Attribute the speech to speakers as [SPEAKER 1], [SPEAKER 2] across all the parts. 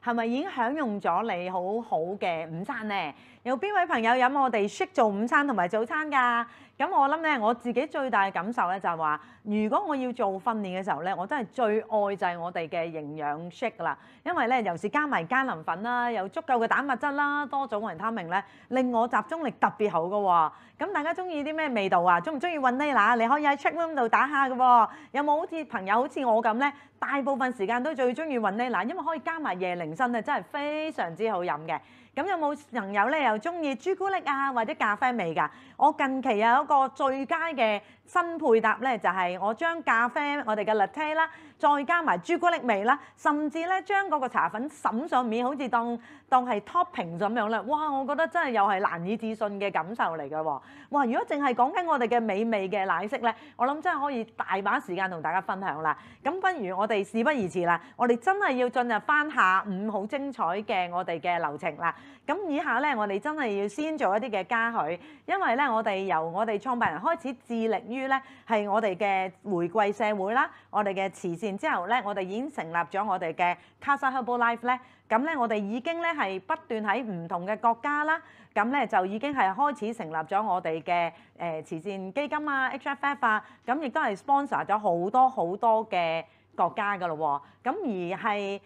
[SPEAKER 1] 係咪已經享用咗你好好嘅午餐呢？有邊位朋友飲我哋 shake 做午餐同埋早餐㗎？咁我諗咧，我自己最大嘅感受咧就係話，如果我要做訓練嘅時候咧，我真係最愛就係我哋嘅營養 shake 啦。因為咧，尤其是加埋加磷粉啦，有足夠嘅蛋白質啦，多種維他命咧，令我集中力特別好嘅喎。咁大家中意啲咩味道啊？中唔中意雲呢拿？你可以喺 chat room 度打下嘅喎。有冇好似朋友好似我咁咧？大部分時間都最中意雲呢拿，因為可以加埋椰靈參啊，真係非常之好飲嘅。咁有冇朋友咧又中意朱古力啊或者咖啡味㗎？我近期有一個最佳嘅新配搭咧，就係我將咖啡我哋嘅 latte 啦，再加埋朱古力味啦，甚至咧將嗰個茶粉灑上面，好似當係 topping 咁樣咧。哇！我覺得真係又係難以置信嘅感受嚟㗎喎。哇！如果淨係講緊我哋嘅美味嘅奶昔咧，我諗真係可以大把時間同大家分享啦。咁不如我哋事不宜遲啦，我哋真係要進入翻下午好精彩嘅我哋嘅流程啦。咁以下咧，我哋真係要先做一啲嘅嘉許，因為咧我哋由我哋創辦人開始致力於咧係我哋嘅回饋社會啦，我哋嘅慈善之後咧，我哋已經成立咗我哋嘅 Casa Herbalife 咧。咁咧我哋已經咧係不斷喺唔同嘅國家啦，咁咧就已經係開始成立咗我哋嘅慈善基金啊 HFF 啊，咁亦都係 sponsor 咗好多嘅國家㗎咯喎。咁而係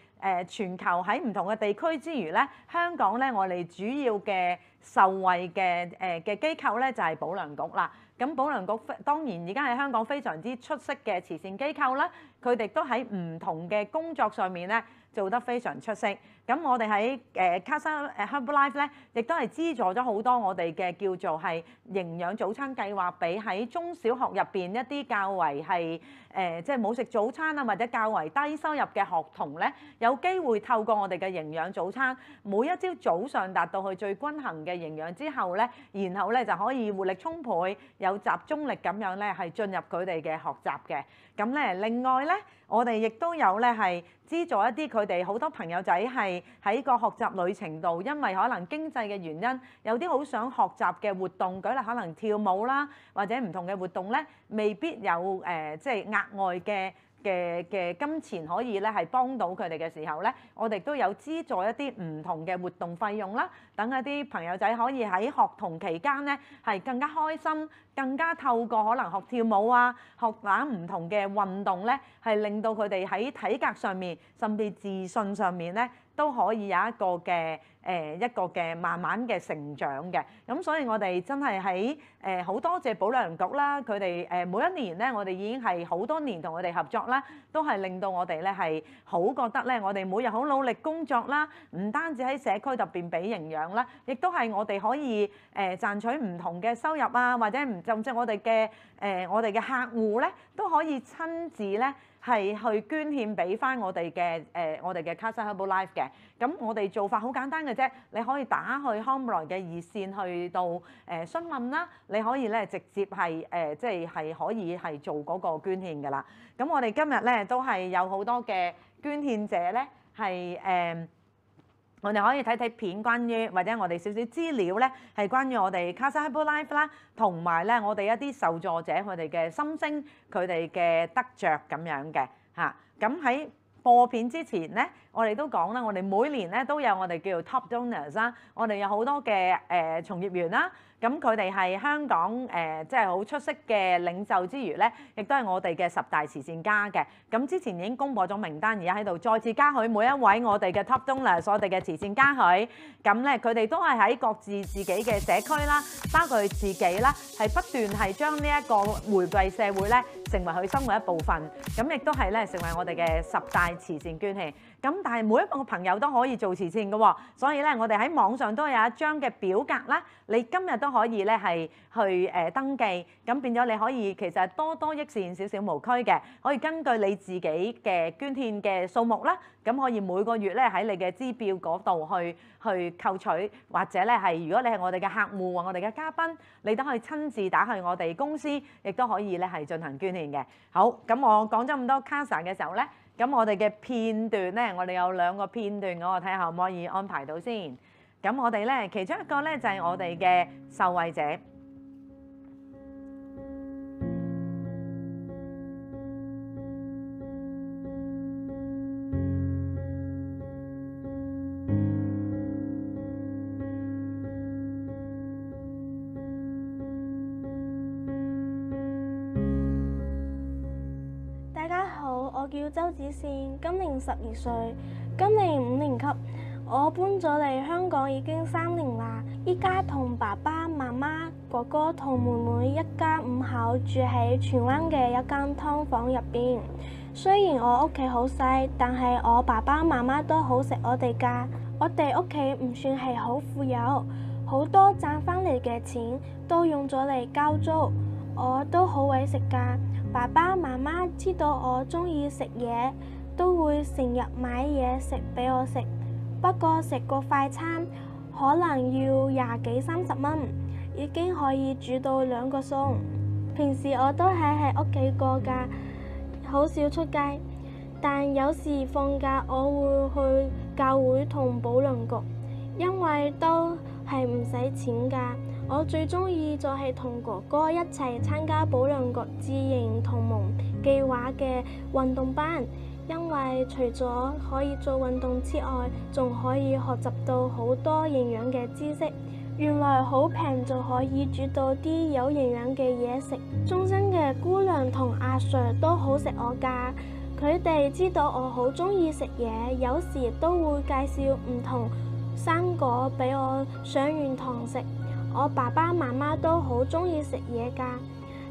[SPEAKER 1] 全球喺唔同嘅地區之餘咧，香港咧我哋主要嘅受惠嘅機構咧就係保良局啦。咁保良局當然而家係香港非常之出色嘅慈善機構啦，佢哋都喺唔同嘅工作上面咧做得非常出色。咁我哋喺Casa Herbalife 咧，亦都係資助咗好多我哋嘅叫做係營養早餐計劃，俾喺中小學入邊一啲較為係即係冇食早餐啊，或者較為低收入嘅學童咧，有機會透過我哋嘅營養早餐，每一朝早上達到去最均衡嘅營養之後咧，然後咧就可以活力充沛、有集中力咁樣咧係進入佢哋嘅學習嘅。咁咧另外咧，我哋亦都有咧係資助一啲佢哋好多朋友仔係喺個學習旅程度，因為可能經濟嘅原因，有啲好想學習嘅活動，舉例可能跳舞啦，或者唔同嘅活動咧，未必有即係額外嘅金錢可以咧係幫到佢哋嘅時候咧，我哋都有資助一啲唔同嘅活動費用啦，等一啲朋友仔可以喺學童期間咧係更加開心，更加透過可能學跳舞啊，學玩唔同嘅運動咧，係令到佢哋喺體格上面，甚至自信上面咧，都可以有一個嘅慢慢嘅成長嘅。咁所以我哋真係喺好多謝保良局啦，佢哋每一年咧，我哋已經係好多年同佢哋合作啦，都係令到我哋咧係好覺得咧，我哋每日好努力工作啦，唔單止喺社區入邊俾營養啦，亦都係我哋可以賺取唔同嘅收入啊，或者甚至我哋嘅客戶咧都可以親自咧係去捐獻俾翻我哋嘅 Casa Herbalife 嘅。咁我哋做法好簡單嘅啫，你可以打去康寶萊嘅熱線去到詢問啦，你可以咧直接係即係可以係做嗰個捐獻㗎啦。咁我哋今日咧都係有好多嘅捐獻者咧係我哋可以睇睇片，關於或者我哋少少資料咧，係關於我哋 Casa Herbalife 啦，同埋咧我哋一啲受助者佢哋嘅心聲、佢哋嘅得着咁樣嘅嚇。咁喺播片之前咧，我哋都講啦，我哋每年咧都有我哋叫做 Top Donors 啦，我哋有好多嘅從業員啦。咁佢哋係香港即係好出色嘅領袖之餘咧，亦都係我哋嘅10大慈善家嘅。咁之前已經公佈咗名單，而家喺度再次嘉許每一位我哋嘅 Top Donors，我哋嘅慈善嘉許。咁咧佢哋都係喺各自己嘅社區啦，包括佢自己啦，係不斷係將呢一個回饋社會咧，成為佢生活一部分。咁亦都係咧成為我哋嘅10大慈善捐獻。咁但係每一個朋友都可以做慈善嘅喎，所以咧我哋喺網上都有一張嘅表格啦，你今日都可以咧係去登記，咁變咗你可以其實多益善少少無拘嘅，可以根據你自己嘅捐獻嘅數目啦，咁可以每個月咧喺你嘅支票嗰度去扣取，或者咧係如果你係我哋嘅客戶或我哋嘅嘉賓，你都可以親自打去我哋公司，亦都可以咧係進行捐獻嘅。好，咁我講咗咁多 Casa 嘅時候咧。咁我哋嘅片段咧，我哋有2個片段，我睇下可唔可以安排到先。咁我哋咧，其中一個咧就係我哋嘅受惠者。
[SPEAKER 2] 周子善，今年12歲，今年5年級。我搬咗嚟香港已經3年啦，依家同爸爸媽媽、哥哥同妹妹一家5口住喺荃灣嘅一間劏房入邊。雖然我屋企好細，但係我爸爸媽媽都好錫我哋㗎。我哋屋企唔算係好富有，好多賺返嚟嘅錢都用咗嚟交租。我都好為食㗎，爸爸媽媽知道我鍾意食嘢，都會成日買嘢食俾我食。不過食個快餐可能要20幾30蚊，已經可以煮到2個餸。平時我都係喺屋企過㗎，好少出街。但有時放假我會去教會同保良局，因為都係唔使錢㗎。我最鍾意就係同哥哥一齊參加保良局自營同盟計劃嘅運動班。因為除咗可以做運動之外，仲可以學習到好多營養嘅知識。原來好平就可以煮到啲有營養嘅嘢食。中心嘅姑娘同阿 Sir 都好錫我㗎，佢哋知道我好鍾意食嘢，有時都會介紹唔同生果俾我上完堂食。我爸爸媽媽都好鍾意食嘢㗎，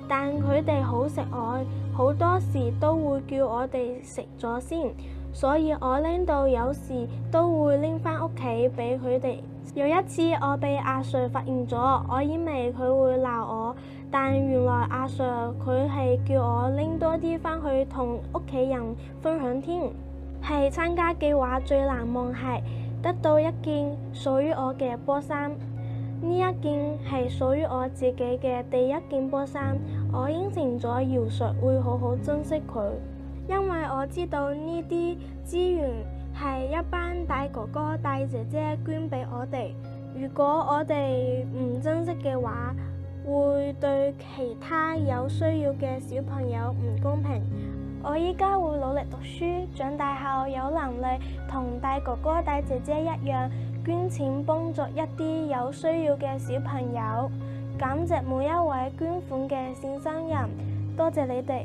[SPEAKER 2] 但佢哋好錫我，好多時都會叫我哋食咗先，所以我拎到有時都會拎返屋企俾佢哋。有一次我被阿 Sir 發現咗，我以為佢會鬧我，但原來阿 Sir 佢係叫我拎多啲返去同屋企人分享添。係參加計劃最難忘係得到一件屬於我嘅波衫。呢一件係屬於我自己嘅第一件波衫，我應承咗姚 Sir 會好好珍惜佢，因為我知道呢啲資源係一班大哥哥大姐姐捐俾我哋，如果我哋唔珍惜嘅話，會對其他有需要嘅小朋友唔公平。我依家會努力讀書，長大後有能力同大哥哥大姐姐一樣捐錢幫助一啲有需要嘅小朋友。感謝每一位捐款嘅善心人，多謝你哋。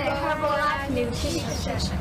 [SPEAKER 3] Herbalife Nutrition。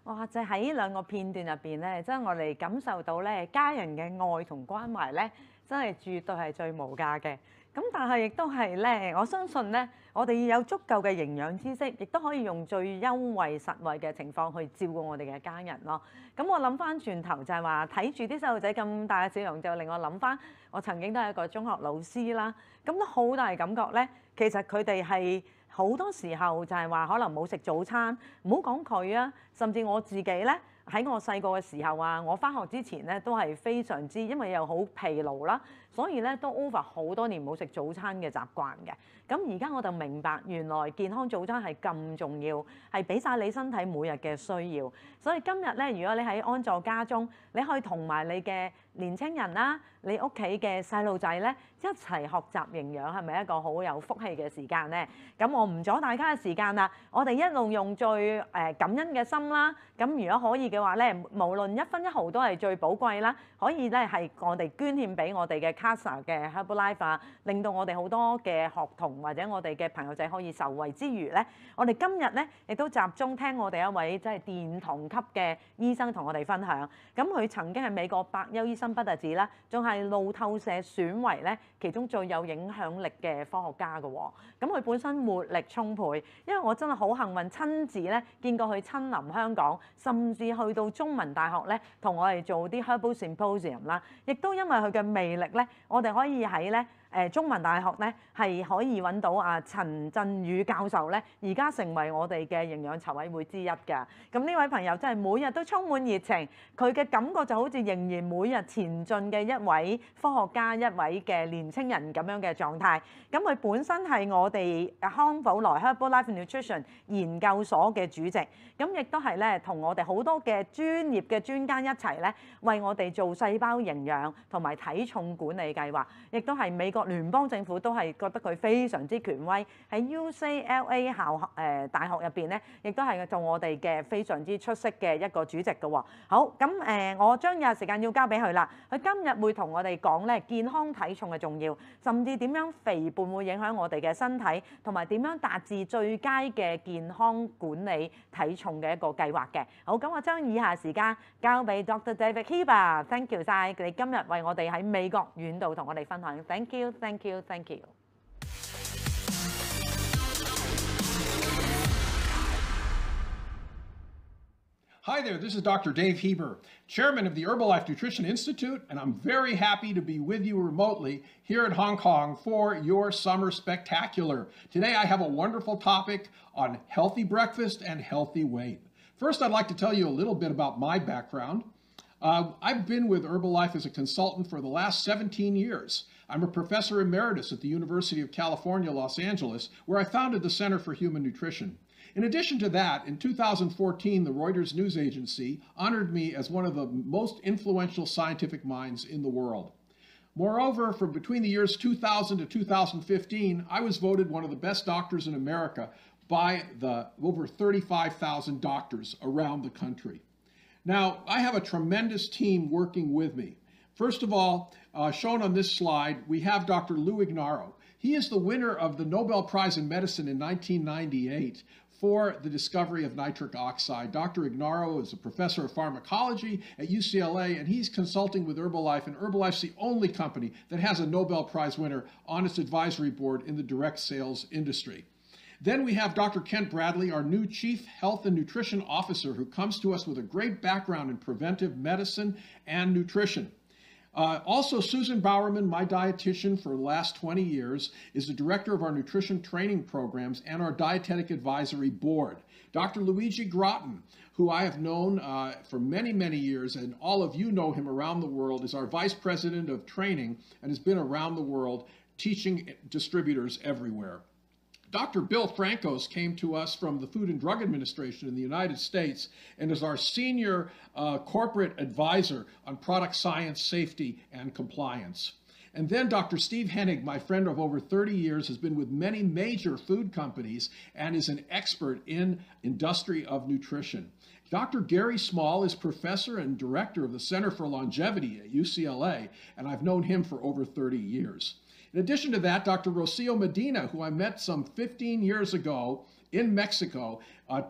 [SPEAKER 1] 哇！就喺呢兩個片段入邊咧，真係我哋感受到咧家人嘅愛同關懷咧，真係絕對係最無價嘅。咁但係亦都係咧，我相信咧，我哋要有足夠嘅營養知識，亦都可以用最優惠實惠嘅情況去照顧我哋嘅家人咯。咁我諗翻轉頭就係話睇住啲細路仔咁大嘅笑容，就令我諗翻我曾經都係一個中學老師啦。咁都好大感覺咧，其實佢哋係好多時候就係話可能冇食早餐，唔好講佢啊，甚至我自己咧。喺我細個嘅時候啊，我返學之前咧都係非常之，因為又好疲勞啦，所以咧都 over 好多年冇食早餐嘅習慣嘅。咁而家我就明白，原來健康早餐係咁重要，係俾晒你身體每日嘅需要。所以今日咧，如果你喺安坐家中，你可以同埋你嘅年青人啦，你屋企嘅細路仔咧一齊學習營養，係咪一個好有福氣嘅時間呢？咁我唔阻大家嘅時間啦，我哋一路用最感恩嘅心啦。咁如果可以嘅話咧，無論1分1毫都係最寶貴啦，可以咧係我哋捐獻俾我哋嘅 CASA 嘅 Herbalife 啊，令到我哋好多嘅學童或者我哋嘅朋友仔可以受惠之餘咧，我哋今日咧亦都集中聽我哋一位即係殿堂級嘅醫生同我哋分享。咁佢曾經係美國百優醫生不特止啦，仲係路透社選為咧其中最有影響力嘅科學家嘅喎。咁佢本身活力充沛，因為我真係好幸運親自咧見過佢親臨香港，甚至去到中文大學咧同我哋做啲 Herbal Symposium 啦，亦都因為佢嘅魅力咧，我哋可以喺咧中文大學咧係可以揾到陳振宇教授咧，而家成為我哋嘅營養籌委會之一㗎。咁呢位朋友真係每日都充滿熱情，佢嘅感覺就好似仍然每日前進嘅一位科學家、一位嘅年青人咁樣嘅狀態。咁佢本身係我哋康寶萊 Herbalife Nutrition 研究所嘅主席，咁亦都係咧同我哋好多嘅專業嘅專家一齊咧，為我哋做細胞營養同埋體重管理計劃，亦都係美國聯邦政府都係覺得佢非常之權威，喺 UCLA 大學入邊咧，亦都係做我哋嘅非常之出色嘅一個主席嘅喎。好，咁我將有時間要交俾佢啦。佢今日會同我哋講咧健康體重嘅重要，甚至點樣肥胖會影響我哋嘅身體，同埋點樣達至最佳嘅健康管理體重嘅一個計劃嘅。好，咁我將以下時間交俾 Dr. David Heber。Thank you 晒，你今日為我哋喺美國遠道同我哋分享。Thank you, thank you, thank you。Hi
[SPEAKER 4] there, this is Dr. Dave Heber, Chairman of the Herbalife Nutrition Institute, and I'm very happy to be with you remotely here at Hong Kong for your Summer Spectacular. Today I have a wonderful topic on healthy breakfast and healthy weight. First, I'd like to tell you a little bit about my background. I've been with Herbalife as a consultant for the last 17 years. I'm a professor emeritus at the University of California, Los Angeles, where I founded the Center for Human Nutrition. In addition to that, in 2014, the Reuters news agency honored me as one of the most influential scientific minds in the world. Moreover, from between the years 2000 to 2015, I was voted one of the best doctors in America by the over 35,000 doctors around the country. Now, I have a tremendous team working with me. First of all, shown on this slide, we have Dr. Lou Ignarro. He is the winner of the Nobel Prize in Medicine in 1998 for the discovery of nitric oxide. Dr. Ignarro is a professor of pharmacology at UCLA, and he's consulting with Herbalife, and Herbalife's the only company that has a Nobel Prize winner on its advisory board in the direct sales industry. Then we have Dr. Kent Bradley, our new Chief Health and Nutrition Officer, who comes to us with a great background in preventive medicine and nutrition. Also, Susan Bowerman, my dietitian for the last 20 years, is the director of our nutrition training programs and our dietetic advisory board. Dr. Luigi Groton, who I have known for many, many years, and all of you know him around the world, is our vice president of training and has been around the world teaching distributors everywhere. Dr. Bill Francos came to us from the Food and Drug Administration in the United States and is our senior corporate advisor on product science, safety, and compliance. And then Dr. Steve Hennig, my friend of over 30 years, has been with many major food companies and is an expert in industry of nutrition. Dr. Gary Small is professor and director of the Center for Longevity at UCLA, and I've known him for over 30 years. In addition to that, Dr. Rocio Medina, who I met some 15 years ago in Mexico,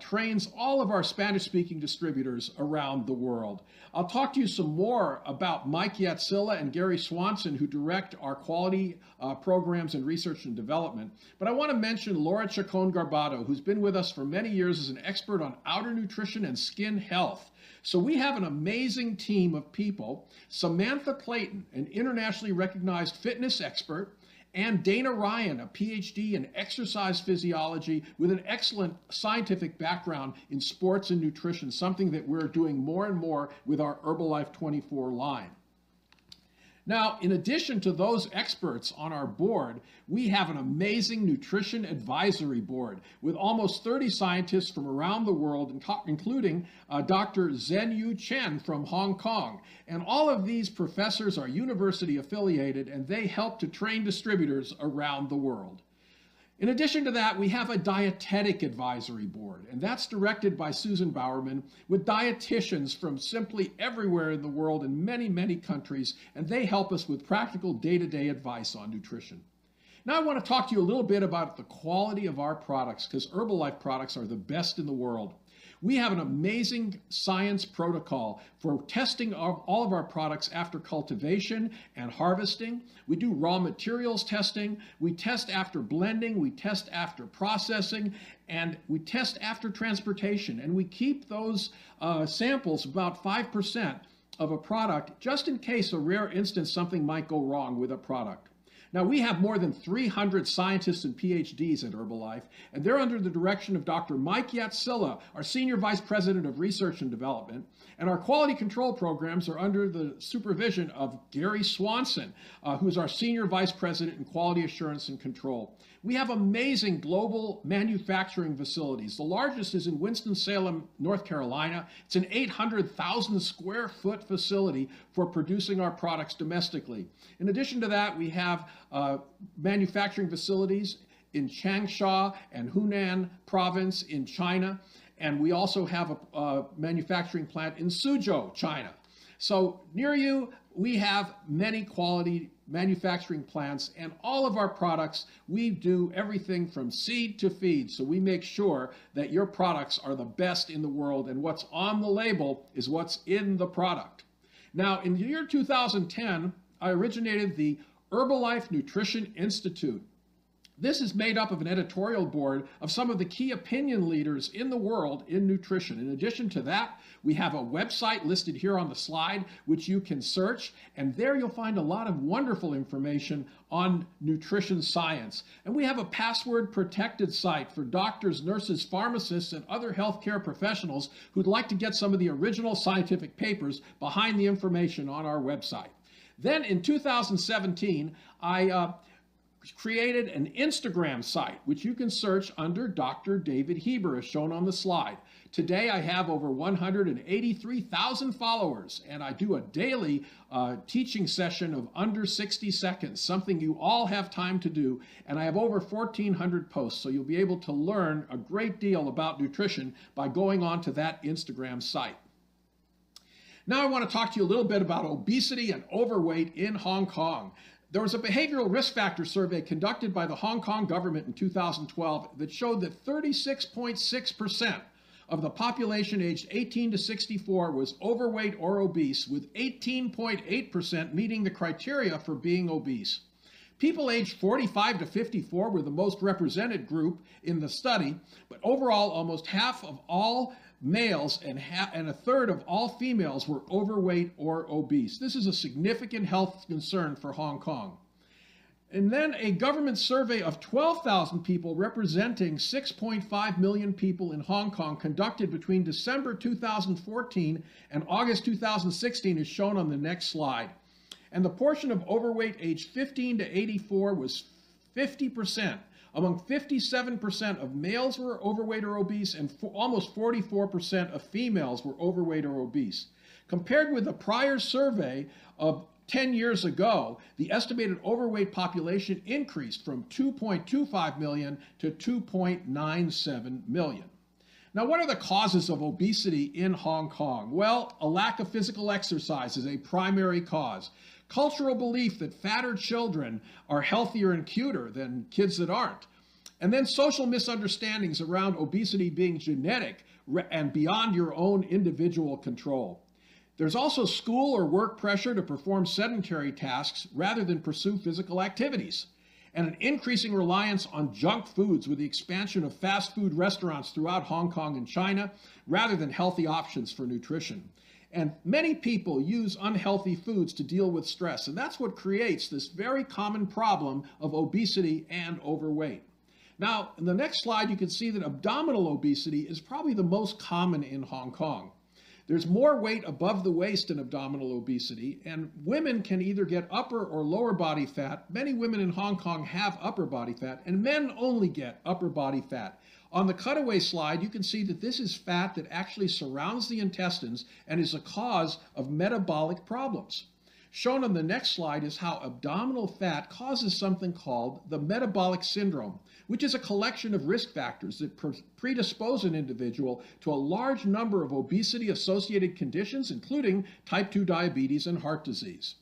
[SPEAKER 4] trains all of our Spanish-speaking distributors around the world. I'll talk to you some more about Mike Yatsila and Gary Swanson, who direct our quality programs and research and development. But I want to mention Laura Chacon-Garbado, who's been with us for many years as an expert on outer nutrition and skin health. So we have an amazing team of people. Samantha Clayton, an internationally recognized fitness expert, and Dana Ryan, a PhD in exercise physiology with an excellent scientific background in sports and nutrition, something that we're doing more and more with our Herbalife 24 line. Now, in addition to those experts on our board, we have an amazing nutrition advisory board with almost 30 scientists from around the world, including Dr. Zhenyu Chen from Hong Kong. And all of these professors are university affiliated, and they help to train distributors around the world. In addition to that, we have a dietetic advisory board, and that's directed by Susan Bowerman with dietitians from simply everywhere in the world in many, many countries, and they help us with practical day-to-day advice on nutrition. Now I want to talk to you a little bit about the quality of our products, because Herbalife products are the best in the world. We have an amazing science protocol for testing all of our products after cultivation and harvesting. We do raw materials testing. We test after blending. We test after processing. And we test after transportation. And we keep those samples about 5% of a product just in case a rare instance something might go wrong with a product. Now, we have more than 300 scientists and PhDs at Herbalife, and they're under the direction of Dr. Mike Yatsila, our Senior Vice President of Research and Development, and our quality control programs are under the supervision of Gary Swanson, who's our Senior Vice President in Quality Assurance and Control. We have amazing global manufacturing facilities. The largest is in Winston-Salem, North Carolina. It's an 800,000 square foot facility for producing our products domestically. In addition to that, we have manufacturing facilities in Changsha and Hunan province in China. And we also have a manufacturing plant in Suzhou, China. So near you, we have many quality manufacturing plants, and all of our products, we do everything from seed to feed. So we make sure that your products are the best in the world, and what's on the label is what's in the product. Now, in the year 2010, I originated the Herbalife Nutrition Institute. This is made up of an editorial board of some of the key opinion leaders in the world in nutrition. In addition to that, we have a website listed here on the slide, which you can search, and there you'll find a lot of wonderful information on nutrition science. And we have a password-protected site for doctors, nurses, pharmacists, and other healthcare professionals who'd like to get some of the original scientific papers behind the information on our website. Then in 2017, I created an Instagram site, which you can search under Dr. David Heber, as shown on the slide. Today, I have over 183,000 followers, and I do a daily teaching session of under 60 seconds, something you all have time to do, and I have over 1,400 posts, so you'll be able to learn a great deal about nutrition by going on to that Instagram site. Now I want to talk to you a little bit about obesity and overweight in Hong Kong. There was a behavioral risk factor survey conducted by the Hong Kong government in 2012 that showed that 36.6% of the population aged 18 to 64 was overweight or obese, with 18.8% meeting the criteria for being obese. People aged 45 to 54 were the most represented group in the study, but overall almost half of all males and a third of all females were overweight or obese. This is a significant health concern for Hong Kong. And then a government survey of 12,000 people representing 6.5 million people in Hong Kong conducted between December 2014 and August 2016 is shown on the next slide. And the portion of overweight aged 15 to 84 was 50%. Among 57% of males were overweight or obese, and almost 44% of females were overweight or obese. Compared with the prior survey of 10 years ago, the estimated overweight population increased from 2.25 million to 2.97 million. Now, what are the causes of obesity in Hong Kong? Well, a lack of physical exercise is a primary cause. Cultural belief that fatter children are healthier and cuter than kids that aren't. And then social misunderstandings around obesity being genetic and beyond your own individual control. There's also school or work pressure to perform sedentary tasks rather than pursue physical activities, and an increasing reliance on junk foods with the expansion of fast food restaurants throughout Hong Kong and China rather than healthy options for nutrition. And many people use unhealthy foods to deal with stress, and that's what creates this very common problem of obesity and overweight. Now, in the next slide, you can see that abdominal obesity is probably the most common in Hong Kong. There's more weight above the waist in abdominal obesity, and women can either get upper or lower body fat. Many women in Hong Kong have upper body fat, and men only get upper body fat. On the cutaway slide, you can see that this is fat that actually surrounds the intestines and is a cause of metabolic problems. Shown on the next slide is how abdominal fat causes something called the metabolic syndrome, which is a collection of risk factors that predispose an individual to a large number of obesity-associated conditions, including type 2 diabetes and heart disease.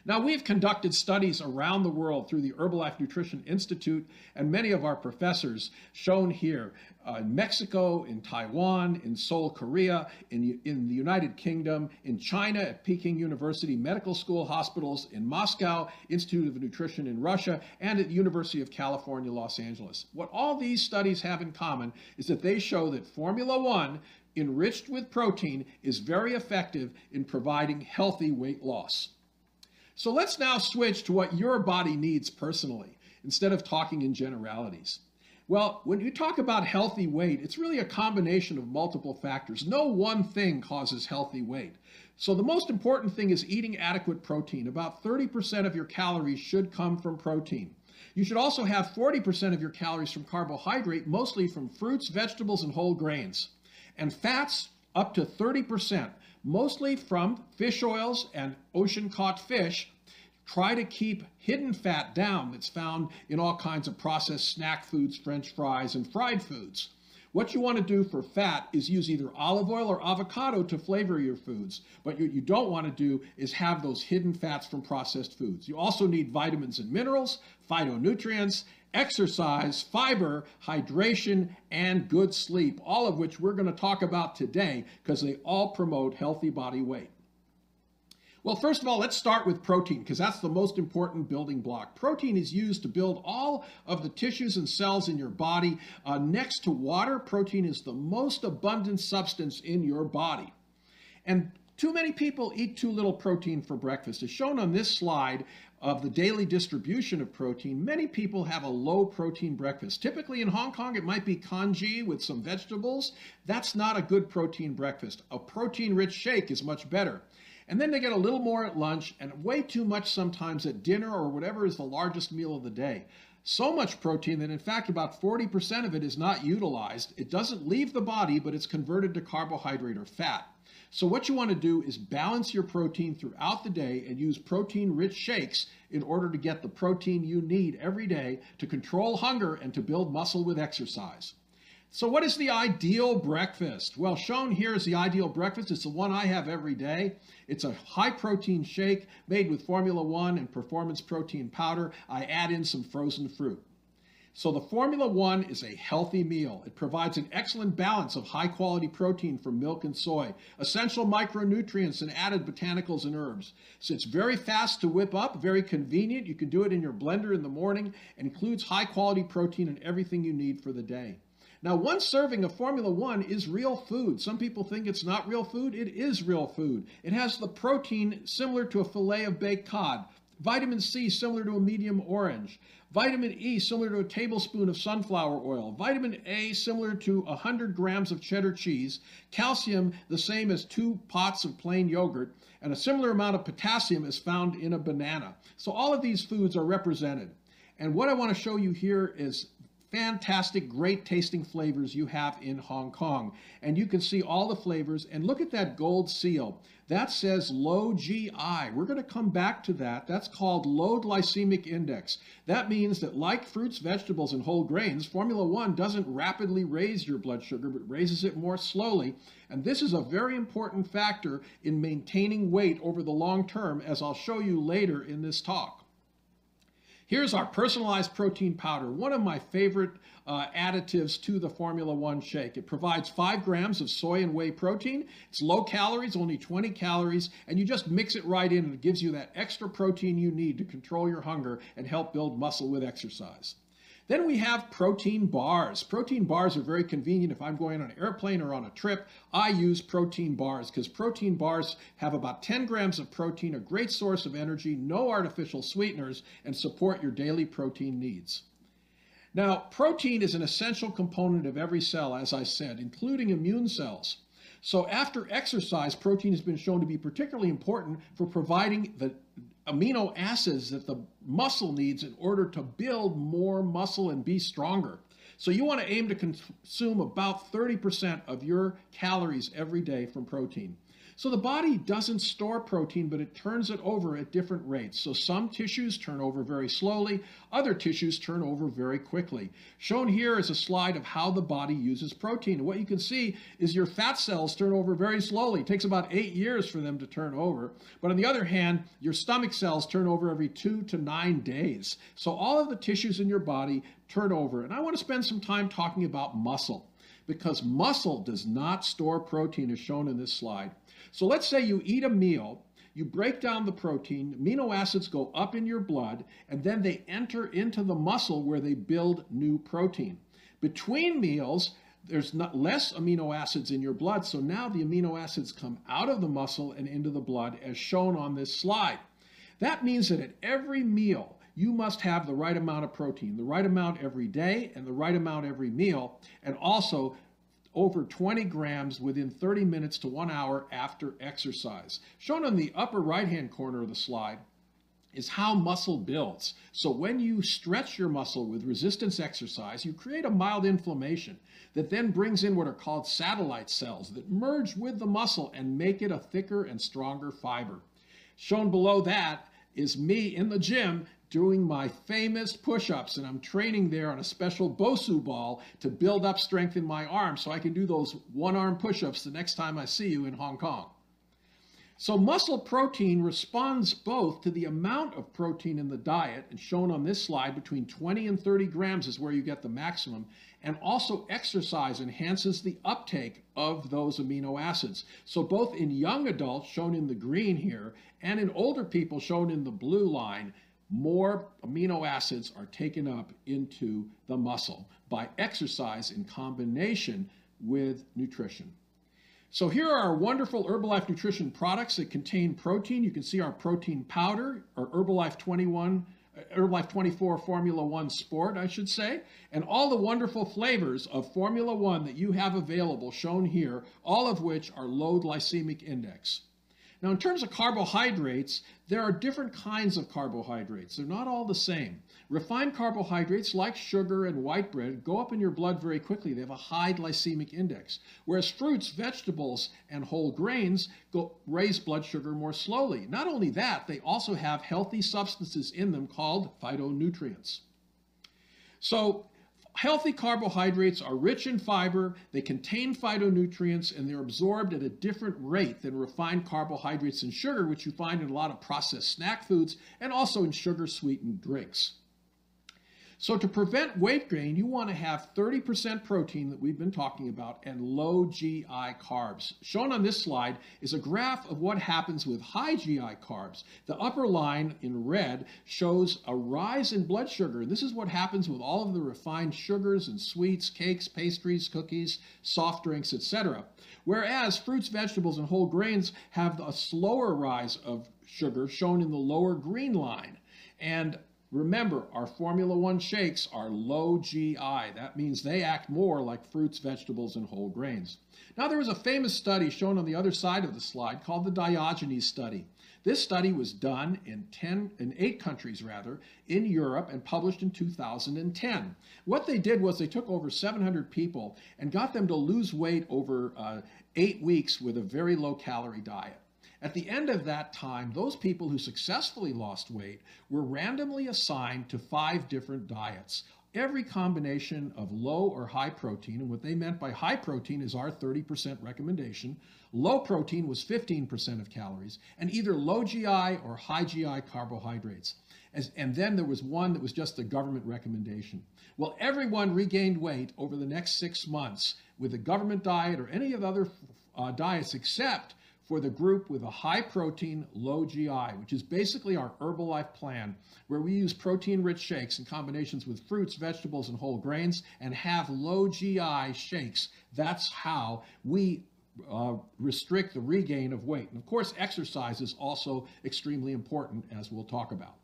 [SPEAKER 4] Now, we've conducted studies around the world through the Herbalife Nutrition Institute and many of our professors shown here in Mexico, in Taiwan, in Seoul, Korea, in the United Kingdom, in China at Peking University Medical School hospitals, in Moscow Institute of Nutrition in Russia, and at the University of California, Los Angeles. What all these studies have in common is that they show that Formula 1 enriched with protein is very effective in providing healthy weight loss. So let's now switch to what your body needs personally, instead of talking in generalities. Well, when you talk about healthy weight, it's really a combination of multiple factors. No one thing causes healthy weight. So the most important thing is eating adequate protein. About 30% of your calories should come from protein. You should also have 40% of your calories from carbohydrate, mostly from fruits, vegetables, and whole grains. And fats, up to 30%. Mostly from fish oils and ocean-caught fish. Try to keep hidden fat down that's found in all kinds of processed snack foods, French fries, and fried foods. What you want to do for fat is use either olive oil or avocado to flavor your foods. But what you don't want to do is have those hidden fats from processed foods. You also need vitamins and minerals, phytonutrients, exercise, fiber, hydration, and good sleep, all of which we're going to talk about today because they all promote healthy body weight. Well, first of all, let's start with protein because that's the most important building block. Protein is used to build all of the tissues and cells in your body. Next to water, protein is the most abundant substance in your body. And too many people eat too little protein for breakfast. As shown on this slide of the daily distribution of protein, many people have a low protein breakfast. Typically in Hong Kong, it might be congee with some vegetables. That's not a good protein breakfast. A protein-rich shake is much better. And then they get a little more at lunch and way too much sometimes at dinner or whatever is the largest meal of the day. So much protein that in fact about 40% of it is not utilized. It doesn't leave the body, but it's converted to carbohydrate or fat. So what you want to do is balance your protein throughout the day and use protein-rich shakes in order to get the protein you need every day to control hunger and to build muscle with exercise. So what is the ideal breakfast? Well, shown here is the ideal breakfast. It's the one I have every day. It's a high-protein shake made with Formula 1 and Performance Protein Powder. I add in some frozen fruit. So the Formula 1 is a healthy meal. It provides an excellent balance of high-quality protein from milk and soy, essential micronutrients, and added botanicals and herbs. So it's very fast to whip up, very convenient. You can do it in your blender in the morning, and includes high-quality protein and everything you need for the day. Now, one serving of Formula 1 is real food. Some people think it's not real food. It is real food. It has the protein similar to a fillet of baked cod, vitamin C similar to a medium orange, vitamin E similar to a tablespoon of sunflower oil, vitamin A similar to 100 grams of cheddar cheese, calcium the same as 2 pots of plain yogurt, and a similar amount of potassium is found in a banana. So all of these foods are represented. And what I want to show you here is fantastic, great tasting flavors you have in Hong Kong. And you can see all the flavors. And look at that gold seal. That says low GI. We're going to come back to that. That's called low glycemic index. That means that like fruits, vegetables, and whole grains, Formula 1 doesn't rapidly raise your blood sugar, but raises it more slowly. And this is a very important factor in maintaining weight over the long term, as I'll show you later in this talk. Here's our personalized protein powder, one of my favorite additives to the Formula 1 shake. It provides 5 grams of soy and whey protein. It's low calories, only 20 calories, and you just mix it right in and it gives you that extra protein you need to control your hunger and help build muscle with exercise. Then we have protein bars. Protein bars are very convenient. If I'm going on an airplane or on a trip, I use protein bars because protein bars have about 10 grams of protein, a great source of energy, no artificial sweeteners, and support your daily protein needs. Now, protein is an essential component of every cell, as I said, including immune cells. So after exercise, protein has been shown to be particularly important for providing the amino acids that the muscle needs in order to build more muscle and be stronger. So you want to aim to consume about 30% of your calories every day from protein. So the body doesn't store protein, but it turns it over at different rates. So some tissues turn over very slowly, other tissues turn over very quickly. Shown here is a slide of how the body uses protein. And what you can see is your fat cells turn over very slowly. It takes about 8 years for them to turn over. But on the other hand, your stomach cells turn over every 2 to 9 days. So all of the tissues in your body turn over. And I want to spend some time talking about muscle, because muscle does not store protein as shown in this slide. So let's say you eat a meal, you break down the protein, amino acids go up in your blood, and then they enter into the muscle where they build new protein. Between meals, there's less amino acids in your blood, so now the amino acids come out of the muscle and into the blood as shown on this slide. That means that at every meal, you must have the right amount of protein, the right amount every day and the right amount every meal, and also over 20 grams within 30 minutes to 1 hour after exercise. Shown on the upper right-hand corner of the slide is how muscle builds. So when you stretch your muscle with resistance exercise, you create a mild inflammation that then brings in what are called satellite cells that merge with the muscle and make it a thicker and stronger fiber. Shown below that is me in the gym doing my famous push-ups, and I'm training there on a special Bosu ball to build up strength in my arm so I can do those one-arm push-ups the next time I see you in Hong Kong. So muscle protein responds both to the amount of protein in the diet, and shown on this slide, between 20 and 30 grams is where you get the maximum, and also exercise enhances the uptake of those amino acids. So both in young adults, shown in the green here, and in older people, shown in the blue line, more amino acids are taken up into the muscle by exercise in combination with nutrition. So here are our wonderful Herbalife nutrition products that contain protein. You can see our protein powder, our Herbalife 24 Formula 1 Sport, I should say, and all the wonderful flavors of Formula 1 that you have available shown here, all of which are low glycemic index. Now, in terms of carbohydrates, there are different kinds of carbohydrates. They're not all the same. Refined carbohydrates, like sugar and white bread, go up in your blood very quickly. They have a high glycemic index. Whereas fruits, vegetables, and whole grains raise blood sugar more slowly. Not only that, they also have healthy substances in them called phytonutrients. So, healthy carbohydrates are rich in fiber, they contain phytonutrients, and they're absorbed at a different rate than refined carbohydrates and sugar, which you find in a lot of processed snack foods and also in sugar-sweetened drinks. So to prevent weight gain, you want to have 30% protein that we've been talking about and low GI carbs. Shown on this slide is a graph of what happens with high GI carbs. The upper line in red shows a rise in blood sugar. This is what happens with all of the refined sugars and sweets, cakes, pastries, cookies, soft drinks, etc. Whereas fruits, vegetables, and whole grains have a slower rise of sugar, shown in the lower green line. And remember, our Formula 1 shakes are low GI. That means they act more like fruits, vegetables, and whole grains. Now, there was a famous study shown on the other side of the slide called the Diogenes study. This study was done in 8 countries in Europe and published in 2010. What they did was they took over 700 people and got them to lose weight over 8 weeks with a very low-calorie diet. At the end of that time, those people who successfully lost weight were randomly assigned to 5 different diets. Every combination of low or high protein, and what they meant by high protein is our 30% recommendation. Low protein was 15% of calories, and either low GI or high GI carbohydrates. And then there was one that was just the government recommendation. Well, everyone regained weight over the next 6 months with a government diet or any of the other diets except for the group with a high protein, low GI, which is basically our Herbalife plan, where we use protein-rich shakes in combinations with fruits, vegetables, and whole grains, and have low GI shakes. That's how we restrict the regain of weight. And of course, exercise is also extremely important, as we'll talk about.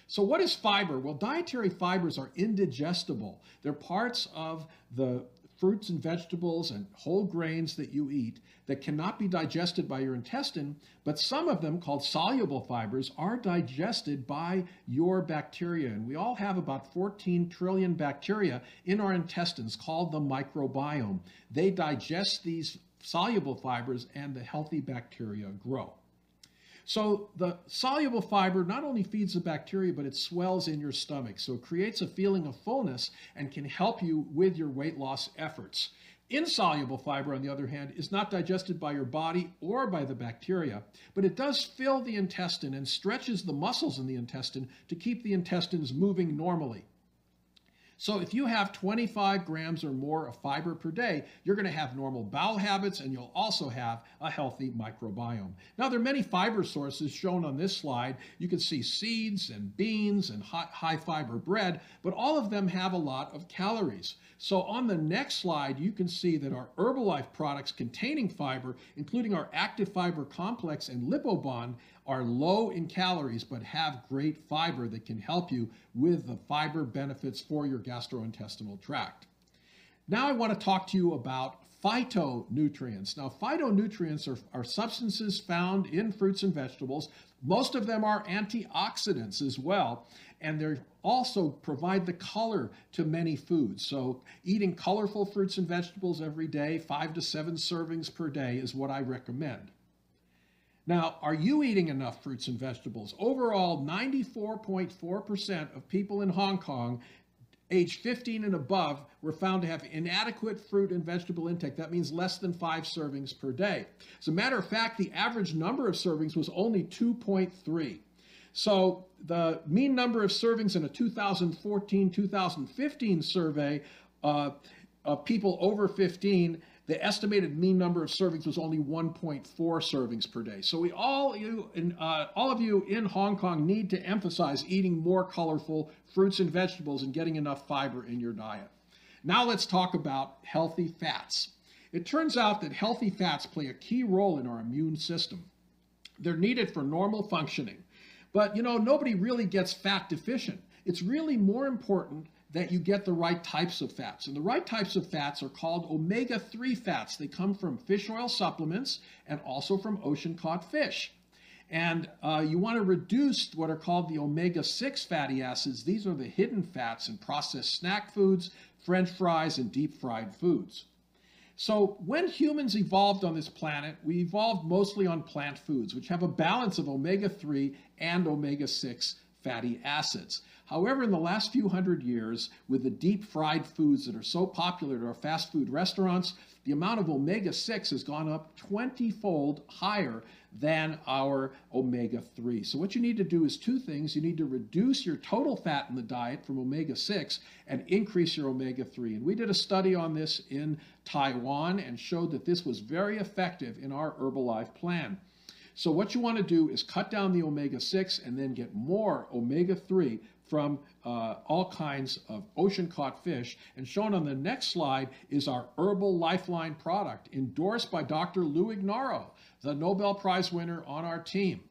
[SPEAKER 4] So what is fiber? Well, dietary fibers are indigestible. They're parts of the fruits and vegetables and whole grains that you eat that cannot be digested by your intestine, but some of them, called soluble fibers, are digested by your bacteria. And we all have about 14 trillion bacteria in our intestines called the microbiome. They digest these soluble fibers and the healthy bacteria grow. So the soluble fiber not only feeds the bacteria, but it swells in your stomach. So it creates a feeling of fullness and can help you with your weight loss efforts. Insoluble fiber, on the other hand, is not digested by your body or by the bacteria, but it does fill the intestine and stretches the muscles in the intestine to keep the intestines moving normally. So if you have 25 grams or more of fiber per day, you're going to have normal bowel habits, and you'll also have a healthy microbiome. Now, there are many fiber sources shown on this slide. You can see seeds and beans and high fiber bread, but all of them have a lot of calories. So on the next slide, you can see that our Herbalife products containing fiber, including our active fiber complex and lipobond, are low in calories but have great fiber that can help you with the fiber benefits for your gastrointestinal tract. Now I want to talk to you about phytonutrients. Now, phytonutrients are substances found in fruits and vegetables. Most of them are antioxidants as well, and they also provide the color to many foods. So eating colorful fruits and vegetables every day, 5 to 7 servings per day, is what I recommend. Now, are you eating enough fruits and vegetables? Overall, 94.4% of people in Hong Kong age 15 and above were found to have inadequate fruit and vegetable intake. That means less than 5 servings per day. As a matter of fact, the average number of servings was only 2.3. So the mean number of servings in a 2014-2015 survey of people over 15, the estimated mean number of servings was only 1.4 servings per day. So all of you in Hong Kong need to emphasize eating more colorful fruits and vegetables and getting enough fiber in your diet. Now let's talk about healthy fats. It turns out that healthy fats play a key role in our immune system. They're needed for normal functioning. But nobody really gets fat deficient. It's really more important that you get the right types of fats. And the right types of fats are called omega-3 fats. They come from fish oil supplements and also from ocean-caught fish. And you want to reduce what are called the omega-6 fatty acids. These are the hidden fats in processed snack foods, French fries, and deep-fried foods. So when humans evolved on this planet, we evolved mostly on plant foods, which have a balance of omega-3 and omega-6 fatty acids. However, in the last few hundred years, with the deep-fried foods that are so popular at our fast food restaurants, the amount of omega-6 has gone up 20-fold higher than our omega-3. So what you need to do is 2 things. You need to reduce your total fat in the diet from omega-6 and increase your omega-3. And we did a study on this in Taiwan and showed that this was very effective in our Herbalife plan. So what you want to do is cut down the omega-6 and then get more omega-3 from all kinds of ocean-caught fish. And shown on the next slide is our Herbal Lifeline product, endorsed by Dr. Lou Ignarro, the Nobel Prize winner on our team.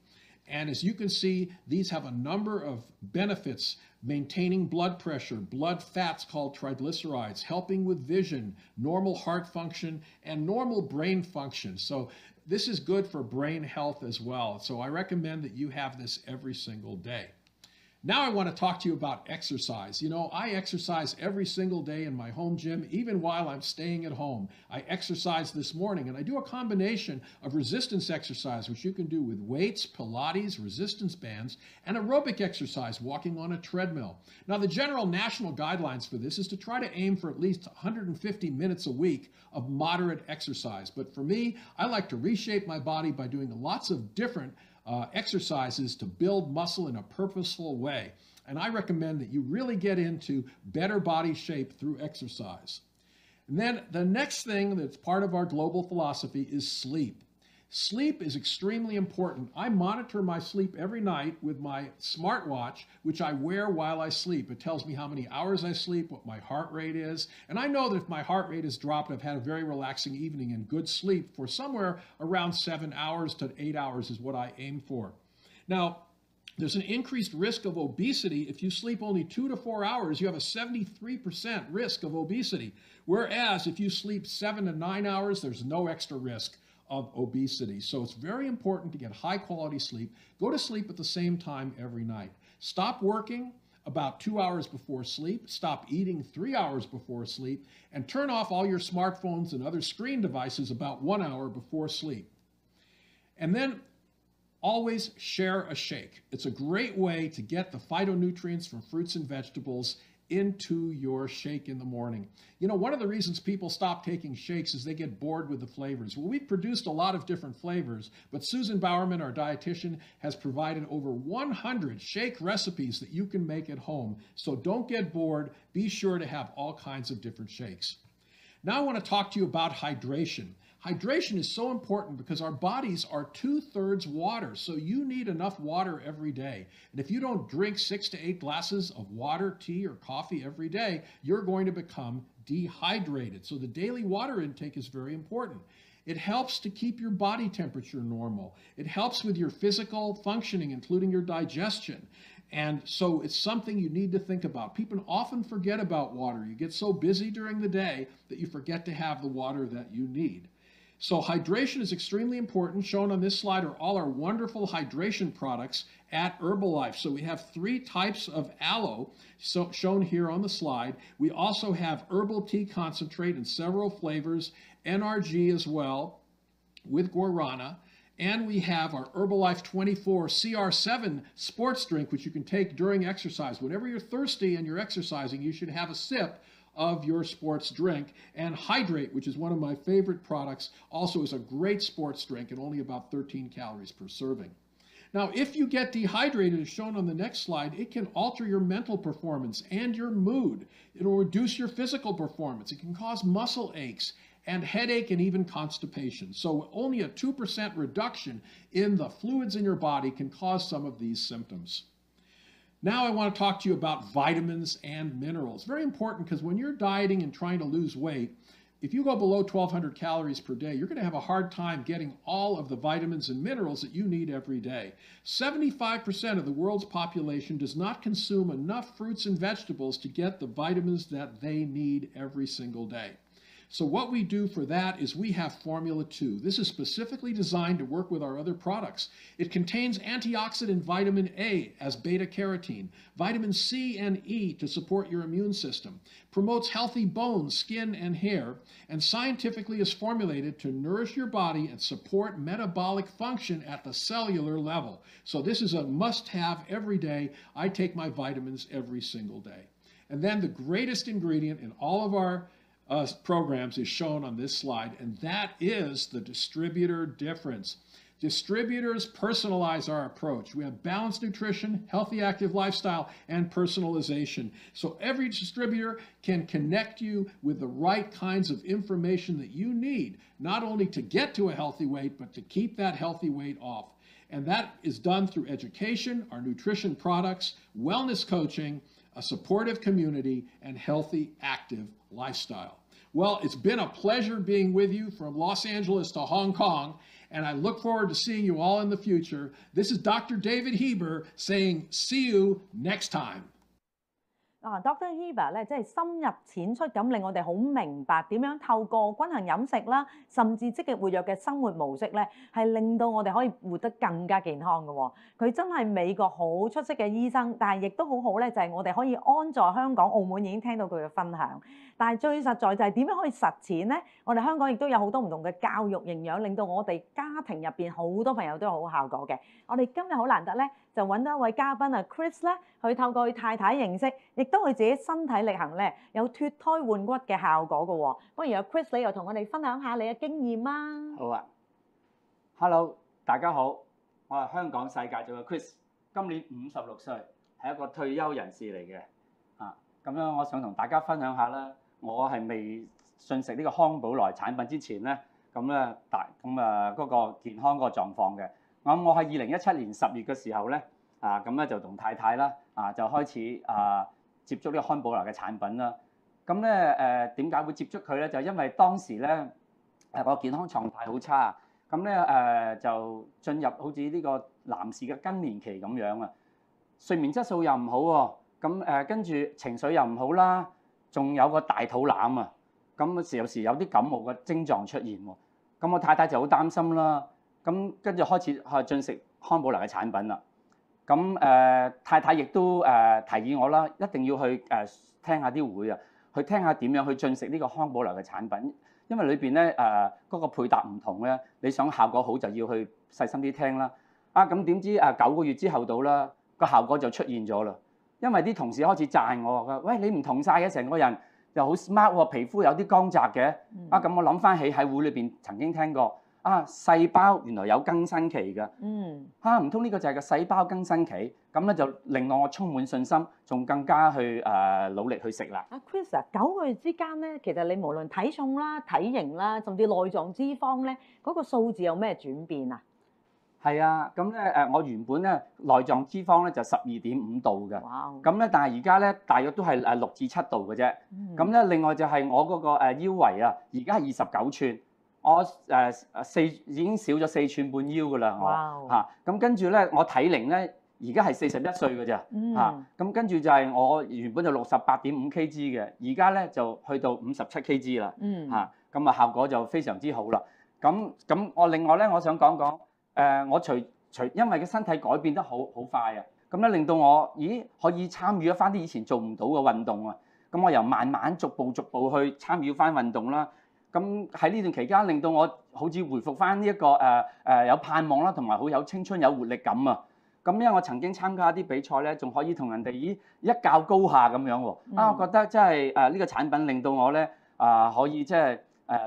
[SPEAKER 4] And as you can see, these have a number of benefits: maintaining blood pressure, blood fats called triglycerides, helping with vision, normal heart function, and normal brain function. So this is good for brain health as well. So I recommend that you have this every single day. Now I want to talk to you about exercise. I exercise every single day in my home gym, even while I'm staying at home. I exercised this morning, and I do a combination of resistance exercise, which you can do with weights, Pilates, resistance bands, and aerobic exercise, walking on a treadmill. Now, the general national guidelines for this is to try to aim for at least 150 minutes a week of moderate exercise. But for me, I like to reshape my body by doing lots of different exercises to build muscle in a purposeful way. And I recommend that you really get into better body shape through exercise. And then the next thing that's part of our global philosophy is sleep. Sleep is extremely important. I monitor my sleep every night with my smartwatch, which I wear while I sleep. It tells me how many hours I sleep, what my heart rate is, and I know that if my heart rate has dropped, I've had a very relaxing evening and good sleep for somewhere around 7 hours to 8 hours is what I aim for. Now, there's an increased risk of obesity. If you sleep only 2 to 4 hours, you have a 73% risk of obesity. Whereas if you sleep 7 to 9 hours, there's no extra risk of obesity. So it's very important to get high quality sleep. Go to sleep at the same time every night. Stop working about 2 hours before sleep. Stop eating 3 hours before sleep. And turn off all your smartphones and other screen devices about 1 hour before sleep. And then always share a shake. It's a great way to get the phytonutrients from fruits and vegetables into your shake in the morning. You know, one of the reasons people stop taking shakes is they get bored with the flavors. Well, we've produced a lot of different flavors, but Susan Bowerman, our dietitian, has provided over 100 shake recipes that you can make at home. So don't get bored. Be sure to have all kinds of different shakes. Now I want to talk to you about hydration. Hydration is so important because our bodies are 2/3 water, so you need enough water every day. And if you don't drink 6 to 8 glasses of water, tea, or coffee every day, you're going to become dehydrated. So the daily water intake is very important. It helps to keep your body temperature normal. It helps with your physical functioning, including your digestion. And so it's something you need to think about. People often forget about water. You get so busy during the day that you forget to have the water that you need. So hydration is extremely important. Shown on this slide are all our wonderful hydration products at Herbalife. So we have 3 types of aloe, shown here on the slide. We also have herbal tea concentrate in several flavors, NRG as well, with guarana. And we have our Herbalife 24 CR7 sports drink, which you can take during exercise. Whenever you're thirsty and you're exercising, you should have a sip of your sports drink. And Hydrate, which is one of my favorite products, also is a great sports drink and only about 13 calories per serving. Now, if you get dehydrated, as shown on the next slide, it can alter your mental performance and your mood. It'll reduce your physical performance. It can cause muscle aches and headache and even constipation. So only a 2% reduction in the fluids in your body can cause some of these symptoms. Now I want to talk to you about vitamins and minerals. Very important because when you're dieting and trying to lose weight, if you go below 1,200 calories per day, you're going to have a hard time getting all of the vitamins and minerals that you need every day. 75% of the world's population does not consume enough fruits and vegetables to get the vitamins that they need every single day. So what we do for that is we have Formula 2. This is specifically designed to work with our other products. It contains antioxidant vitamin A as beta-carotene, vitamin C and E to support your immune system, promotes healthy bones, skin, and hair, and scientifically is formulated to nourish your body and support metabolic function at the cellular level. So this is a must-have every day. I take my vitamins every single day. And then the greatest ingredient in all of our programs is shown on this slide, and that is the distributor difference. Distributors personalize our approach. We have balanced nutrition, healthy active lifestyle, and personalization. So every distributor can connect you with the right kinds of information that you need, not only to get to a healthy weight, but to keep that healthy weight off. And that is done through education, our nutrition products, wellness coaching, a supportive community, and healthy, active lifestyle. Well, it's been a pleasure being with you from Los Angeles to Hong Kong, and I look forward to seeing you all in the future. This is Dr. David Heber saying, see you next time.
[SPEAKER 1] Dr. Heber 咧，即係深入淺出咁令我哋好明白點樣透過均衡飲食啦，甚至積極活躍嘅生活模式咧，係令到我哋可以活得更加健康嘅喎。佢真係美國好出色嘅醫生，但係亦都好好咧，就係我哋可以安在香港、澳門已經聽到佢嘅分享。但係最實在就係點樣可以實踐咧？我哋香港亦都有好多唔同嘅教育營養，令到我哋家庭入邊好多朋友都有好效果嘅。我哋今日好難得咧，就揾到一位嘉賓啊 ，Chris 咧，佢透過佢太太認識，亦都佢自己身體力行咧，有脫胎換骨嘅效果嘅喎。不如阿 Chris 你又同我哋分享下你嘅經驗啊！
[SPEAKER 5] 好啊 ，Hello， 大家好，我係香港世界組嘅 Chris， 今年56歲，係一個退休人士嚟嘅。咁樣我想同大家分享下啦，我係未進食呢個康寶萊產品之前咧，咁咧嗰個健康個狀況嘅。我喺2017年10月嘅時候咧，咁咧就同太太啦，就開始接觸呢個康寶萊嘅產品啦。咁咧點解會接觸佢咧？就因為當時咧我健康狀態好差，咁咧就進入好似呢個男士嘅更年期咁樣啊，睡眠質素又唔好喎，咁跟住情緒又唔好啦，仲有個大肚腩啊，咁有時有啲感冒嘅症狀出現喎，咁我太太就好擔心啦，咁跟住開始進食康寶萊嘅產品啦。咁太太亦都提議我啦，一定要去聽下啲會啊，去聽下點樣去進食呢個康寶萊嘅產品，因為裏邊咧嗰個配搭唔同咧，你想效果好就要去細心啲聽啦。咁點知9個月之後到啦，個效果就出現咗啦，因為啲同事開始讚我，喂，你唔同晒嘅，成個人又好 smart 喎，皮膚有啲光澤嘅。咁我諗翻起喺會裏邊曾經聽過。細胞原來有更新期㗎，唔通呢個就係個細胞更新期？咁咧就令到我充滿信心，仲更加去努力去食啦。
[SPEAKER 1] Chris 9個月之間咧，其實你無論體重啦、體型啦，甚至內臟脂肪咧，嗰個數字有咩轉變啊？
[SPEAKER 5] 係啊，咁咧我原本咧內臟脂肪咧就12.5度嘅，咁咧但係而家咧大約都係6至7度嘅啫。咁咧另外就係我嗰個腰圍啊，而家係29寸。我已經少咗4寸半腰㗎啦，咁跟住咧，我體齡咧而家係41歲㗎咋，咁跟住就係我原本就68.5 kg 嘅，而家咧就去到57 kg 啦，咁效果就非常之好啦。咁我另外咧，我想講講我除因為個身體改變得好快啊，咁咧令到我可以參與一翻啲以前做唔到嘅運動啊，咁我由慢慢逐步去參與翻運動啦。咁喺呢段期間，令到我好似回復翻呢一個有盼望啦，同埋好有青春有活力感啊！咁因為我曾經參加一啲比賽咧，仲可以同人哋一較高下咁樣喎。我覺得真係呢個產品令到我咧可以即係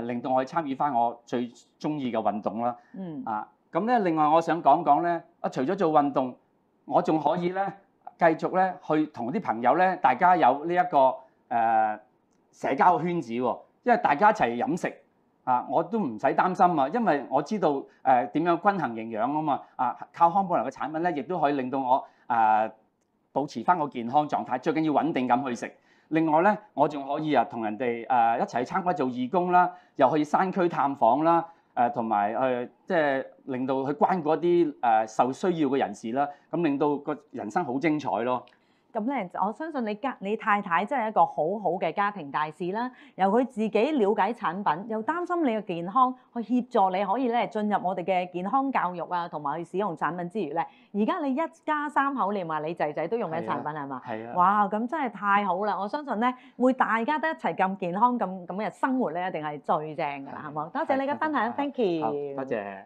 [SPEAKER 5] 令到我去參與翻我最中意嘅運動啦。咁咧另外我想講講咧，除咗做運動，我仲可以咧繼續咧去同啲朋友咧，大家有呢一個社交圈子喎。因為大家一齊飲食我都唔使擔心啊，因為我知道點樣均衡營養啊嘛。靠康寶萊嘅產品咧，亦都可以令到我保持翻個健康狀態，最緊要穩定咁去食。另外咧，我仲可以同人哋一齊去參加做義工啦，又去山區探訪啦，同埋即係令到去關顧一啲受需要嘅人士啦，咁令到個人生好精彩咯。
[SPEAKER 1] 咁咧，我相信你太太真係一個好好嘅家庭大使啦。由佢自己了解產品，又擔心你嘅健康，去協助你可以咧進入我哋嘅健康教育啊，同埋去使用產品之餘咧，而家你一家3口，你話你仔仔都用緊產品係嘛？係啊。哇！咁真係太好啦！我相信咧，會大家都一齊咁健康咁嘅生活咧，一定係最正㗎啦，係冇？多謝你嘅分享 ，thank you。
[SPEAKER 5] 多謝。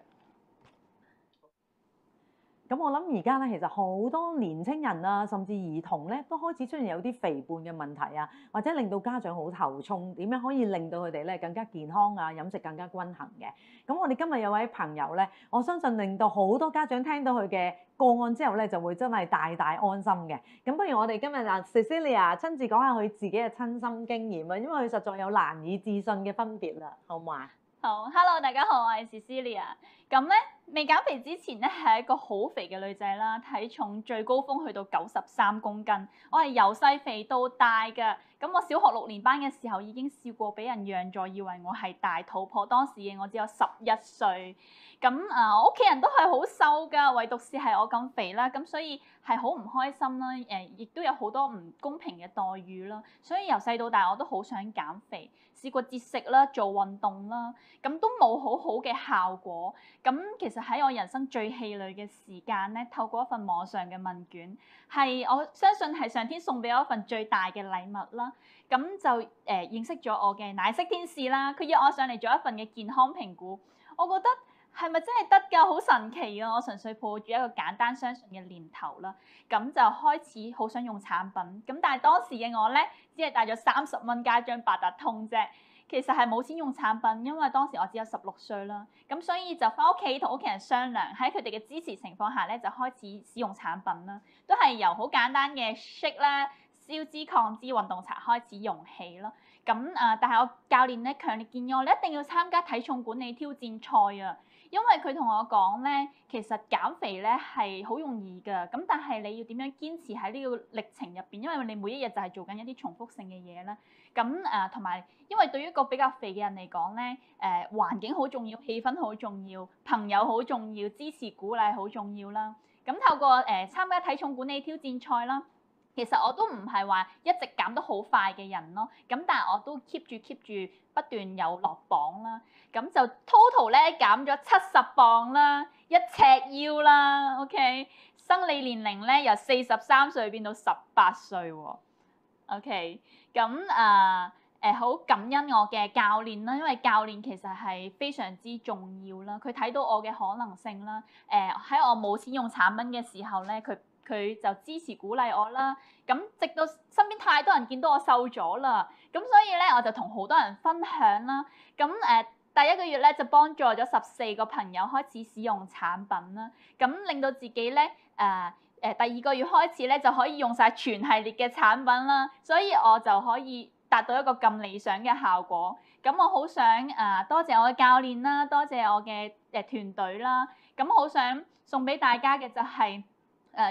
[SPEAKER 1] 咁我諗而家咧，其實好多年青人啊，甚至兒童咧，都開始出現有啲肥胖嘅問題啊，或者令到家長好頭痛，點樣可以令到佢哋咧更加健康啊，飲食更加均衡嘅？咁我哋今日有位朋友咧，我相信令到好多家長聽到佢嘅個案之後咧，就會真係大大安心嘅。咁不如我哋今日Cecilia 親自講下佢自己嘅親身經驗啊，因為佢實在有難以置信嘅分別啦，好唔好啊？
[SPEAKER 3] 好 ，Hello， 大家好，我係 Cecilia。咁咧，未減肥之前咧係一個好肥嘅女仔啦，體重最高峰去到93公斤。我係由細肥到大㗎。咁我小學6年班嘅時候已經試過俾人讓座，以為我係大肚婆。當時嘅我只有11歲。咁我屋企人都係好瘦㗎，唯獨是係我咁肥啦。咁所以係好唔開心啦。亦都有好多唔公平嘅待遇啦。所以由細到大我都好想減肥，試過節食啦，做運動啦，咁都冇好好嘅效果。咁其實喺我人生最氣餒嘅時間咧，透過一份網上嘅問卷，係我相信係上天送俾我一份最大嘅禮物啦。咁就認識咗我嘅奶昔天使啦，佢約我上嚟做一份嘅健康評估，我覺得係咪真係得㗎？好神奇啊！我純粹抱住一個簡單相信嘅念頭啦，咁就開始好想用產品。咁但係當時嘅我咧，只係帶咗30蚊加張八達通啫。其實係冇錢用產品，因為當時我只有16歲啦，咁所以就翻屋企同屋企人商量，喺佢哋嘅支持情況下咧，就開始使用產品啦，都係由好簡單嘅 shake 啦、消脂抗脂運動茶開始用起咯。咁但係我教練咧強烈建議我，你一定要參加體重管理挑戰賽啊！因為佢同我講咧，其實減肥咧係好容易㗎，咁但係你要點樣堅持喺呢個歷程入邊？因為你每一日就係做緊一啲重複性嘅嘢啦。咁同埋，因為對於一個比較肥嘅人嚟講咧，環境好重要，氣氛好重要，朋友好重要，支持鼓勵好重要啦。咁透過參加體重管理挑戰賽啦。其實我都唔係話一直減得好快嘅人咯，咁但係我都 keep 住不斷有落磅啦，咁就 total 咧減咗70磅啦，1尺腰啦 ，OK， 生理年齡咧由43歲變到18歲喎 ，OK， 咁好感恩我嘅教練啦，因為教練其實係非常之重要啦，佢睇到我嘅可能性啦，喺我冇錢用產品嘅時候咧，佢就支持鼓勵我啦，咁直到身邊太多人見到我瘦咗啦，咁所以咧我就同好多人分享啦，咁第一個月咧就幫助咗14個朋友開始使用產品啦，咁令到自己咧第二個月開始咧就可以用晒全系列嘅產品啦，所以我就可以達到一個咁理想嘅效果。咁我好想多謝我嘅教練啦，多謝我嘅團隊啦，咁好想送俾大家嘅就係、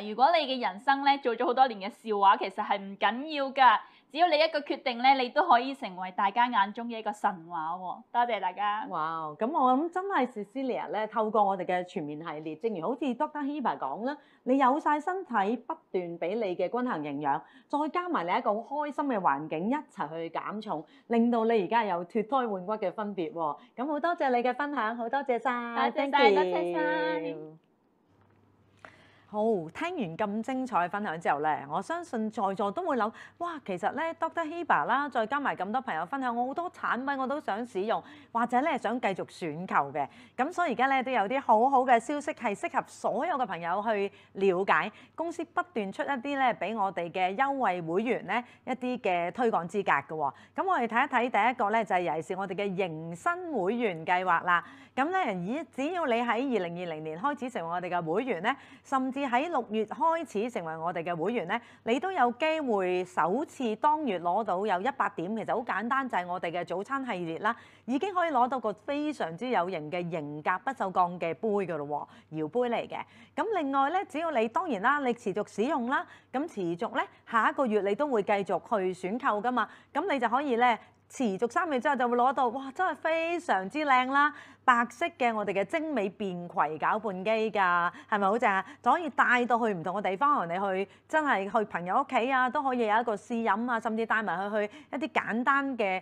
[SPEAKER 3] 如果你嘅人生咧做咗好多年嘅笑話，其實係唔緊要㗎，只要你一個決定咧，你都可以成為大家眼中嘅一個神話喎。多謝大家。
[SPEAKER 1] 哇！咁我諗真係 Cecilia 咧，透過我哋嘅全面系列，正如好似 Dr. Heber 講啦，你有晒身體不斷俾你嘅均衡營養，再加埋你一個好開心嘅環境，一齊去減重，令到你而家有脫胎換骨嘅分別喎。咁好多謝你嘅分享，好多謝晒，
[SPEAKER 3] 多謝晒，多謝晒。
[SPEAKER 1] 好，聽完咁精彩嘅分享之後咧，我相信在座都會諗，哇，其實咧 Dr. Heber 啦，再加埋咁多朋友分享，我好多產品我都想使用，或者咧想繼續選購嘅。咁所以而家咧都有啲好好嘅消息係適合所有嘅朋友去了解。公司不斷出一啲咧俾我哋嘅優惠會員咧一啲嘅推廣資格嘅喎。咁我哋睇一睇第一個咧就係尤其是我哋嘅迎新會員計劃啦。咁咧只要你喺2020年開始成為我哋嘅會員咧，甚至喺6月開始成為我哋嘅會員咧，你都有機會首次當月攞到有100點，其實好簡單，就係我哋嘅早餐系列啦，已經可以攞到個非常之有型嘅型格不鏽鋼嘅杯㗎咯喎，搖杯嚟嘅。咁另外咧，只要你當然啦，你持續使用啦，咁持續咧下一個月你都會繼續去選購㗎嘛，咁你就可以咧。持續3個月之後就會攞到，哇！真係非常之靚啦，白色嘅我哋嘅精美便攜攪拌機㗎，係咪好正啊？就可以帶到去唔同嘅地方，可能你去真係去朋友屋企啊，都可以有一個試飲啊，甚至帶埋去一啲簡單嘅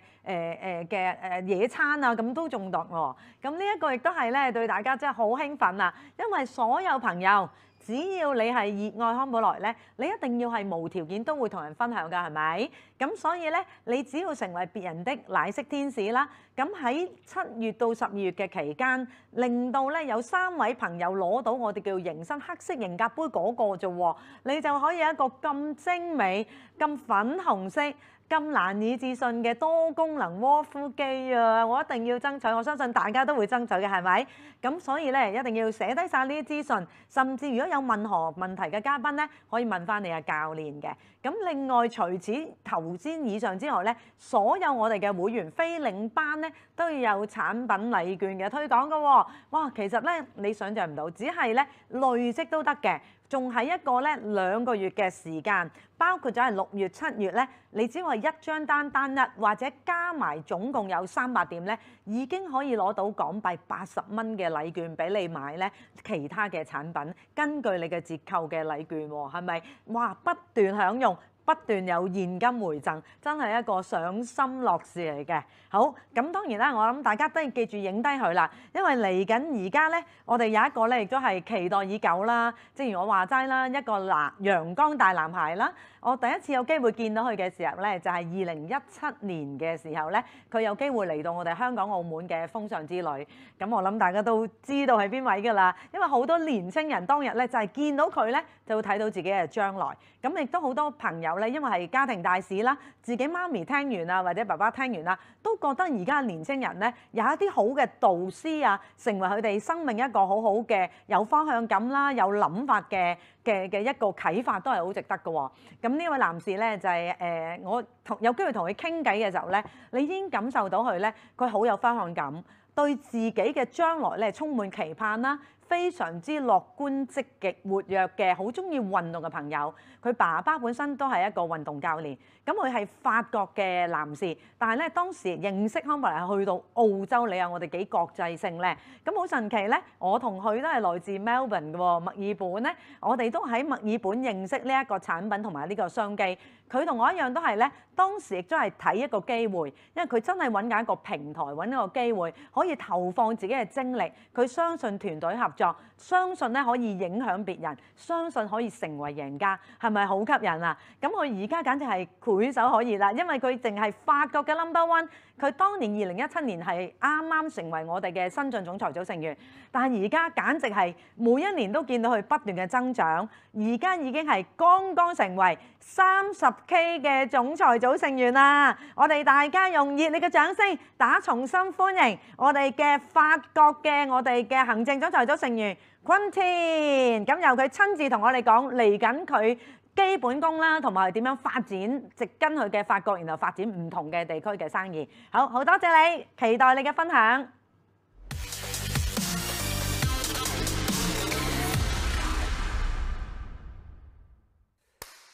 [SPEAKER 1] 野餐啊，咁都仲得喎。咁呢一個亦都係咧對大家真係好興奮啊，因為所有朋友。只要你係熱愛康寶萊咧，你一定要係無條件都會同人分享㗎，係咪？咁所以咧，你只要成為別人的奶昔天使啦，咁喺7月到12月嘅期間，令到咧有3位朋友攞到我哋叫迎新黑色型格杯嗰個啫喎，你就可以有一個咁精美、咁粉紅色。咁難以置信嘅多功能窩夫機啊！我一定要爭取，我相信大家都會爭取嘅，係咪？咁所以咧，一定要寫低晒呢啲資訊，甚至如果有任何問題嘅嘉賓咧，可以問翻你嘅教練嘅。咁另外除此頭先以上之外咧，所有我哋嘅會員非領班咧都要有產品禮券嘅推廣㗎喎。哇，其實咧你想象唔到，只係咧累積都得嘅。仲係一個咧2個月嘅時間，包括咗係6月、7月咧，你只要係一張單一，或者加埋總共有300點咧，已經可以攞到港幣80蚊嘅禮券俾你買咧其他嘅產品，根據你嘅折扣嘅禮券喎，係咪？哇，不斷享用。不斷有現金回贈，真係一個賞心樂事嚟嘅。好，咁當然啦，我諗大家都要記住影低佢啦，因為嚟緊而家咧，我哋有一個咧，亦都係期待已久啦。正如我話齋啦，一個陽光大男孩啦。我第一次有機會見到佢嘅時候咧，就係2017年嘅時候咧，佢有機會嚟到我哋香港澳門嘅風尚之旅。咁我諗大家都知道係邊位㗎啦，因為好多年青人當日咧就係見到佢咧，就會睇到自己嘅將來。咁亦都好多朋友咧，因為係家庭大事啦，自己媽咪聽完啊，或者爸爸聽完啦，都覺得而家年青人咧有一啲好嘅導師啊，成為佢哋生命一個好好嘅有方向感啦、有諗法嘅一個啟發，都係好值得嘅喎。咁呢位男士咧就係我有機會同佢傾偈嘅時候咧，你已經感受到佢咧，佢好有方向感，對自己嘅將來咧充滿期盼啦。非常之樂觀、積極、活躍嘅，好中意運動嘅朋友。佢爸爸本身都係一個運動教練，咁佢係法國嘅男士，但係咧當時認識康寶萊去到澳洲，你話我哋幾國際性咧？咁好神奇咧！我同佢都係來自 Melbourne 嘅喎，墨爾本咧，我哋都喺墨爾本認識呢一個產品同埋呢個商機。佢同我一樣都係咧，當時亦都係睇一個機會，因為佢真係揾緊一個平台，揾一個機會可以投放自己嘅精力。佢相信團隊合作，相信咧可以影響別人，相信可以成為贏家，係咪好吸引啊？咁佢而家簡直係舉手可熱啦，因為佢淨係法國嘅 No.1，佢當年2017年係啱啱成為我哋嘅新晉總裁組成員，但係而家簡直係每一年都見到佢不斷嘅增長，而家已經係剛剛成為30K 嘅總裁組成員啦！我哋大家用熱烈嘅掌聲打重新歡迎我哋嘅法國嘅我哋嘅行政總裁組成員 Quentin， 咁由佢親自同我哋講嚟緊佢基本功啦，同埋點樣發展，直跟佢嘅法國，然後發展唔同嘅地區嘅生意。好多謝你，期待你嘅分享。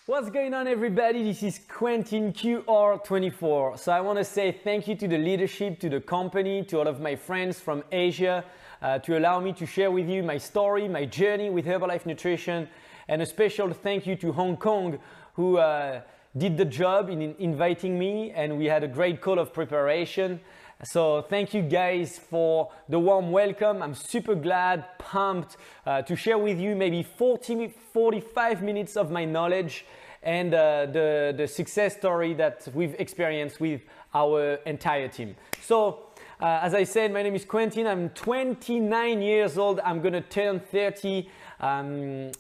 [SPEAKER 6] What's going on, everybody? This is Quentin QR24. So I want to say thank you to the leadership, to the company, to all of my friends from Asia, to allow me to share with you my story, my journey with Herbalife Nutrition, and a special thank you to Hong Kong, who did the job in inviting me, and we had a great call of preparation. So thank you guys for the warm welcome. I'm super glad, pumped to share with you maybe 45 minutes of my knowledge and the success story that we've experienced with our entire team. So as I said, my name is Quentin. I'm 29 years old. I'm gonna turn 30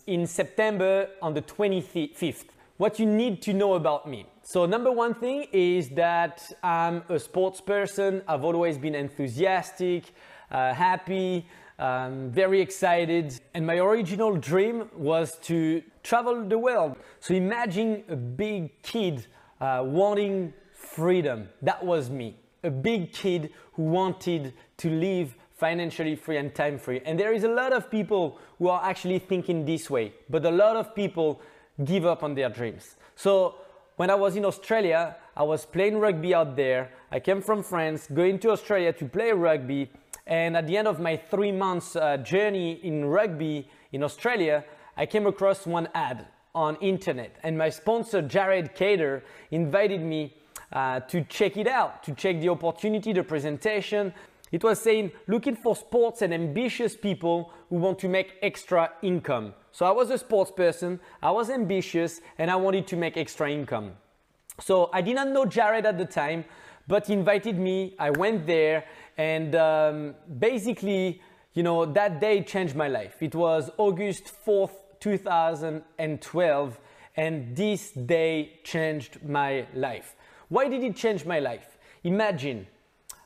[SPEAKER 6] in September on the 25th. What you need to know about me. So number one thing is that I'm a sports person. I've always been enthusiastic, happy, very excited. And my original dream was to travel the world. So imagine a big kid wanting freedom. That was me. A big kid who wanted to live financially free and time free. And there is a lot of people who are actually thinking this way, but a lot of people give up on their dreams. So when I was in Australia, I was playing rugby out there. I came from France, going to Australia to play rugby. And at the end of my 3 months journey in rugby in Australia, I came across one ad on internet. And my sponsor, Jared Cater, invited me to check it out, to check the opportunity, the presentation. It was saying, looking for sports and ambitious people who want to make extra income. So I was a sports person, I was ambitious, and I wanted to make extra income. So I did not know Jared at the time, but he invited me, I went there, and basically, you know, that day changed my life. It was August 4th, 2012, and this day changed my life. Why did it change my life? Imagine,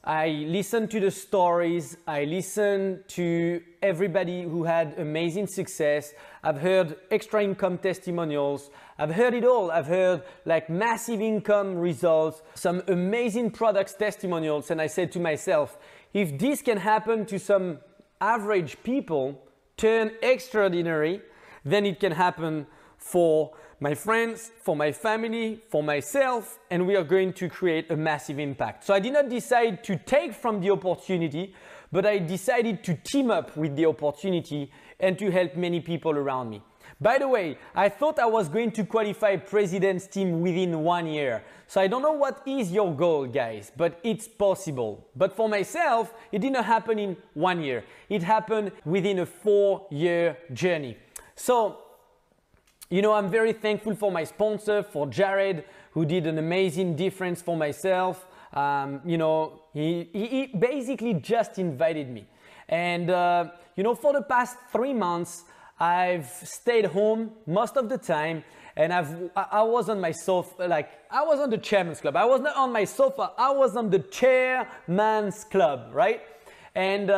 [SPEAKER 6] I listened to the stories, I listened to everybody who had amazing success. I've heard extra income testimonials. I've heard it all. I've heard like massive income results, some amazing products testimonials. And I said to myself, if this can happen to some average people, turn extraordinary, then it can happen for my friends, for my family, for myself, and we are going to create a massive impact. So I did not decide to take from the opportunity, but I decided to team up with the opportunity and to help many people around me. By the way, I thought I was going to qualify president's team within 1 year. So I don't know what is your goal, guys, but it's possible. But for myself, it didn't happen in 1 year. It happened within a 4-year journey. So, you know, I'm very thankful for my sponsor, for Jared, who did an amazing difference for myself. You know, he basically just invited me. And, you know, for the past 3 months, I've stayed home most of the time, and I was on my sofa, like I was on the chairman's club. I was not on my sofa, I was on the chairman's club, right? And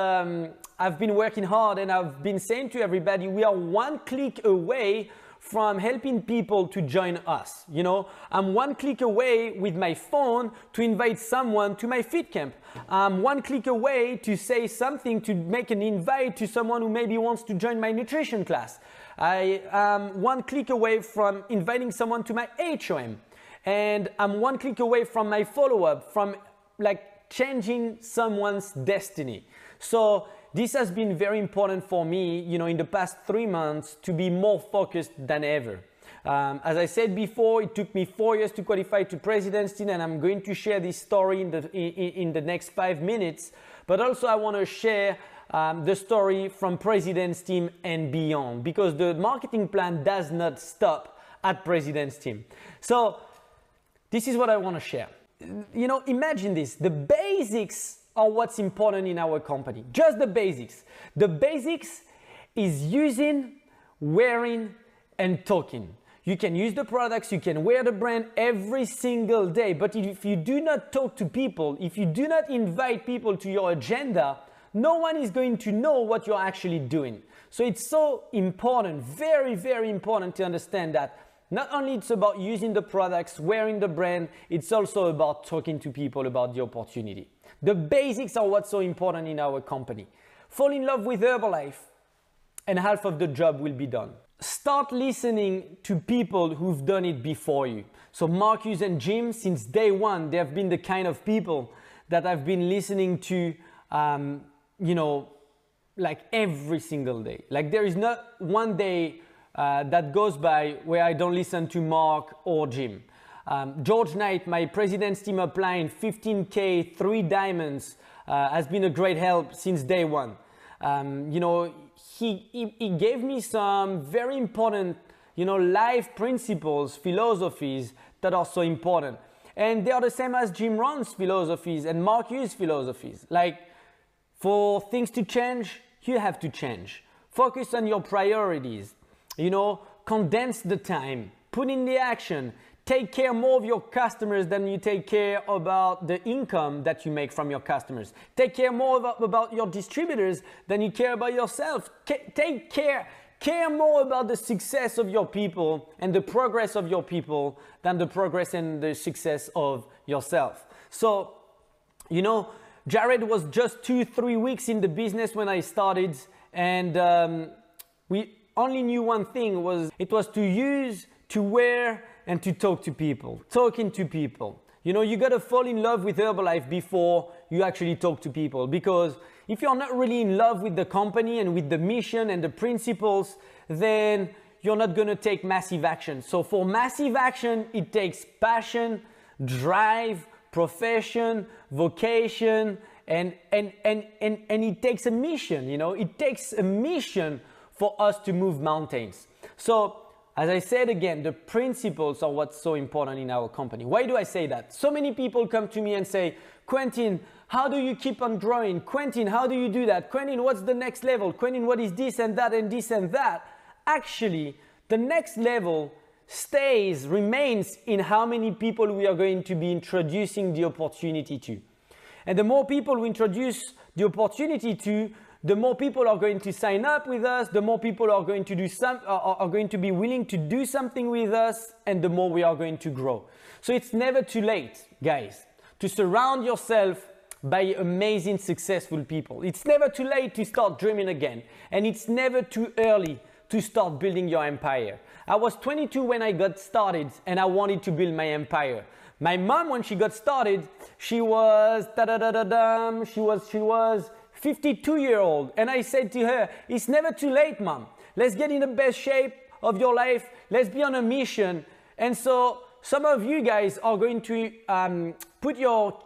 [SPEAKER 6] I've been working hard, and I've been saying to everybody, we are one click away from helping people to join us. You know, I'm one click away with my phone to invite someone to my fit camp. I'm one click away to say something, to make an invite to someone who maybe wants to join my nutrition class. I am one click away from inviting someone to my HOM. And I'm one click away from my follow-up, from like changing someone's destiny. So this has been very important for me, you know, in the past 3 months to be more focused than ever. As I said before, it took me 4 years to qualify to presidency, and I'm going to share this story in the next 5 minutes. But also I want to share the story from President's Team and beyond, because the marketing plan does not stop at President's Team. So this is what I want to share. You know, imagine this, the basics are what's important in our company, just the basics. The basics is using, wearing, and talking. You can use the products, you can wear the brand every single day, but if you do not talk to people, if you do not invite people to your agenda, no one is going to know what you're actually doing. So it's so important, very, very important to understand that not only it's about using the products, wearing the brand, it's also about talking to people about the opportunity. The basics are what's so important in our company. Fall in love with Herbalife, and half of the job will be done. Start listening to people who've done it before you. So Marcus and Jim, since day one, they have been the kind of people that I've been listening to, you know, like every single day. Like there is not one day that goes by where I don't listen to Mark or Jim. George Knight, my President's Team applying 15K, 3 diamonds, has been a great help since day one. You know, he gave me some very important, you know, life principles, philosophies that are so important. And they are the same as Jim Rohn's philosophies and Marcus' philosophies. Like, for things to change, you have to change. Focus on your priorities. You know, condense the time, put in the action, take care more of your customers than you take care about the income that you make from your customers. Take care more about your distributors than you care about yourself. Care more about the success of your people and the progress of your people than the progress and the success of yourself. So, you know, Jared was just 2-3 weeks in the business when I started, and we only knew one thing, it was to use, to wear, and to talk to people, talking to people. You know, you gotta fall in love with Herbalife before you actually talk to people, because if you're not really in love with the company and with the mission and the principles, then you're not gonna take massive action. So for massive action, it takes passion, drive, profession, vocation, and it takes a mission, you know, it takes a mission for us to move mountains. So, as I said again, the principles are what's so important in our company. Why do I say that? So many people come to me and say, Quentin, how do you keep on growing? Quentin, how do you do that? Quentin, what's the next level? Quentin, what is this and that and this and that? Actually, the next level remains in how many people we are going to be introducing the opportunity to. And the more people we introduce the opportunity to, the more people are going to sign up with us, the more people are going to are going to be willing to do something with us, and the more we are going to grow. So it's never too late, guys, to surround yourself by amazing, successful people. It's never too late to start dreaming again, and it's never too early to start building your empire. I was 22 when I got started, and I wanted to build my empire. My mom, when she got started, she was 52-year-old, and I said to her, it's never too late, Mom. Let's get in the best shape of your life. Let's be on a mission. And so some of you guys are going to put your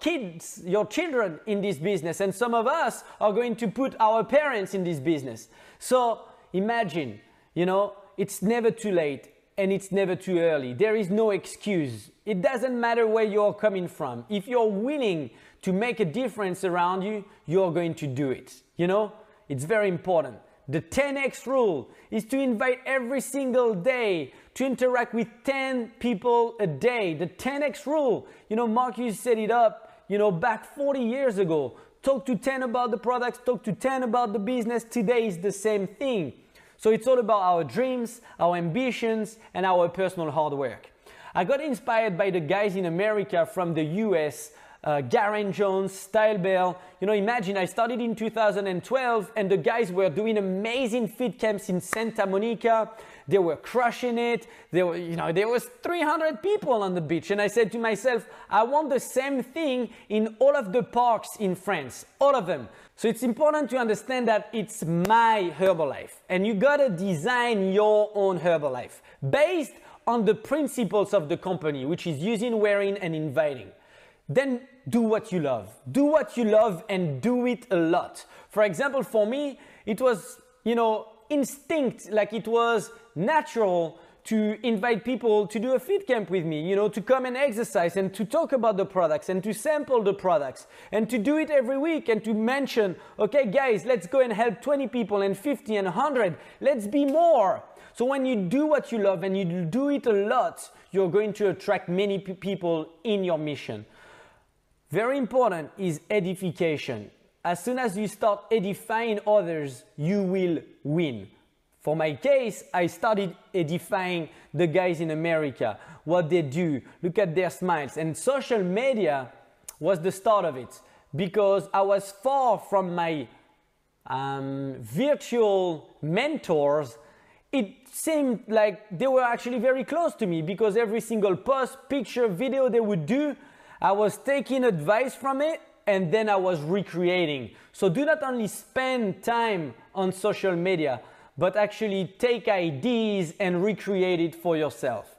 [SPEAKER 6] children in this business, and some of us are going to put our parents in this business. So imagine, you know, it's never too late and it's never too early. There is no excuse. It doesn't matter where you're coming from. If you're willing to make a difference around you, you're going to do it. You know, it's very important. The 10x rule is to invite every single day, to interact with 10 people a day. The 10x rule, you know, Marcus set it up, you know, back 40 years ago. Talk to 10 about the products, talk to 10 about the business. Today is the same thing. So it's all about our dreams, our ambitions, and our personal hard work. I got inspired by the guys in America from the US, Garen Jones, Style Bell. You know, imagine I started in 2012 and the guys were doing amazing fit camps in Santa Monica. They were crushing it. There was 300 people on the beach. And I said to myself, I want the same thing in all of the parks in France, all of them. So it's important to understand that it's my Herbalife and you gotta design your own Herbalife based on the principles of the company, which is using, wearing, and inviting. Then do what you love. Do what you love and do it a lot. For example, for me, it was, you know, instinct, like it was natural to invite people to do a fit camp with me, you know, to come and exercise and to talk about the products and to sample the products and to do it every week and to mention, okay, guys, let's go and help 20 people and 50 and 100. Let's be more. So when you do what you love and you do it a lot, you're going to attract many people in your mission. Very important is edification. As soon as you start edifying others, you will win. For my case, I started edifying the guys in America, what they do, look at their smiles. And social media was the start of it because I was far from my virtual mentors. It seemed like they were actually very close to me because every single post, picture, video they would do, I was taking advice from it and then I was recreating. So do not only spend time on social media, but actually take ideas and recreate it for yourself.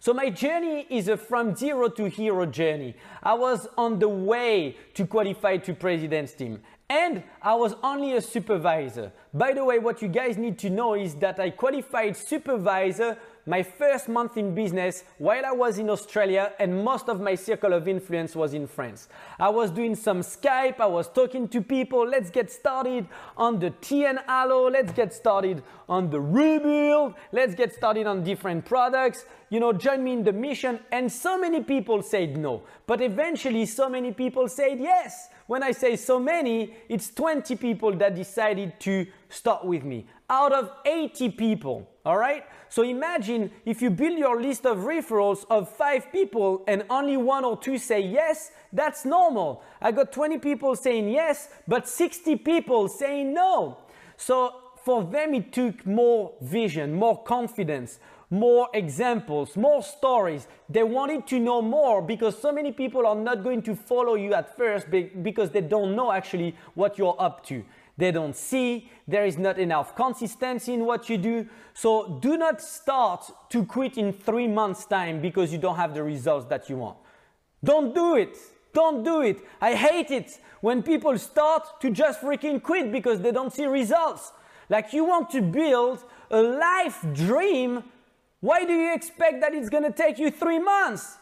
[SPEAKER 6] So my journey is a from zero to hero journey. I was on the way to qualify to president's team. And I was only a supervisor. By the way, what you guys need to know is that I qualified supervisor my first month in business while I was in Australia and most of my circle of influence was in France. I was doing some Skype, I was talking to people, let's get started on the tea and aloe, let's get started on the rebuild, let's get started on different products, you know, join me in the mission. And so many people said no, but eventually so many people said yes. When I say so many, it's 20 people that decided to start with me out of 80 people, all right? So imagine if you build your list of referrals of 5 people and only 1 or 2 say yes, that's normal. I got 20 people saying yes, but 60 people saying no. So for them, it took more vision, more confidence, more examples, more stories. They wanted to know more because so many people are not going to follow you at first because they don't know actually what you're up to. They don't see, there is not enough consistency in what you do. So do not start to quit in 3 months' time because you don't have the results that you want. Don't do it. Don't do it. I hate it when people start to just freaking quit because they don't see results. Like you want to build a life dream. Why do you expect that it's going to take you 3 months?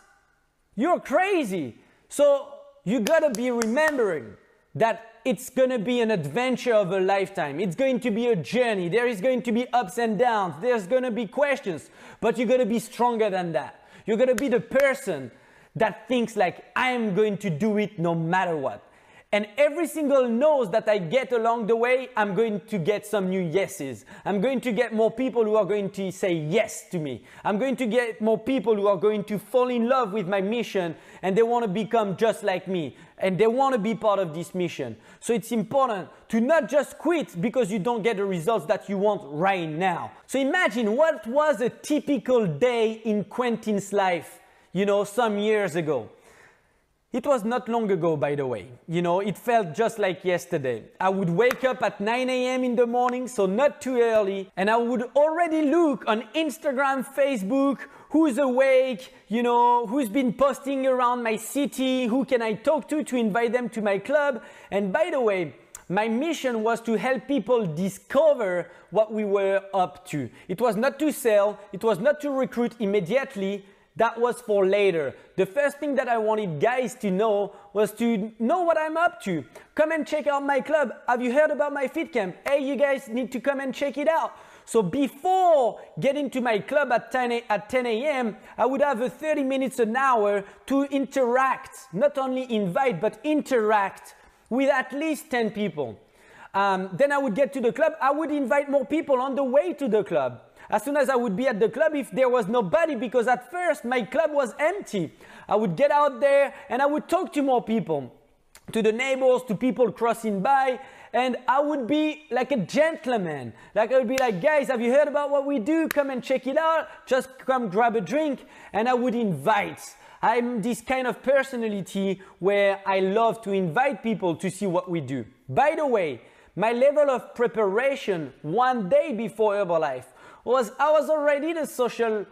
[SPEAKER 6] You're crazy. So you got to be remembering that it's going to be an adventure of a lifetime. It's going to be a journey. There is going to be ups and downs. There's going to be questions, but you're going to be stronger than that. You're going to be the person that thinks like, I am going to do it no matter what. And every single no's that I get along the way, I'm going to get some new yeses. I'm going to get more people who are going to say yes to me. I'm going to get more people who are going to fall in love with my mission and they want to become just like me and they want to be part of this mission. So it's important to not just quit because you don't get the results that you want right now. So imagine what was a typical day in Quentin's life, you know, some years ago. It was not long ago, by the way. You know, it felt just like yesterday. I would wake up at 9 a.m. in the morning, so not too early, and I would already look on Instagram, Facebook, who's awake, you know, who's been posting around my city, who can I talk to invite them to my club. And by the way, my mission was to help people discover what we were up to. It was not to sell, it was not to recruit immediately. that was for later. The first thing that I wanted guys to know was to know what I'm up to. Come and check out my club. Have you heard about my fit camp? Hey, you guys need to come and check it out. So before getting to my club at 10 a.m., I would have a 30 minutes, an hour to interact, not only invite, but interact with at least 10 people. Then I would get to the club. I would invite more people on the way to the club. As soon as I would be at the club, if there was nobody, because at first my club was empty, I would get out there and I would talk to more people, to the neighbors, to people crossing by, and I would be like a gentleman. Like I would be like, guys, have you heard about what we do? Come and check it out. Just come grab a drink. And I would invite. I'm this kind of personality where I love to invite people to see what we do. By the way, my level of preparation one day before Herbalife was I was already the social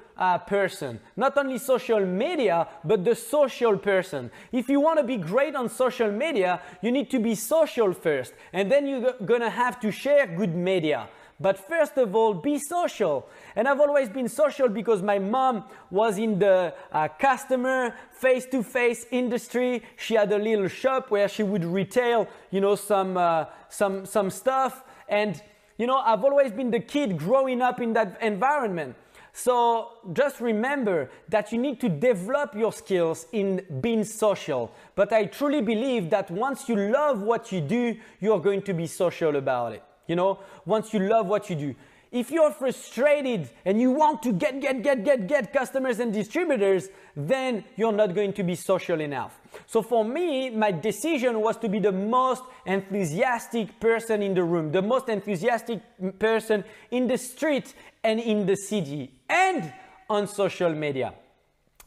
[SPEAKER 6] person. Not only social media, but the social person. If you want to be great on social media, you need to be social first. And then you're gonna have to share good media. But first of all, be social. And I've always been social because my mom was in the customer face-to-face industry. She had a little shop where she would retail, you know, some stuff. And you know, I've always been the kid growing up in that environment. So just remember that you need to develop your skills in being social. But I truly believe that once you love what you do, you're going to be social about it. You know, once you love what you do. If you're frustrated and you want to get customers and distributors, then you're not going to be social enough. So for me, my decision was to be the most enthusiastic person in the room, the most enthusiastic person in the street and in the city and on social media.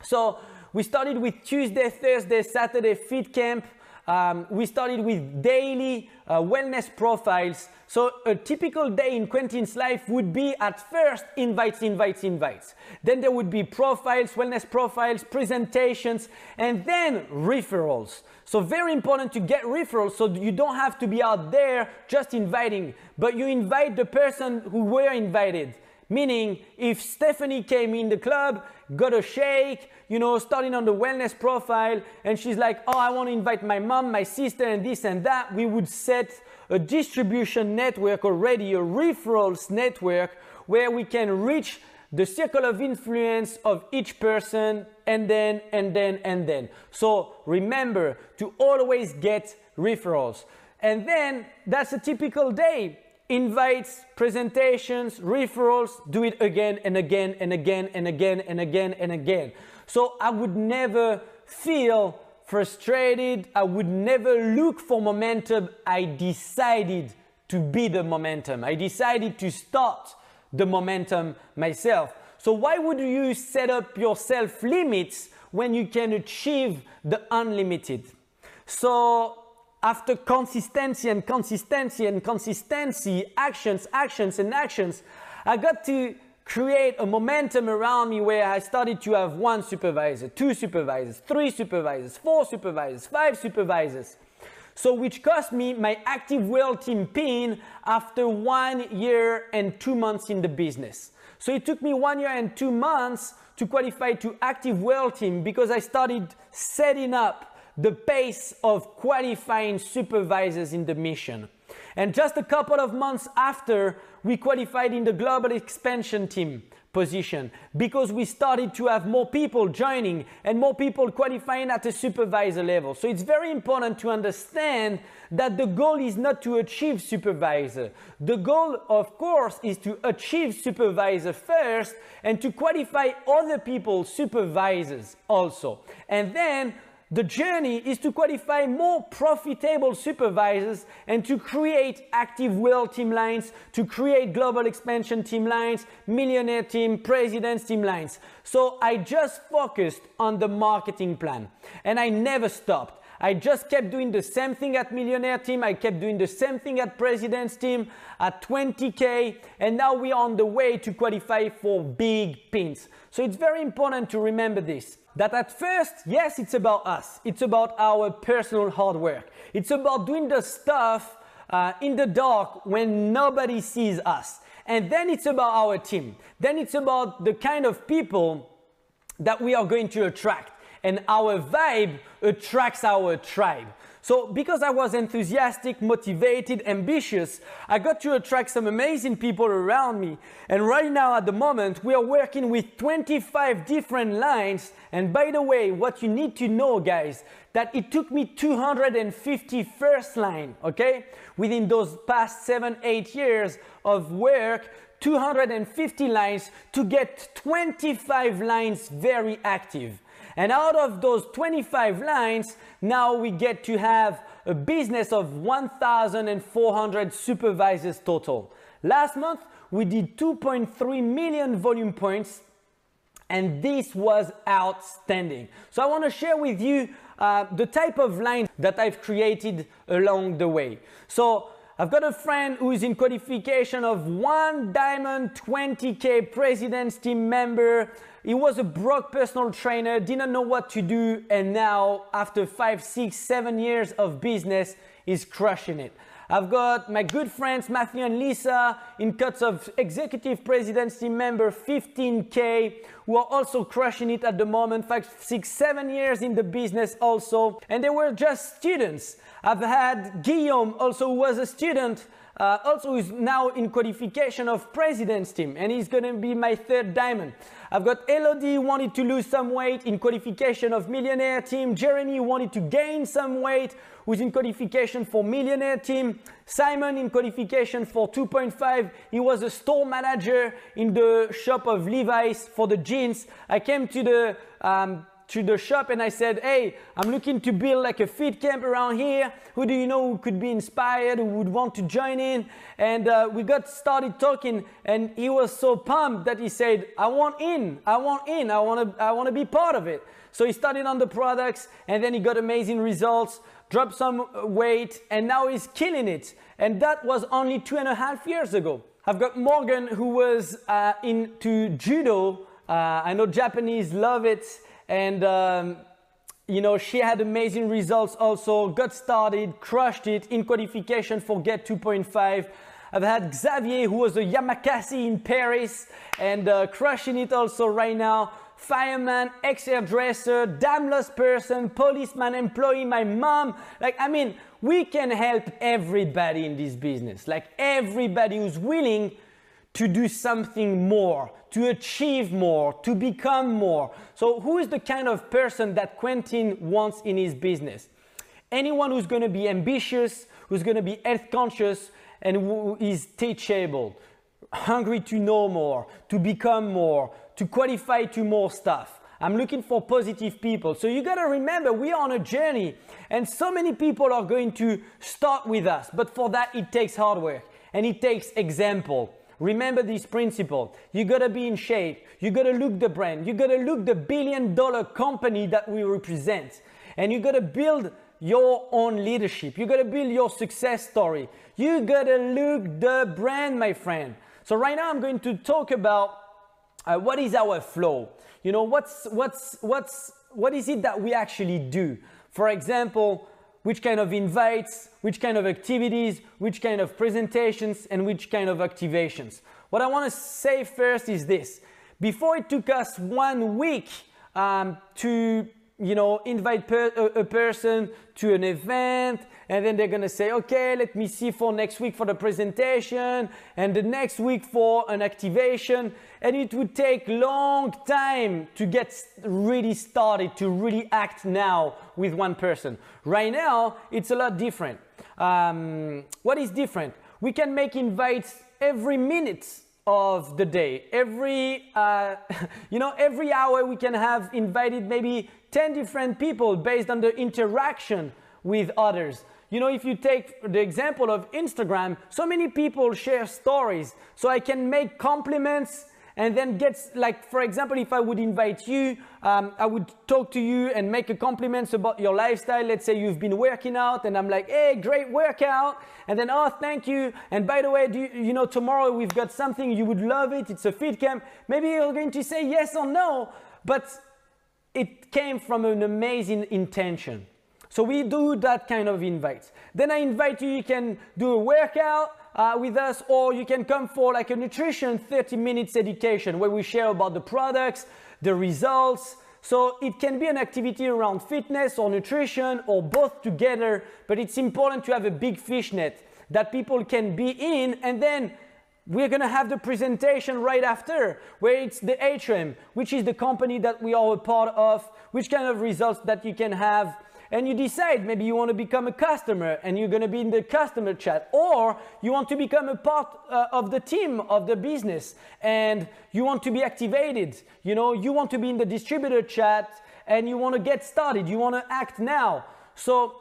[SPEAKER 6] So we started with Tuesday, Thursday, Saturday fit camp. We started with daily wellness profiles. So a typical day in Quentin's life would be at first invites. Then there would be profiles, wellness profiles, presentations, and then referrals. So very important to get referrals so you don't have to be out there just inviting, but you invite the person who were invited. Meaning, if Stephanie came in the club, got a shake, you know, starting on the wellness profile, and she's like, oh, I want to invite my mom, my sister, and this and that, we would set a distribution network already, a referrals network, where we can reach the circle of influence of each person, and then. So remember to always get referrals. And then that's a typical day. Invites, presentations, referrals, do it again and again and again and again and again and again. So I would never feel frustrated. I would never look for momentum. I decided to be the momentum. I decided to start the momentum myself. So why would you set up yourself limits when you can achieve the unlimited? So after consistency, actions, I got to create a momentum around me where I started to have 1 supervisor, 2 supervisors, 3 supervisors, 4 supervisors, 5 supervisors. So which cost me my active well team pin after 1 year and 2 months in the business. So it took me 1 year and 2 months to qualify to active well team because I started setting up the pace of qualifying supervisors in the mission. And just a couple of months after, we qualified in the global expansion team position because we started to have more people joining and more people qualifying at a supervisor level. So it's very important to understand that the goal is not to achieve supervisor. The goal, of course, is to achieve supervisor first and to qualify other people's supervisors also. And then the journey is to qualify more profitable supervisors and to create active well team lines, to create global expansion team lines, millionaire team, president's team lines. So I just focused on the marketing plan and I never stopped. I just kept doing the same thing at millionaire team. I kept doing the same thing at president's team at 20K. And now we are on the way to qualify for big pins. So it's very important to remember this. That at first, yes, it's about us. It's about our personal hard work. It's about doing the stuff in the dark when nobody sees us. And then it's about our team. Then it's about the kind of people that we are going to attract. And our vibe attracts our tribe. So because I was enthusiastic, motivated, ambitious, I got to attract some amazing people around me. And right now at the moment, we are working with 25 different lines. And by the way, what you need to know, guys, that it took me 250 first line, okay? Within those past 7-8 years of work, 250 lines to get 25 lines very active. And out of those 25 lines, now we get to have a business of 1,400 supervisors total. Last month, we did 2.3 million volume points, and this was outstanding. So I want to share with you the type of lines that I've created along the way. So I've got a friend who is in qualification of 1 diamond 20K president's team member. He was a broke personal trainer, didn't know what to do, and now after 5, 6, 7 years of business, he's crushing it. I've got my good friends Matthew and Lisa in cuts of executive president's team member 15K, who are also crushing it at the moment, 5, 6, 7 years in the business also, and they were just students. I've had Guillaume also, who was a student, also is now in qualification of president's team, and he's going to be my 3rd diamond. I've got Elodie, who wanted to lose some weight, in qualification of millionaire team. Jeremy, who wanted to gain some weight, who's in qualification for millionaire team. Simon in qualification for 2.5. He was a store manager in the shop of Levi's for the jeans. I came to the shop and I said, hey, I'm looking to build like a fit camp around here. Who do you know who could be inspired, who would want to join in? And we got started talking, and he was so pumped that he said, I want in, I want to be part of it. So he started on the products, and then he got amazing results, dropped some weight, and now he's killing it. And that was only 2.5 years ago. I've got Morgan, who was into judo. I know Japanese love it. And, you know, she had amazing results also, got started, crushed it in qualification for Get 2.5. I've had Xavier, who was a Yamakasi in Paris, and crushing it also right now. Fireman, ex-hairdresser, damn lost person, policeman, employee, my mom. Like, I mean, we can help everybody in this business. Like, everybody who's willing to do something more, to achieve more, to become more. So who is the kind of person that Quentin wants in his business? Anyone who's going to be ambitious, who's going to be health conscious, and who is teachable, hungry to know more, to become more, to qualify to more stuff. I'm looking for positive people. So you got to remember, we are on a journey, and so many people are going to start with us. But for that, it takes hard work, and it takes example. Remember this principle. You gotta be in shape. You gotta look the brand. You gotta look the billion-dollar company that we represent. And you gotta build your own leadership. You gotta build your success story. You gotta look the brand, my friend. So right now I'm going to talk about what is our flow. You know, what is it that we actually do? For example, which kind of invites, which kind of activities, which kind of presentations, and which kind of activations. What I want to say first is this. Before it took us 1 week to, you know, invite a person to an event, and then they're going to say, okay, let me see for next week for the presentation, and the next week for an activation. And it would take long time to get really started, to really act now with one person. Right now, it's a lot different. What is different? We can make invites every minute of the day. Every hour we can have invited maybe 10 different people based on the interaction with others. You know, if you take the example of Instagram, so many people share stories. So I can make compliments and then get, like, for example, if I would invite you, I would talk to you and make a compliments about your lifestyle. Let's say you've been working out, and I'm like, hey, great workout. And then, oh, thank you. And by the way, you know, tomorrow we've got something, you would love it. It's a fit camp. Maybe you're going to say yes or no, but it came from an amazing intention. So we do that kind of invites. Then I invite you, you can do a workout with us, or you can come for like a nutrition 30 minutes education where we share about the products, the results. So it can be an activity around fitness or nutrition or both together, but it's important to have a big fishnet that people can be in, and then we're going to have the presentation right after, where it's the atrium, which is the company that we are a part of, which kind of results that you can have. And you decide, maybe you want to become a customer and you're going to be in the customer chat, or you want to become a part of the team of the business and you want to be activated. You know, you want to be in the distributor chat and you want to get started. You want to act now. So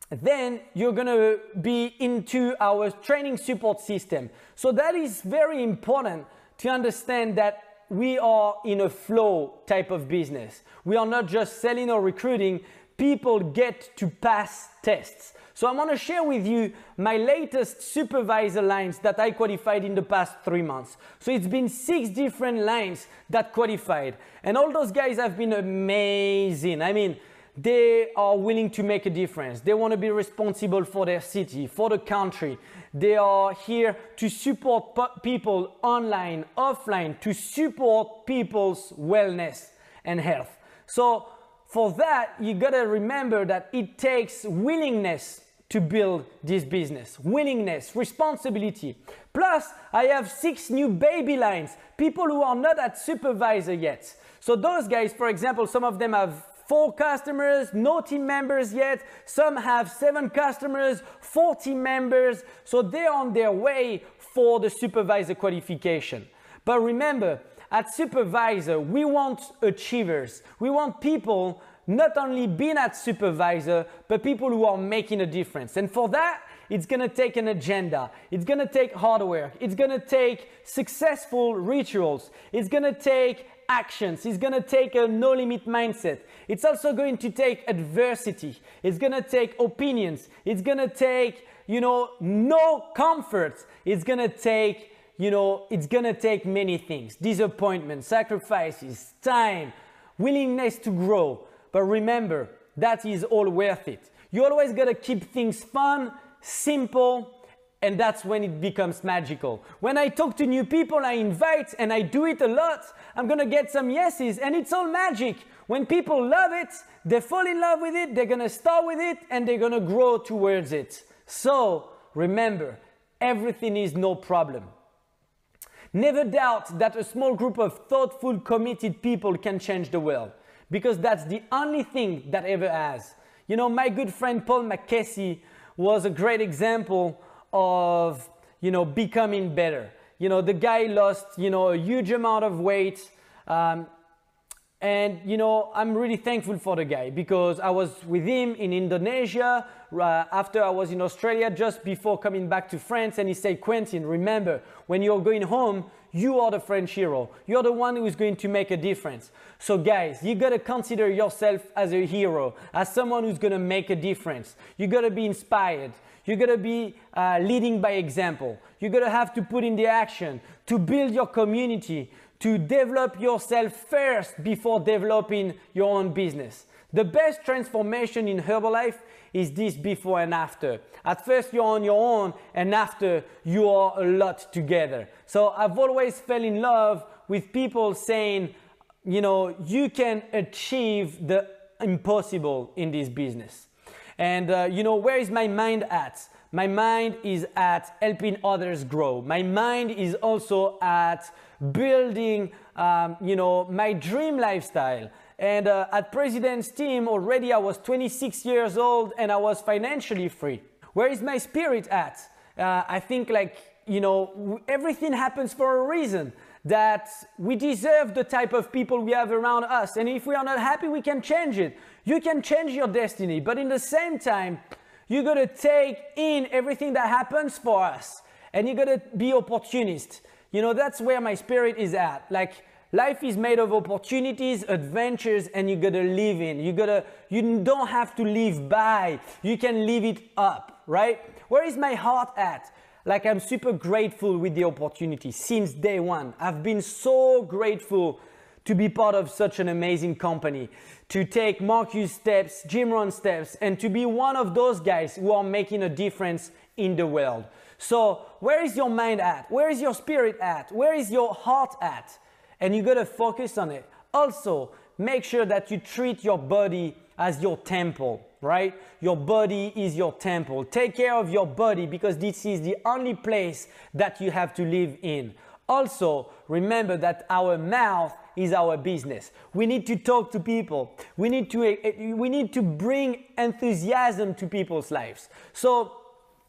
[SPEAKER 6] then you're going to be into our training support system. So that is very important to understand that we are in a flow type of business. We are not just selling or recruiting. People get to pass tests. So I want to share with you my latest supervisor lines that I qualified in the past 3 months. So it's been 6 different lines that qualified. And all those guys have been amazing. I mean, they are willing to make a difference. They want to be responsible for their city, for the country. They are here to support people online, offline, to support people's wellness and health. So for that, you gotta remember that it takes willingness to build this business. Willingness, responsibility. Plus, I have 6 new baby lines, people who are not at supervisor yet. So those guys, for example, some of them have 4 customers, no team members yet. Some have 7 customers, 4 team members. So they're on their way for the supervisor qualification. But remember, at supervisor, we want achievers. We want people not only being at supervisor, but people who are making a difference. And for that, it's going to take an agenda. It's going to take hard work. It's going to take successful rituals. It's going to take actions. It's going to take a no-limit mindset. It's also going to take adversity. It's going to take opinions. It's going to take, no comfort. It's going to take it's going to take many things: disappointment, sacrifices, time, willingness to grow. But remember, that is all worth it. You always got to keep things fun, simple, and that's when it becomes magical. When I talk to new people, I invite, and I do it a lot, I'm going to get some yeses, and it's all magic. When people love it, they fall in love with it, they're going to start with it, and they're going to grow towards it. So remember, everything is no problem. Never doubt that a small group of thoughtful, committed people can change the world, because that's the only thing that ever has. My good friend Paul McKessie was a great example of, becoming better. The guy lost, a huge amount of weight. And, I'm really thankful for the guy, because I was with him in Indonesia after I was in Australia, just before coming back to France. And he said, Quentin, remember, when you're going home, you are the French hero. You're the one who is going to make a difference. So guys, you got to consider yourself as a hero, as someone who's going to make a difference. You got to be inspired. You got to be leading by example. You got to have to put in the action to build your community, to develop yourself first before developing your own business. The best transformation in Herbalife is this before and after. At first you're on your own, and after you are a lot together. So I've always fell in love with people saying, you can achieve the impossible in this business. And where is my mind at? My mind is at helping others grow. My mind is also at building, my dream lifestyle. And at President's team, already I was 26 years old and I was financially free. Where is my spirit at? I think everything happens for a reason. That we deserve the type of people we have around us. And if we are not happy, we can change it. You can change your destiny. But in the same time, you got to take in everything that happens for us. And you got to be opportunist. That's where my spirit is at. Life is made of opportunities, adventures, and you got to live in. You don't have to live by. You can live it up, right? Where is my heart at? I'm super grateful with the opportunity since day one. I've been so grateful to be part of such an amazing company, to take Marcus steps, Jim Rohn steps, and to be one of those guys who are making a difference in the world. So where is your mind at? Where is your spirit at? Where is your heart at? And you got to focus on it. Also, make sure that you treat your body as your temple, right? Your body is your temple. Take care of your body because this is the only place that you have to live in. Also, remember that our mouth is our business. We need to talk to people. We need to bring enthusiasm to people's lives. So,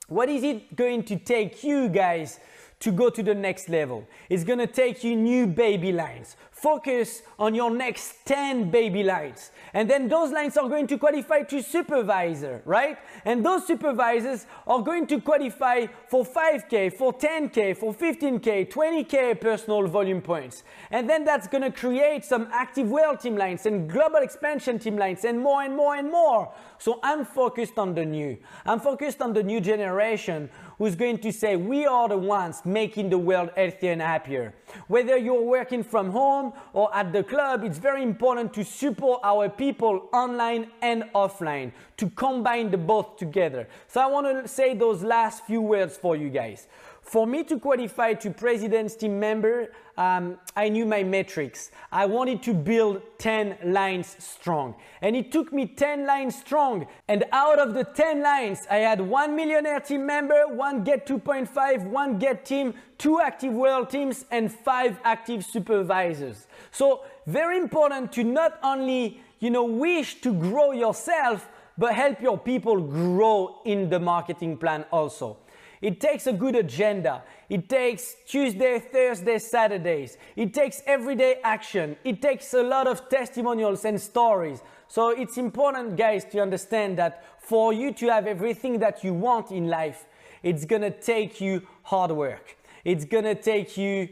[SPEAKER 6] what is it going to take you guys to go to the next level? It's going to take you new baby lines. Focus on your next 10 baby lines. And then those lines are going to qualify to supervisor, right? And those supervisors are going to qualify for 5K, for 10K, for 15K, 20K personal volume points. And then that's going to create some active world team lines and global expansion team lines and more and more and more. So I'm focused on the new. I'm focused on the new generation who's going to say, we are the ones making the world healthier and happier. Whether you're working from home or at the club, it's very important to support our people online and offline, to combine the both together. So I want to say those last few words for you guys. For me to qualify to President's Team member, I knew my metrics. I wanted to build 10 lines strong. And it took me 10 lines strong. And out of the 10 lines, I had 1 millionaire team member, 1 Get 2.5, 1 Get team, 2 active world teams, and 5 active supervisors. So very important to not only, wish to grow yourself, but help your people grow in the marketing plan also. It takes a good agenda. It takes Tuesday, Thursday, Saturdays. It takes everyday action. It takes a lot of testimonials and stories. So it's important, guys, to understand that for you to have everything that you want in life, it's gonna take you hard work. It's gonna take you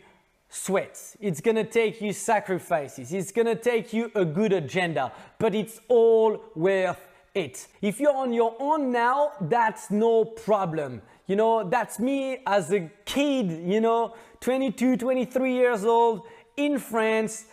[SPEAKER 6] sweat. It's gonna take you sacrifices. It's gonna take you a good agenda, but it's all worth it. If you're on your own now, that's no problem. That's me as a kid, 22, 23 years old in France,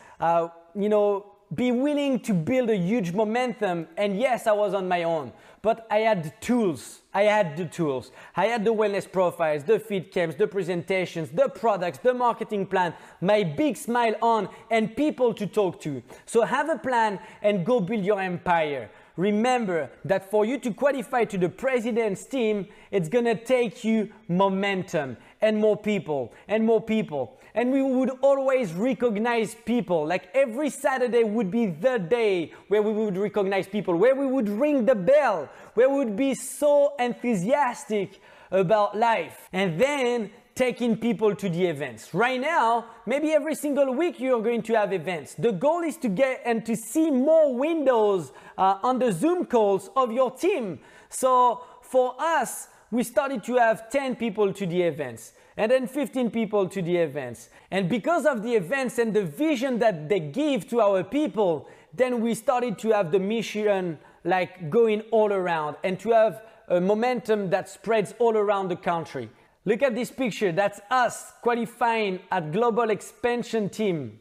[SPEAKER 6] be willing to build a huge momentum. And yes, I was on my own, but I had the tools. I had the wellness profiles, the feed camps, the presentations, the products, the marketing plan, my big smile on, and people to talk to. So have a plan and go build your empire. Remember that for you to qualify to the president's team, it's gonna take you momentum and more people and more people. And we would always recognize people. Like every Saturday would be the day where we would recognize people, where we would ring the bell, where we would be so enthusiastic about life. And then taking people to the events. Right now, maybe every single week you're going to have events. The goal is to get and to see more windows on the Zoom calls of your team. So for us, we started to have 10 people to the events and then 15 people to the events. And because of the events and the vision that they give to our people, then we started to have the mission like going all around and to have a momentum that spreads all around the country. Look at this picture. That's us qualifying at Global Expansion Team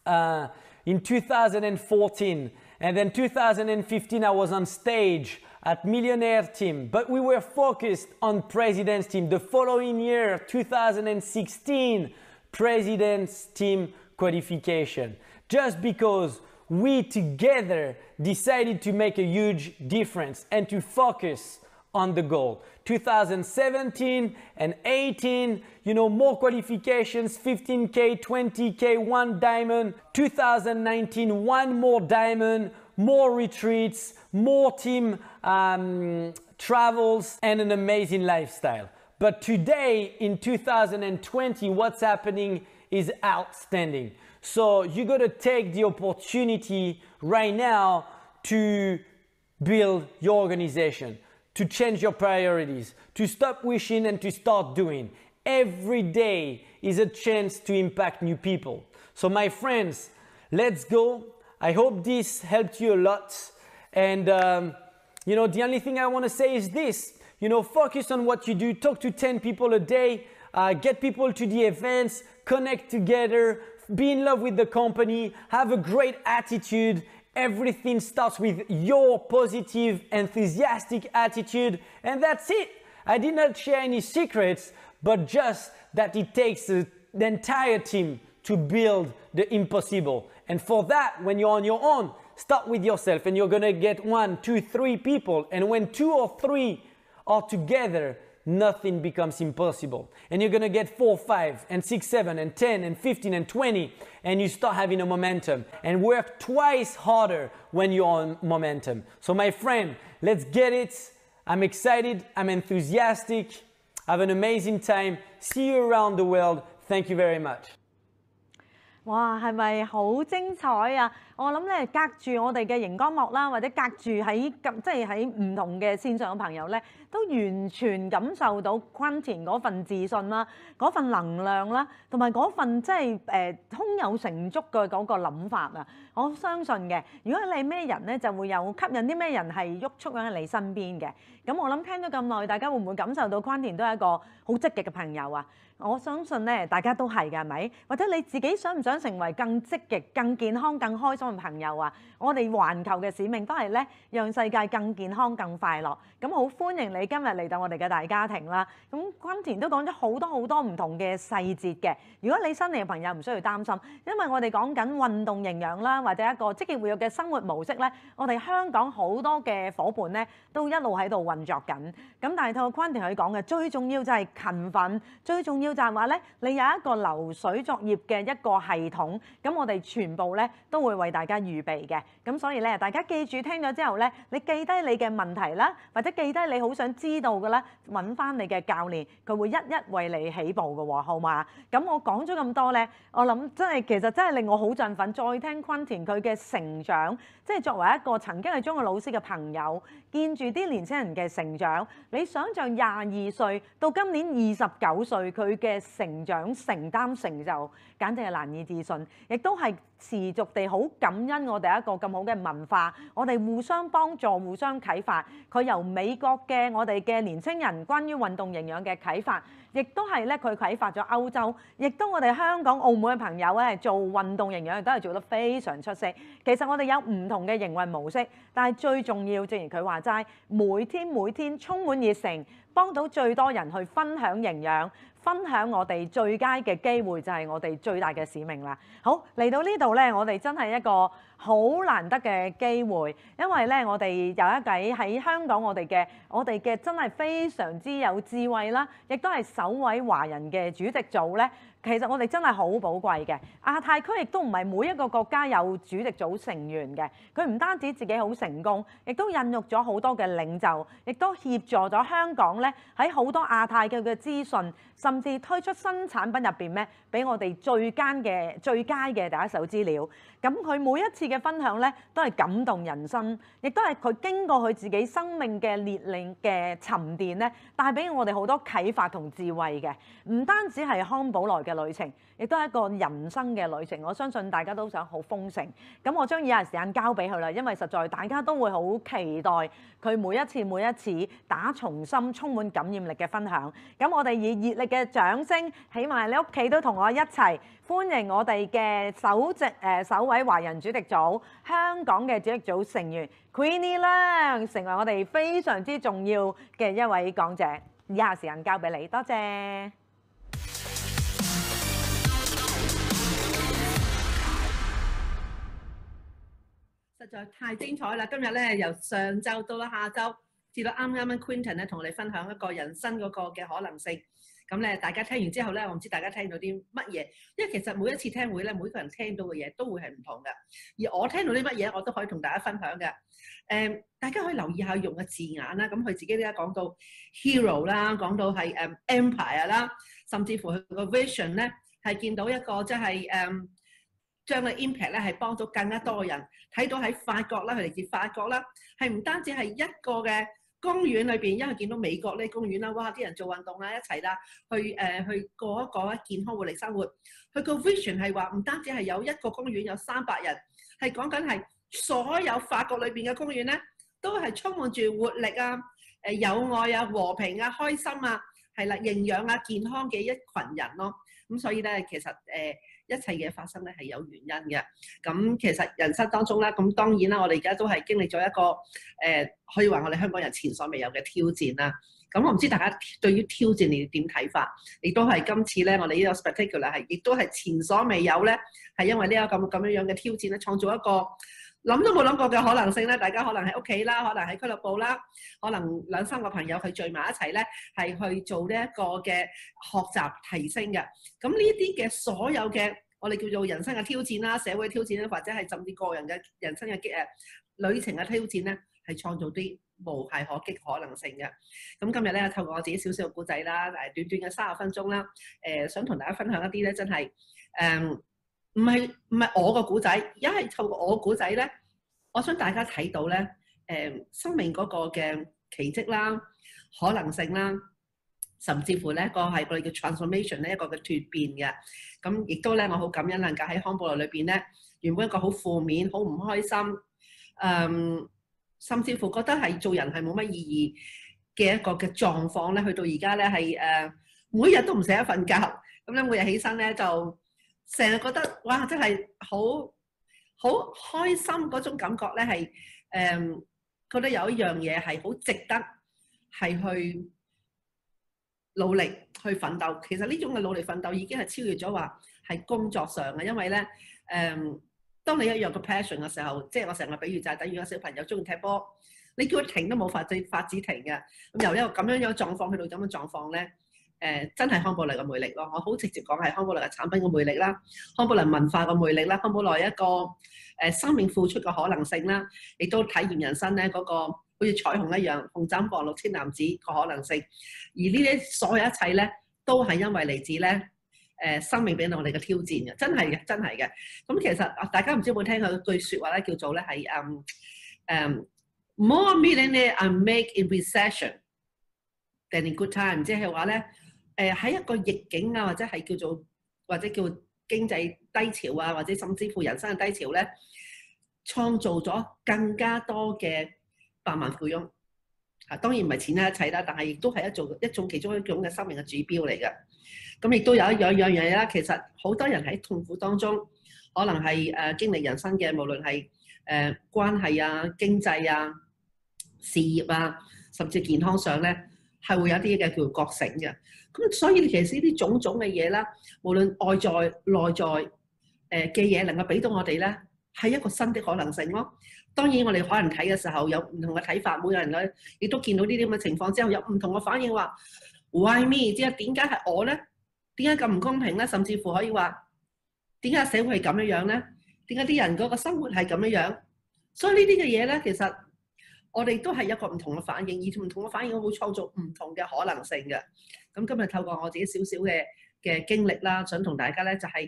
[SPEAKER 6] in 2014. And then 2015, I was on stage at Millionaire Team. But we were focused on President's Team. The following year, 2016, President's Team qualification. Just because we together decided to make a huge difference and to focus on the goal. 2017 and 18, more qualifications, 15K, 20K, 1 diamond. 2019, 1 more diamond, more retreats, more team travels, and an amazing lifestyle. But today, in 2020, what's happening is outstanding. So you got to take the opportunity right now to build your organization, to change your priorities, to stop wishing and to start doing. Every day is a chance to impact new people. So my friends, let's go. I hope this helped you a lot. And the only thing I want to say is this, focus on what you do, talk to 10 people a day, get people to the events, connect together, be in love with the company, have a great attitude. Everything starts with your positive, enthusiastic attitude, and that's it. I did not share any secrets, but just that it takes the entire team to build the impossible. And for that, when you're on your own, start with yourself and you're gonna get 1, 2, 3 people. And when 2 or 3 are together, nothing becomes impossible. And you're gonna get 4, 5, and 6, 7, and 10, and 15, and 20, and you start having a momentum. And work twice harder when you're on momentum. So my friend, let's get it. I'm excited, I'm enthusiastic. Have an amazing time. See you around the world. Thank you very much.
[SPEAKER 1] 哇，係咪好精彩啊？我諗咧，隔住我哋嘅熒光幕啦，或者隔住喺即係喺唔同嘅線上嘅朋友咧，都完全感受到 Quentin 嗰份自信啦，嗰份能量啦，同埋嗰份即係胸有成竹嘅嗰個諗法啊！我相信嘅，如果你咩人咧，就會有吸引啲咩人係喐出喺你身邊嘅。咁我諗聽咗咁耐，大家會唔會感受到 Quentin 都係一個好積極嘅朋友啊？我相信咧，大家都係㗎，係咪？或者你自己想唔想成為更積極、更健康、更開心嘅朋友啊？我哋環球嘅使命都係咧，讓世界更健康、更快樂。咁好歡迎你今日嚟到我哋嘅大家庭啦。咁Quentin都講咗好多唔同嘅細節嘅。如果你新嚟嘅朋友唔需要擔心，因為我哋講緊運動營養啦，或者一個積極活躍嘅生活模式咧，我哋香港好多嘅伙伴咧都一路喺度運作緊。咁但係透過Quentin佢講嘅，最重要就係勤奮，最重要就係話咧，你有一個流水作業嘅一個系統，咁我哋全部咧都會為大家預備嘅。咁所以咧，大家記住聽咗之後咧，你記低你嘅問題啦，或者記低你好想知道嘅啦，揾翻你嘅教練，佢會一一為你起步嘅喎，好嘛？咁我講咗咁多咧，我諗其實真係令我好振奮。再聽Quentin佢嘅成長，即係作為一個曾經係中學老師嘅朋友，見住啲年輕人嘅成長，你想象22歲到今年29歲，佢嘅成長、承擔、成就，簡直係難以置信，亦都係持續地好感恩我哋一個咁好嘅文化，我哋互相幫助、互相啟發。佢由美國嘅我哋嘅年青人關於運動營養嘅啟發，亦都係咧佢啟發咗歐洲，亦都我哋香港、澳門嘅朋友咧做運動營養亦都係做得非常出色。其實我哋有唔同嘅營運模式，但係最重要，正如佢話齋，每天充滿熱誠，幫到最多人去分享營養。分享我哋最佳嘅機會就係我哋最大嘅使命啦。好，嚟到呢度咧，我哋真係一個好難得嘅機會，因為咧我哋有一位喺香港我哋嘅真係非常之有智慧啦，亦都係首位華人嘅主席組咧。其實我哋真係好寶貴嘅。亞太區亦都唔係每一個國家有主席組成員嘅，佢唔單止自己好成功，亦都孕育咗好多嘅領袖，亦都協助咗香港咧喺好多亞太嘅資訊，甚至推出新產品入邊咧，俾我哋最佳嘅第一手資料。咁佢每一次嘅分享咧，都係感動人心，亦都係佢經過佢自己生命嘅歷練嘅沉澱咧，帶俾我哋好多啟發同智慧嘅。唔單止係康寶萊嘅旅程，亦都係一個人生嘅旅程。我相信大家都想好豐盛。咁我將以下時間交俾佢啦，因為實在大家都會好期待佢每一次打從心充滿感染力嘅分享。咁我哋以熱烈嘅掌聲，起埋你屋企都同我一齊歡迎我哋嘅首位華人主席組香港嘅主席組成員 Queenie 啦，成為我哋非常之重要嘅一位講者。以下時間交俾你，多謝。
[SPEAKER 7] 實在太精彩啦！今日咧由上晝到咗下晝，至到啱啱 Quentin 咧同我哋分享一個人生嗰個嘅可能性。咁咧大家聽完之後咧，我唔知大家聽到啲乜嘢，因為其實每一次聽會咧，每個人聽到嘅嘢都會係唔同嘅。而我聽到啲乜嘢，我都可以同大家分享嘅。大家可以留意下用嘅字眼啦。咁佢自己咧講到 hero 啦，講到係empire 啦，甚至乎佢個 vision 咧係見到一個即係將個 impact 咧係幫到更加多嘅人。睇到喺法國啦，佢嚟自法國啦，係唔單止係一個嘅公園裏邊，因為見到美國呢公園啦，哇！啲人做運動啦，一齊啦，去過一個健康活力生活。佢個 vision 係話唔單止係有一個公園有300人，係講緊係所有法國裏邊嘅公園咧，都係充滿住活力啊、友愛啊、和平啊、開心啊，係啦，營養啊、健康嘅一群人咯。咁所以咧，其實一切嘢發生咧係有原因嘅。咁其實人生當中咧，咁當然啦，我哋而家都係經歷咗一個可以話我哋香港人前所未有嘅挑戰啦。咁我唔知大家對於挑戰你哋點睇法？亦都係今次咧，我哋呢個 spectacular 係亦都係前所未有咧，係因為呢個咁樣嘅挑戰咧，創造一個諗都冇諗過嘅可能性咧。大家可能喺屋企啦，可能喺俱樂部啦，可能2-3個朋友去聚埋一齊咧，係去做呢一個嘅學習提升嘅。咁呢啲嘅所有嘅我哋叫做人生嘅挑戰啦、社會挑戰啦，或者係甚至個人嘅人生嘅旅程嘅挑戰咧，係創造啲無懈可擊可能性嘅。咁今日咧，透過我自己少少嘅故仔啦，短短嘅30分鐘啦，想同大家分享一啲咧，真係唔係我個故仔，而係透過我故仔咧，我想大家睇到咧，生命嗰個嘅奇蹟啦、可能性啦，甚至乎咧個係我哋叫 transformation 咧一個嘅蛻變嘅。咁亦都咧，我好感恩能夠喺康寶萊裏邊咧，原本一個好負面、好唔開心，甚至乎覺得係做人係冇乜意義嘅一個嘅狀況咧，去到而家咧係每日都唔捨得瞓覺，咁咧每日起身咧就成日覺得哇，真係好開心嗰種感覺咧係覺得有一樣嘢係好值得係去努力去奮鬥。其實呢種嘅努力奮鬥已經係超越咗話係工作上嘅，因為咧當你一樣個 passion 嘅時候，即係我成日比喻就係等於個小朋友中意踢波，你叫佢停都冇法子停嘅。咁由一個咁樣樣狀況去到咁嘅狀況咧，真係康寶萊嘅魅力咯。我好直接講係康寶萊嘅產品嘅魅力啦，康寶萊文化嘅魅力啦，康寶萊一個生命付出嘅可能性啦，亦都體驗人生咧嗰個好似彩虹一樣紅枕黃綠千男子嘅可能性。而呢啲所有一切咧，都係因為嚟自咧。生命俾到我哋嘅挑戰嘅，真係嘅，真係嘅。咁其實大家唔知有冇聽過句説話咧，叫做咧係more millionaire are made in recession than in good time，即係話咧喺一個逆境啊，或者係叫經濟低潮啊，或者甚至乎人生嘅低潮咧，創造咗更加多嘅百萬富翁。當然唔係錢係一切啦，但係亦都係一種其中一種嘅生命嘅指標嚟嘅。咁亦都有一樣嘢啦，其實好多人喺痛苦當中，可能係經歷人生嘅，無論係關係啊、經濟啊、事業啊，甚至健康上咧，係會有啲嘅叫做覺醒嘅。咁所以其實呢啲種種嘅嘢啦，無論外在內在嘅嘢，能夠俾到我哋咧，係一個新的可能性咯。當然我哋可能睇嘅時候有唔同嘅睇法，每個人咧亦都見到呢啲咁嘅情況之後，有唔同嘅反應話 Why me？ 即係點解係我咧？點解咁唔公平咧？甚至乎可以話點解社會係咁樣樣咧？點解啲人嗰個生活係咁樣樣？所以呢啲嘅嘢咧，其實我哋都係一個唔同嘅反應，而唔同嘅反應會創造唔同嘅可能性嘅。咁今日透過我自己少少嘅經歷啦，想同大家咧就係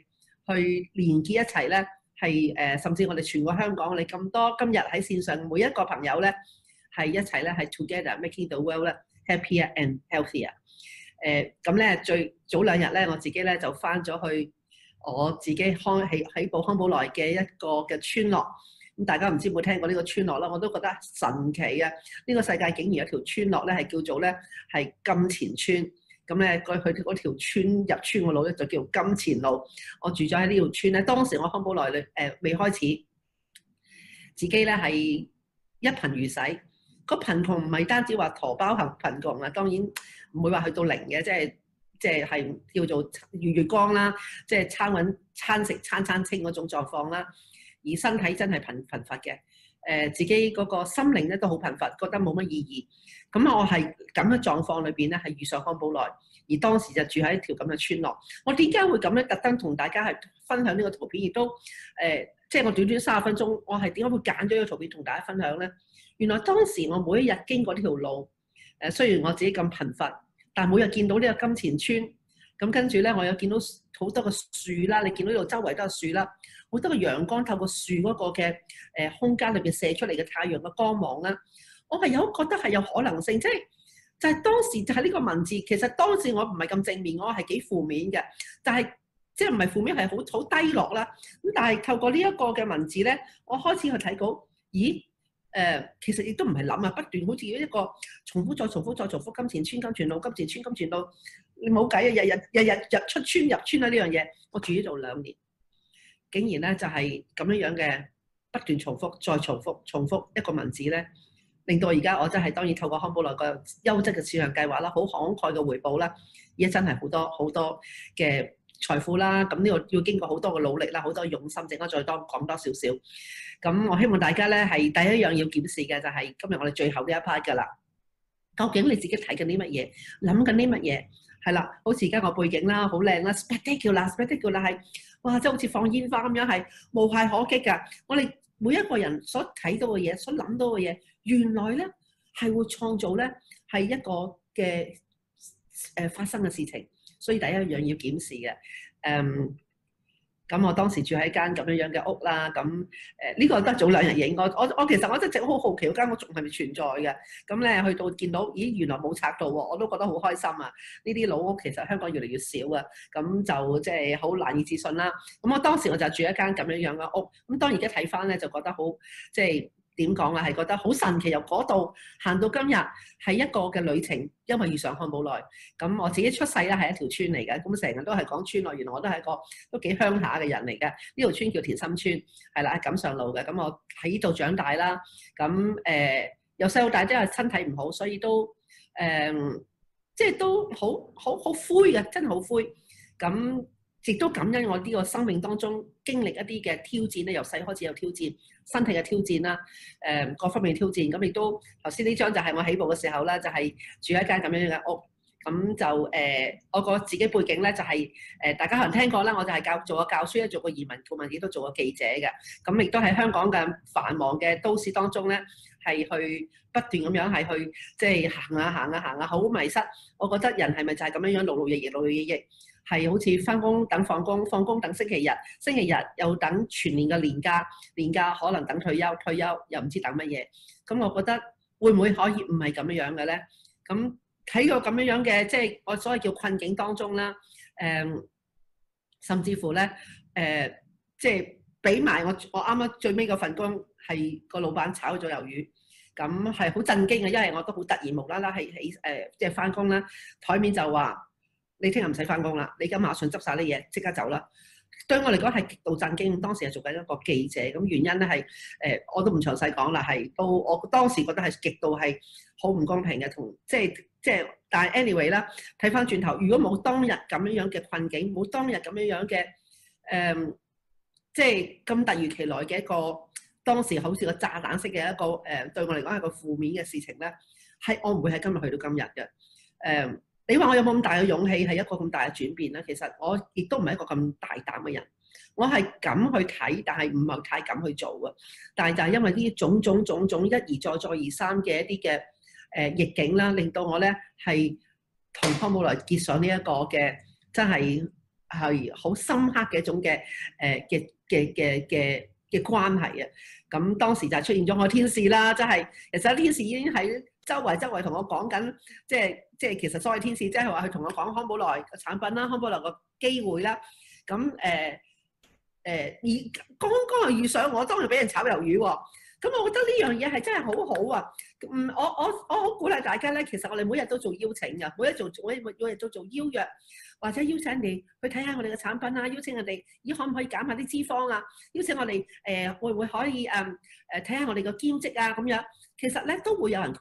[SPEAKER 7] 去連結一齊咧，係甚至我哋全個香港，我哋咁多今日喺線上每一個朋友咧，係一齊咧係 together making the world 咧 happier and healthier。咁咧最早2日咧，我自己咧就翻咗去我自己喺康寶萊嘅一個嘅村落。咁大家唔知有冇聽過呢個村落啦？我都覺得神奇啊！呢個世界竟然有條村落咧係叫做咧係金錢村。咁咧佢嗰條村入村嘅路咧就叫金錢路。我住咗喺呢條村咧，當時我康寶萊未開始，自己咧係一貧如洗。個貧窮唔係單止話荷包貧窮啊，當然唔會話去到零嘅，即係叫做月光啦，即係餐食餐清嗰種狀況啦。而身體真係貧乏嘅，自己嗰個心靈咧都好貧乏，覺得冇乜意義。咁我係咁嘅狀況裏邊咧，係遇上康寶萊，而當時就住喺一條咁嘅村落。我點解會咁咧？特登同大家係分享呢個圖片，亦都即係我短短30分鐘，我係點解會揀咗呢個圖片同大家分享咧？原來當時我每一日經過呢條路，雖然我自己咁貧乏，但係每日見到呢個金錢村，咁跟住咧，我有見到好多個樹啦，你見到呢度周圍都有樹啦，好多個陽光透過樹嗰個嘅空間裏邊射出嚟嘅太陽嘅光芒啦，我係覺得係有可能性，即係就係當時就係呢個文字，其實當時我唔係咁正面，我係幾負面嘅，但係即係唔係負面係好低落啦。咁但係透過呢一個嘅文字咧，我開始去睇到，咦？其實亦都唔係諗啊，不斷好似一個重複再重複再重複，金錢村金錢路，金錢村金錢路，你冇計啊！日出村入村啊！呢樣嘢我住呢度2年，竟然咧就係咁樣嘅不斷重複再重複一個文字咧，令到而家我真係當然透過康寶萊個優質嘅市場計劃啦，好慷慨嘅回報啦，而家真係好多嘅財富啦。咁呢個要經過好多嘅努力啦，好多用心，陣間再講多少少。咁我希望大家咧係第一樣要檢視嘅就係今日我哋最後呢一 part 㗎啦。究竟你自己睇緊啲乜嘢，諗緊啲乜嘢？係啦，好似而家個背景啦，好靚啦 ，spectacular 係哇，即係好似放煙花咁樣，係無懈可擊㗎。我哋每一個人所睇到嘅嘢，所諗到嘅嘢，原來咧係會創造咧係一個嘅發生嘅事情，所以第一樣要檢視嘅。咁我當時住喺間咁樣嘅屋啦，咁呢個得早2日影。我其實我一直好好奇嗰間屋仲係咪存在嘅。咁咧去到見到，咦原來冇拆到喎，我都覺得好開心啊！呢啲老屋其實香港越嚟越少啊，咁就即係好難以置信啦。咁我當時我就住一間咁樣嘅屋，咁當然而家睇翻咧就覺得好即係。點講啊？係覺得好神奇，由嗰度行到今日係一個嘅旅程，因為遇上康寶萊。咁我自己出世咧係一條村嚟嘅，咁成日都係講村落。原來我都係一個都幾鄉下嘅人嚟嘅。呢條村叫田心村，係啦，喺錦上路嘅。咁我喺呢度長大啦。咁由細到大都係身體唔好，所以都即係都好灰嘅，真係好灰。咁亦都感恩我呢個生命當中經歷一啲嘅挑戰咧，由細開始有挑戰，身體嘅挑戰啦，各方面嘅挑戰。咁亦都頭先呢張就係我起步嘅時候啦，就係住喺一間咁樣嘅屋。咁就我個自己背景咧就係大家可能聽過啦，我就係做過教書咧，做過移民顧問，亦都做過記者嘅。咁亦都喺香港嘅繁忙嘅都市當中咧，係去不斷咁樣係去即係行下，好迷失。我覺得人係咪就係咁樣勞碌役，係好似翻工等放工，放工等星期日，星期日又等全年嘅年假可能等退休又唔知等乜嘢。咁我覺得會唔會可以唔係咁樣嘅咧？咁喺個咁樣嘅即係我所謂叫困境當中啦，甚至乎咧即係俾埋我啱啱最尾嗰份工係個老闆炒咗魷魚，咁係好震驚嘅，因為我都好突然無啦啦係即係翻工啦，台面就話你聽日唔使翻工啦，你而家馬上執晒啲嘢即刻走啦。對我嚟講係極度震驚，當時係做緊一個記者，咁原因咧係我都唔詳細講啦，係都我當時覺得係極度係好唔公平嘅，同即係，但係 anyway 啦，睇翻轉頭，如果冇當日咁樣嘅困境，冇當日咁樣嘅即係咁突如其來嘅一個當時好似個炸彈式嘅一個對我嚟講係個負面嘅事情咧，係我唔會喺今日去到今日嘅。你話我有冇咁大嘅勇氣係一個咁大嘅轉變咧？其實我亦都唔係一個咁大膽嘅人，我係敢去睇，但係唔係太敢去做嘅。但係就係因為呢種種一而再再而三嘅一啲嘅逆境啦，令到我咧係同康寶萊結上呢一個嘅真係好深刻嘅一種嘅嘅關係啊！咁當時就出現咗我天使啦，即係其實天使已經喺周圍同我講緊，即係其實所謂天使，即係話佢同我講康寶萊嘅產品啦，康寶萊個機會啦。咁而剛剛係遇上我當日俾人炒魷魚喎。咁我覺得呢樣嘢係真係好好啊！我好鼓勵大家咧，其實我哋每日都做邀請嘅，每日都做邀約，或者邀請人哋去睇下我哋嘅產品啊，邀請人哋可唔可以減下啲脂肪啊，邀請我哋會唔會可以睇下我哋嘅兼職啊咁樣。其實咧都會有人拒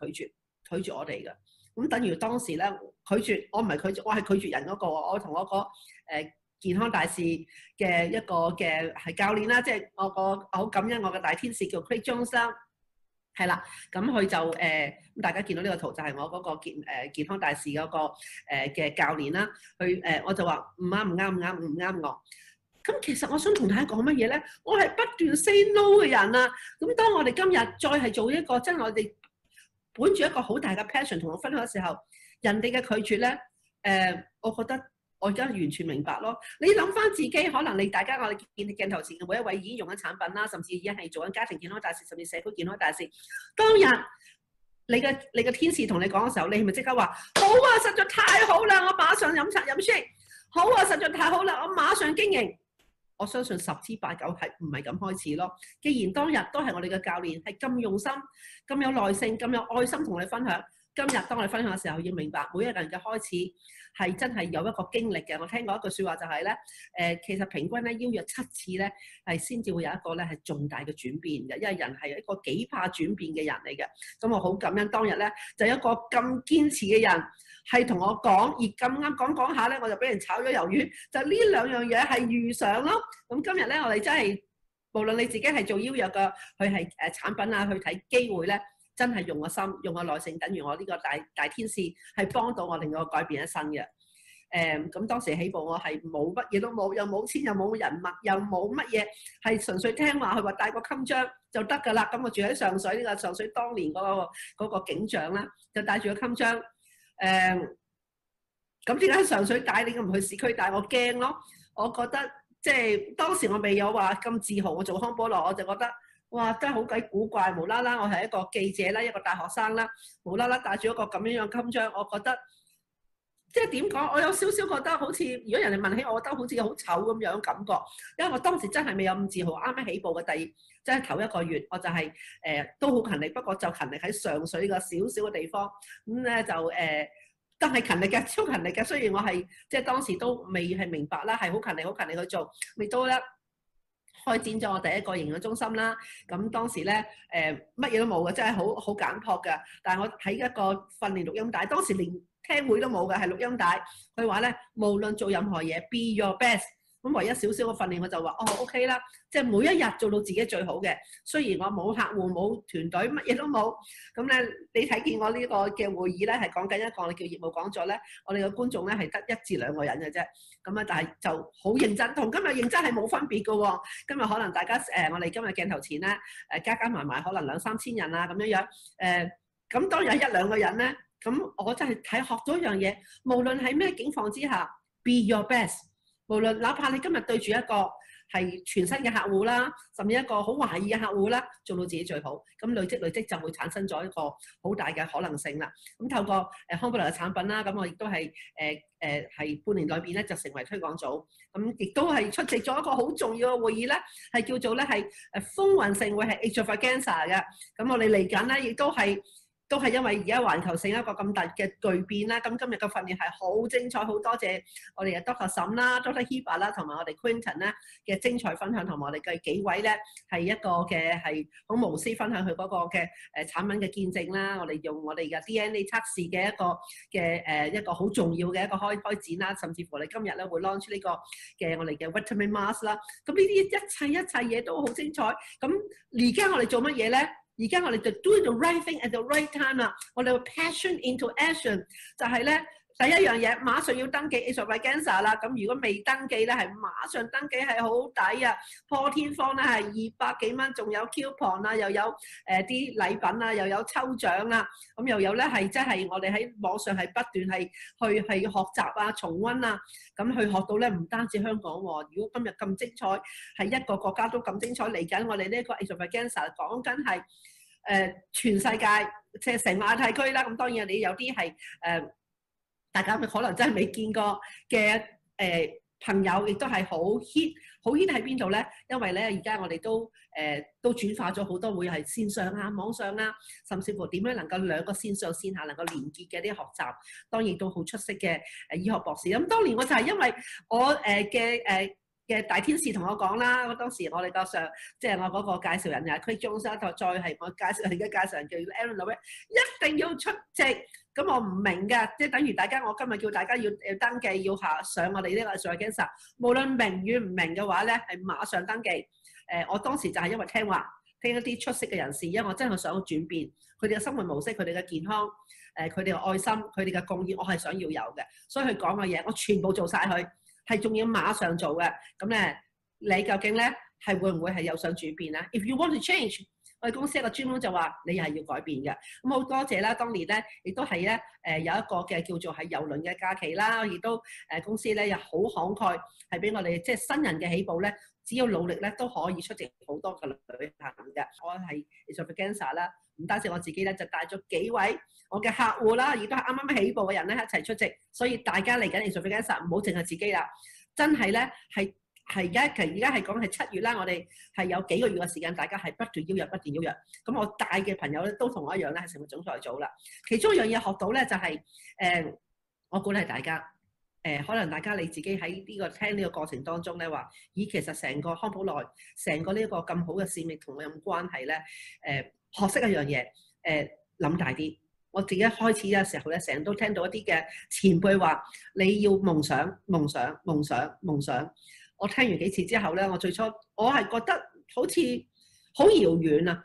[SPEAKER 7] 絕我哋嘅。咁等於當時咧拒絕，我唔係拒絕，我係拒絕人嗰個。我同我個健康大使嘅一個嘅係教練啦，即係我個好感恩我嘅大天使叫 Craig Jones 啦，係啦，咁佢就咁大家見到呢個圖就係我嗰個健康大使嗰個嘅教練啦，佢我就話唔啱我。咁其實我想同大家講乜嘢咧？我係不斷 say no 嘅人啊！咁當我哋今日再係做一個真係我哋本住一個好大嘅 passion 同我分享嘅時候，人哋嘅拒絕咧，我覺得。我而家完全明白咯。你諗翻自己，可能你大家我哋見鏡頭前嘅每一位已經用緊產品啦，甚至已經係做緊家庭健康大使，甚至社區健康大使。當日你嘅天使同你講嘅時候，你係咪即刻話好啊？實在太好啦！我馬上飲 shake。好啊！實在太好啦！我馬上經營。我相信10之8九係唔係咁開始咯。既然當日都係我哋嘅教練係咁用心、咁有耐性、咁有愛心同你分享，今日當我哋分享嘅時候，要明白每一個人嘅開始係真係有一個經歷嘅。我聽過一句説話就係咧，其實平均咧邀約7次咧係先至會有一個咧係重大嘅轉變嘅，因為人係一個幾怕轉變嘅人嚟嘅。咁我好感恩當日咧就有一個咁堅持嘅人係同我講，而咁啱講下咧我就俾人炒咗魷魚，就呢兩樣嘢係遇上咯。咁今日咧我哋真係無論你自己係做邀約嘅，佢係產品啊，去睇機會咧。真係用個心，用個耐性，等於我呢個大天使係幫到我，令我改變一生嘅。咁當時起步我係冇乜嘢都冇，又冇錢，又冇人脈，又冇乜嘢，係純粹聽話，佢話帶個襟章就得㗎啦。咁我住喺上水呢個上水當年嗰個景象啦，就帶住個襟章。咁點解喺上水帶你唔去市區帶？我驚咯，我覺得即係當時我未有話咁自豪，我做康寶萊，我就覺得。哇！真係好鬼古怪，無啦啦，我係一個記者啦，一個大學生啦，無啦啦帶住一個咁樣襟章，我覺得即係點講？我有少少覺得好似，如果人哋問起，我覺得好似好醜咁樣感覺，因為我當時真係未有咁自豪，啱啱起步嘅即係頭一個月，我就係、都好勤力，不過就勤力喺上水個少少嘅地方，咁咧就都係勤力嘅，超勤力嘅。雖然我係即係當時都未係明白啦，係好勤力去做，未到咧。開展咗我第一個營養中心啦，咁當時咧乜嘢都冇嘅，真係好簡樸嘅。但係我睇一個訓練錄音帶，當時連聽會都冇嘅，係錄音帶。佢話咧，無論做任何嘢 ，be your best。咁唯一少少嘅訓練，我就話OK 啦，即係每一日做到自己最好嘅。雖然我冇客戶、冇團隊，乜嘢都冇。咁咧，你睇見我呢個嘅會議咧，係講緊一個我哋叫業務講座咧，我哋嘅觀眾咧係得1至2個人嘅啫。咁啊，但係就好認真，同今日認真係冇分別嘅喎。今日可能大家我哋今日鏡頭前咧加埋可能2、3千人啊咁樣樣。咁當有1、2個人咧，咁我真係學咗一樣嘢，無論喺咩境況之下 ，be your best。無論哪怕你今日對住一個係全新嘅客戶啦，甚至一個好懷疑嘅客戶啦，做到自己最好，咁累積就會產生咗一個好大嘅可能性啦。咁透過康寶萊嘅產品啦，咁我亦都係係半年裏邊咧就成為推廣組，咁亦都係出席咗一個好重要嘅會議咧，係叫做咧係風雲盛會係 HERBALIFE 嘅。咁我哋嚟緊咧亦都係因為而家環球性一個咁大嘅巨變啦，咁今日嘅訓練係好精彩，好多謝我哋嘅 Dr. 沈啦、Dr. Heba 啦，同埋我哋 Quinton 咧嘅精彩分享，同埋我哋嘅幾位咧係一個嘅係好無私分享佢嗰個嘅產品嘅見證啦。我哋用我哋嘅 DNA 測試嘅一個好重要嘅一個開展啦，甚至乎我哋今日咧會 launch 呢個嘅我哋嘅 Vitamin Mask 啦。咁呢啲一切嘢都好精彩。咁而家我哋做乜嘢咧？而家我哋就 do the right thing at the right time 啦，我哋 passion into action 就係咧第一樣嘢，馬上要登記 HERBALIFE 啦。咁如果未登記咧，係馬上登記係好抵啊！破天荒咧係200幾蚊，仲有 coupon 啊，又有啲禮品啊，又有抽獎啊，咁又有咧係即係我哋喺網上係不斷係去學習啊、重溫啊，咁去學到咧唔單止香港喎。如果今日咁精彩，係一個國家都咁精彩，嚟緊我哋呢個 HERBALIFE 講緊係全世界即係成個亞太區啦。咁當然你有啲係大家可能真係未見過嘅朋友，亦都係好 hit 喺邊度咧？因為咧而家我哋都轉化咗好多，會係線上啊、網上啊，甚至乎點樣能夠兩個線上線下能夠連結嘅啲學習，當然都好出色嘅醫學博士。咁當年我就係因為我嘅大天使同我講啦，當時我哋個上即係我嗰個介紹人又係 Craig Jones 再係我介紹人嘅介紹人叫 Aaron Lowe， 一定要出席。咁我唔明㗎，即係等於大家我今日叫大家要登記，要上我哋呢個 HERBALIFE， 無論明與唔明嘅話咧，係馬上登記。我當時就係因為聽話，聽一啲出色嘅人士，因為我真係想轉變佢哋嘅生活模式，佢哋嘅健康，佢哋嘅愛心，佢哋嘅貢獻，我係想要有嘅。所以佢講嘅嘢，我全部做晒佢。係仲要馬上做嘅，咁咧你究竟咧係會唔會係有想轉變咧 ？If you want to change， 我哋公司一個專門就話你係要改變嘅。咁好多謝啦，當年咧亦都係咧有一個嘅叫做係郵輪嘅假期啦，亦都公司咧又好慷慨，係俾我哋即係新人嘅起步咧，只要努力咧都可以出席好多嘅旅行嘅。我係 HERBALIFE 啦，唔單止我自己咧，就帶咗幾位我嘅客戶啦，亦都係啱啱起步嘅人咧一齊出席，所以大家嚟緊 HERBALIFE 唔好淨係自己啦，真係咧係係而家係講係7月啦，我哋係有幾個月嘅時間，大家係不斷邀約。咁我帶嘅朋友咧都同我一樣咧，係成為總裁組啦。其中一樣嘢學到咧就係、我鼓勵大家可能大家你自己喺呢個聽呢個過程當中咧話，咦，其實成個康寶萊成個呢一個咁好嘅使命同我有冇關係咧？學識一樣嘢，諗大啲。我自己開始嘅時候咧，成日都聽到一啲嘅前輩話，你要夢想。我聽完幾次之後咧，我最初我係覺得好似好遙遠啊！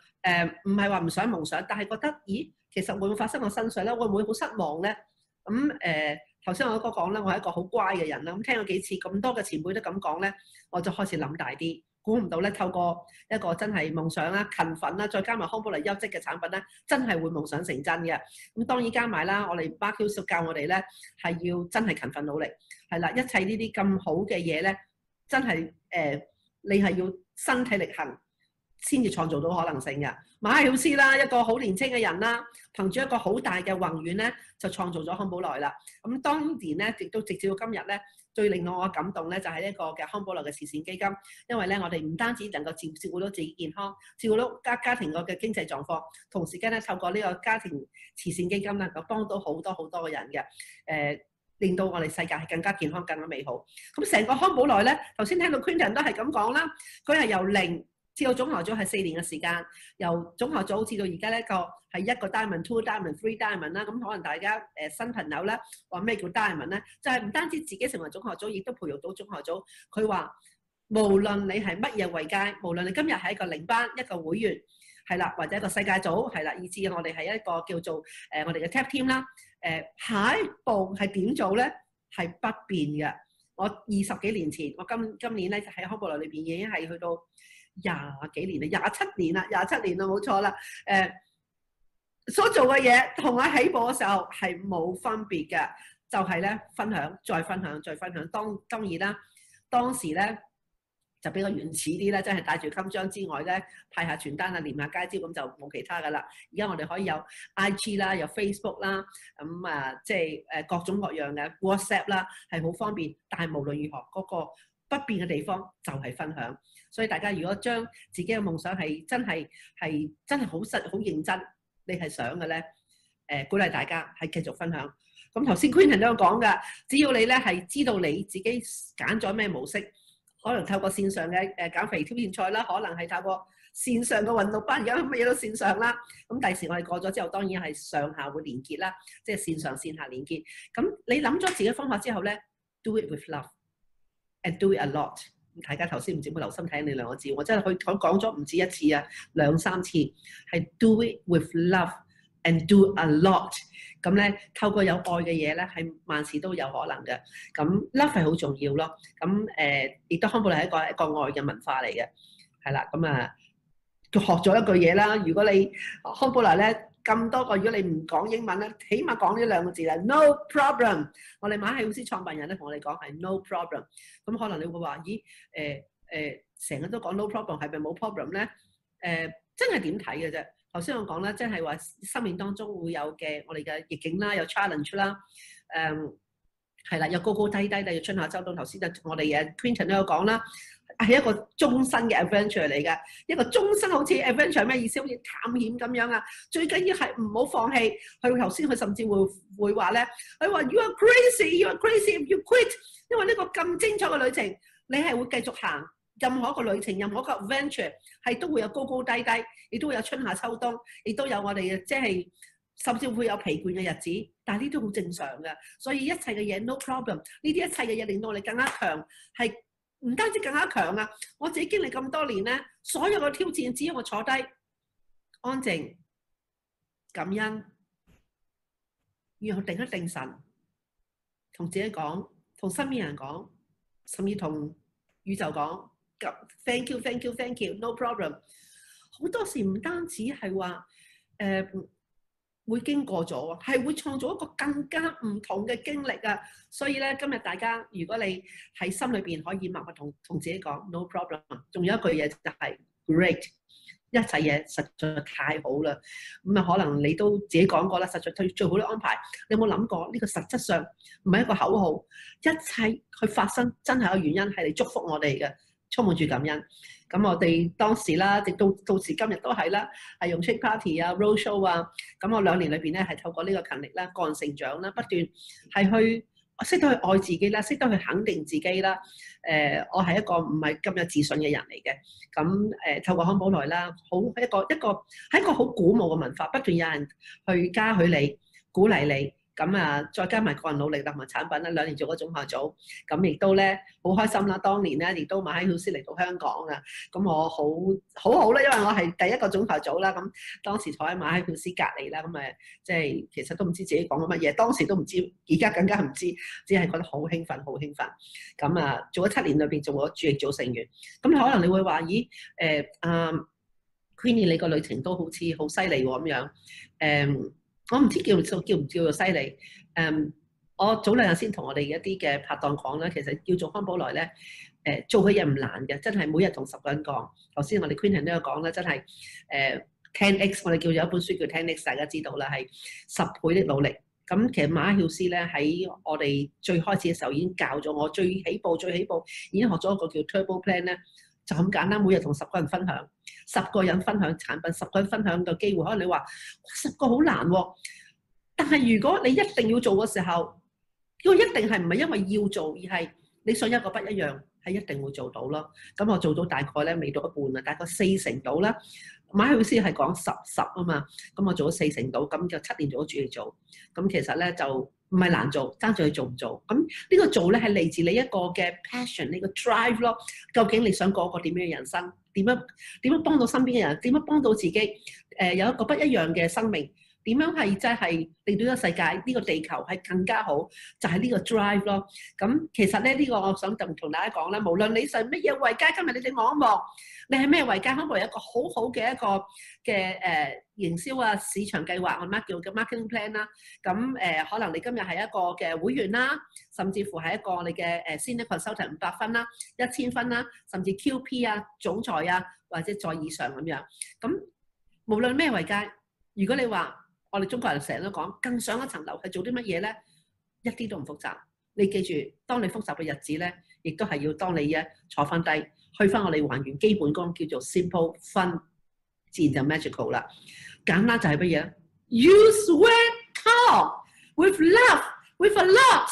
[SPEAKER 7] 唔係話唔想夢想，但係覺得咦，其實會唔會發生我身上咧？會唔會好失望咧？咁頭先我哥講啦，我係一個好乖嘅人啦。咁聽咗幾次咁多嘅前輩都咁講咧，我就開始諗大啲。估唔到咧，透過一個真係夢想啦、勤奮啦，再加埋康寶萊優質嘅產品咧，真係會夢想成真嘅。咁當然加埋啦，我哋 Mark Hughes 教我哋咧係要真係勤奮努力，係啦，一切呢啲咁好嘅嘢咧。真係你係要身體力行先至創造到可能性嘅。馬曉斯啦，一個好年輕嘅人啦，憑住一個好大嘅宏願咧，就創造咗康寶萊啦。咁當年咧，亦都直至到今日咧，最令到我感動咧，就係呢個嘅康寶萊嘅慈善基金。因為咧，我哋唔單止能夠照顧到自己健康，照顧到家庭個嘅經濟狀況，同時間咧透過呢個家庭慈善基金能夠幫到好多嘅人嘅。令到我哋世界係更加健康、更加美好。咁成個康寶萊咧，頭先聽到 Quinton 都係咁講啦，佢係由0至到總行組係4年嘅時間，由總行組至到而家呢個係1個 diamond、2 diamond、3 diamond 啦。咁可能大家新朋友咧話咩叫 diamond 咧？就係唔單止自己成為總行組，亦都培育到總行組。佢話無論你係乜嘢位階，無論你今日係一個0班、一個會員係啦，或者一個世界組係啦，以至我哋係一個叫做我哋嘅 tap team 啦。下一步係點做咧？係不變嘅。我20幾年前，我今年咧喺康寶萊裏邊已經係去到20幾年啦，27年啦冇錯啦。所做嘅嘢同我起步嘅時候係冇分別嘅，就係咧分享，再分享。當然啦，當時咧就比較原始啲咧，真係帶住襟章之外咧，派下傳單啊，唸下街招咁就冇其他噶啦。而家我哋可以有 IG 啦，有 Facebook 啦，咁即係各種各樣嘅 WhatsApp 啦，係好方便。但係無論如何，嗰個不變嘅地方就係分享。所以大家如果將自己嘅夢想係真係好認真，你係想嘅咧，鼓勵大家係繼續分享。咁頭先 Quinton 都有講㗎，只要你咧係知道你自己揀咗咩模式。可能透過線上嘅減肥挑戰賽啦，可能係透過線上嘅運動班，而家乜嘢都線上啦。咁第時我哋過咗之後，當然係上下會連結啦，即係線上線下連結。咁你諗咗自己方法之後咧 ，do it with love and do it a lot。大家頭先唔知有冇留心睇你兩個字，我真係講咗唔止一次啊，2、3次，係 do it with love and do a lot。咁咧，透過有愛嘅嘢咧，係萬事都有可能嘅。咁 love 係好重要咯。咁亦都康寶萊係一個愛嘅文化嚟嘅，係啦。佢學咗一句嘢啦。如果你康寶萊咧咁多個，如果你唔講英文咧，起碼講呢2個字啦 ，no problem。我哋馬戲公司創辦人咧同我哋講係 no problem。咁可能你會話，咦成日都講 no problem， 係咪冇 problem 咧？真係點睇嘅啫？頭先我講啦，即係話生命當中會有嘅我哋嘅逆境啦，有 challenge 啦，係啦，有高高低低，例如春夏秋冬。頭先就我哋嘅 Quinton 都有講啦，係一個終身嘅 adventure 嚟嘅，一個終身好似 adventure 咩意思？好似探險咁樣啊！最緊要係唔好放棄。佢頭先佢甚至會話咧，佢話 You are crazy if you quit。因為呢個咁精彩嘅旅程，你係會繼續行。任何一個旅程，任何一個 adventure 係都會有高高低低，亦都會有春夏秋冬，亦都有我哋嘅即係甚至會有疲倦嘅日子，但係呢啲好正常嘅。所以一切嘅嘢 no problem， 呢啲一切嘅嘢令到我哋更加強，係唔單止更加強啊！我自己經歷咁多年咧，所有嘅挑戰，只要我坐低安靜感恩，然後定一定神，同自己講，同身邊人講，甚至同宇宙講。Thank you, no problem。好多時唔單止係話會經過咗，係會創造一個更加唔同嘅經歷啊！所以咧，今日大家如果你喺心裏邊可以默默同自己講 no problem， 仲有一句嘢就係 great。一切嘢實在太好啦，咁啊可能你都自己講過啦，實在最好嘅安排。你有冇諗過呢個實質上唔係一個口號，一切去發生真係有原因係嚟祝福我哋嘅，充滿住感恩。咁我哋當時啦，直到時今日都係啦，係用 Trade Party 啊、Roadshow 啊，咁我2年裏邊咧係透過呢個勤力啦、個人成長啦，不斷係去識得去愛自己啦，識得去肯定自己啦。我係一個唔係咁有自信嘅人嚟嘅，咁透過康寶萊啦，好係一個好鼓舞嘅文化，不斷有人去嘉許你、鼓勵你。咁啊，再加埋個人努力同埋產品啦，2年做咗總下組，咁亦都咧好開心啦。當年咧亦都馬希老師嚟到香港啊，咁我好啦，因為我係第一個總下組啦。咁當時坐喺馬希老師隔離啦，咁即係其實都唔知自己講緊乜嘢，當時都唔知，而家更加唔知，只係覺得好興奮，好興奮。咁啊，做咗7年裏邊做咗主席組成員，咁可能你會話，咦Queenie 你個旅程都好似好犀利喎咁樣，我唔知叫唔叫做犀利。我早2日先同我哋一啲嘅拍檔講啦，其實叫做康寶萊咧，做嘅嘢唔難嘅，真係每日同10個人講。頭先我哋 Queenie 都有講啦，真係10x， 我哋叫咗一本書叫 10x， 大家知道啦，係10倍的努力。咁其實馬曉師咧喺我哋最開始嘅時候已經教咗我最起步已經學咗一個叫 Turbo Plan 咧，就咁簡單，每日同10個人分享，10個人分享產品，10個人分享嘅機會。可能你話10個好難喎，但係如果你一定要做嘅時候，呢個一定係唔係因為要做，而係你想一個不一樣，係一定會做到咯。咁我做到大概咧未到一半啊，大概40%到啦。馬老師係講10啊嘛，咁我做咗40%到，咁就7年做咗主席組。咁其實咧就唔係難做，爭住去做唔做。咁呢個做咧係嚟自你一個嘅 passion， 你個 drive 咯。究竟你想過一個點樣嘅人生？點樣幫到身邊嘅人？點樣幫到自己？有一個不一樣嘅生命。點樣係真係令到呢個世界、呢個地球係更加好？就係呢個 drive 咯。咁其實咧呢個我想同大家講啦，無論你係乜嘢位階，今日你哋望一望，你係咩位階，康寶萊有一個好好嘅一個嘅營銷啊市場計劃，我乜叫嘅 marketing plan 啦。咁可能你今日係一個嘅會員啦，甚至乎係一個你嘅senior consultant 500分啦、1000分啦，甚至 QP 啊、總裁啊或者再以上咁樣。咁無論咩位階，如果你話，我哋中國人成日都講更上一層樓係做啲乜嘢咧？一啲都唔複雜。你記住，當你複雜嘅日子咧，亦都係要當你坐翻低，去翻我哋還原基本功，叫做 simple fun， 自然就 magical 啦。簡單就係乜嘢 ？Use sweat talk with love with a lot。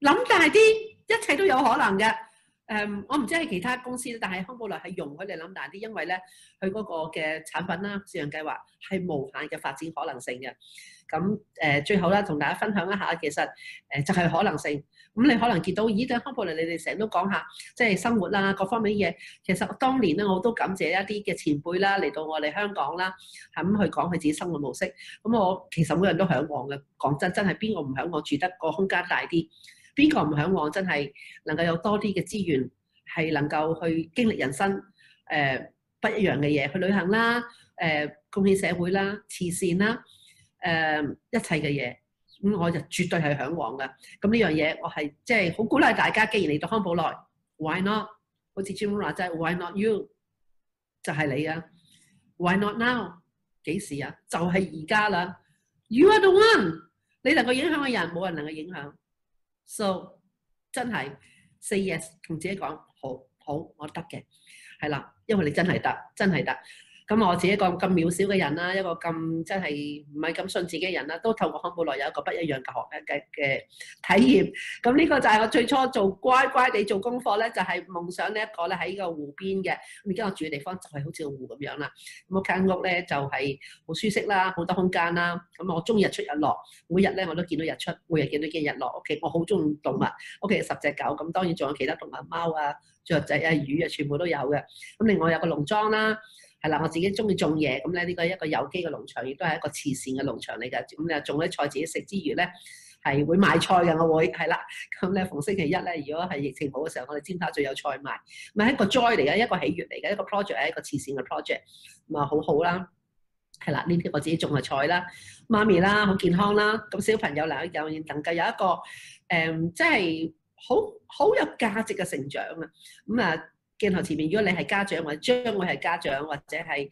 [SPEAKER 7] 諗大啲，一切都有可能嘅。我唔知係其他公司，但係康寶萊係容許你諗大啲，因為咧佢嗰個嘅產品啦、市場計劃係無限嘅發展可能性嘅。咁最後啦，同大家分享一下，其實就係可能性。咁你可能見到，咦？康寶萊你哋成日都講下，即係生活啦，各方面嘅嘢。其實當年咧，我都感謝一啲嘅前輩啦，嚟到我哋香港啦，咁去講佢自己生活模式。咁我其實每人都嚮往嘅。講真，真係邊個唔嚮往住得個空間大啲？邊個唔嚮往真係能夠有多啲嘅資源，係能夠去經歷人生不一樣嘅嘢，去旅行啦，貢獻社會啦，慈善啦，一切嘅嘢，咁我就絕對係嚮往嘅。咁呢樣嘢我係即係好鼓勵大家，既然嚟到康寶萊 ，Why not？ 好似 Jim 話齋 ，Why not you？ 就係你啊 ！Why not now？ 幾時啊？就係而家啦 ！You are the one， 你能夠影響嘅人，冇人能夠影響。So 真係 say yes， 同自己講好，我得嘅，係啦，因為你真係得，真係得。咁我自己一個咁渺小嘅人啦，一個咁真係唔係咁信自己嘅人啦，都透過康寶萊有一個不一樣嘅體驗。咁呢個就係我最初做乖乖地做功課咧，就係夢想呢一個咧喺個湖邊嘅。咁而家我住嘅地方就係好似個湖咁樣啦。咁間屋咧就係好舒適啦，好多空間啦。咁我中意日出日落，每日咧我都見到日出，每日見到日落。屋企我好中意動物，屋企10隻狗，咁當然仲有其他動物，貓啊、雀仔啊、魚啊，全部都有嘅。咁另外有個農莊啦。係啦，我自己中意種嘢，咁咧呢個一個有機嘅農場，亦都係一個慈善嘅農場嚟㗎。咁你種啲菜自己食之餘咧，係會賣菜嘅，我會係啦。咁咧逢星期一咧，如果係疫情好嘅時候，我哋尖沙咀有菜賣，咪係一個 joy 嚟嘅，一個喜悅嚟嘅，一個 project 係一個慈善嘅 project，咁啊好好啦。係啦，呢啲我自己種嘅菜啦，媽咪啦，好健康啦。咁小朋友能夠有一個即係好有價值嘅成長啊。咁啊〜鏡頭前面，如果你係家長或者將會係家長，或者係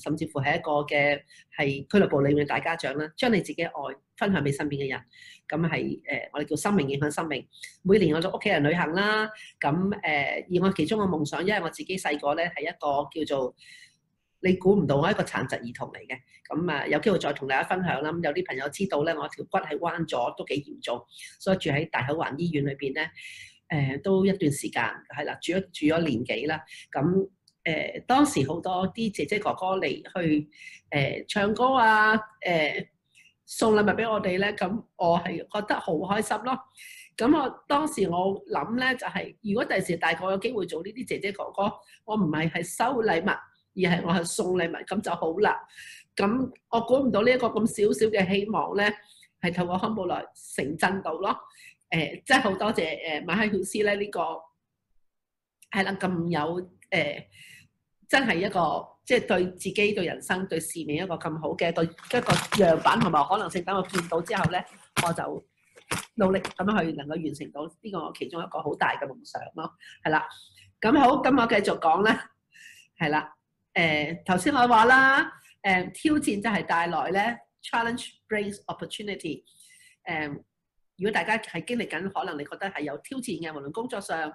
[SPEAKER 7] 甚至乎係一個嘅係俱樂部裏面嘅大家長啦，將你自己嘅愛分享俾身邊嘅人，咁係我哋叫生命影響生命。每年我做屋企人旅行啦，咁而我其中嘅夢想，因為我自己細個咧係一個叫做你估唔到我係一個殘疾兒童嚟嘅，咁有機會再同大家分享啦。咁有啲朋友知道咧，我條骨係彎咗，都幾嚴重，所以住喺大口環醫院裏邊咧。都一段時間係啦，住咗年幾啦。咁當時好多啲姐姐哥哥嚟去唱歌啊，送禮物俾我哋咧。咁我係覺得好開心咯。咁我當時我諗咧就係、是，如果第時大個有機會做呢啲姐姐哥哥，我唔係收禮物，而係我係送禮物，咁就好啦。咁我估唔到呢一個咁少少嘅希望咧，係透過康寶萊成真到咯。真係好多謝馬希老師咧，呢個係啦，咁有真係一個即係對自己對人生對使命一個咁好嘅一個樣板同埋可能性。等我見到之後咧，我就努力咁樣去能夠完成到呢個其中一個好大嘅夢想咯。係啦，咁好，咁我繼續講啦。係啦，頭先我話啦，挑戰就係帶來咧 ，challenge brings opportunity。如果大家係經歷緊，可能你覺得係有挑戰嘅，無論工作上、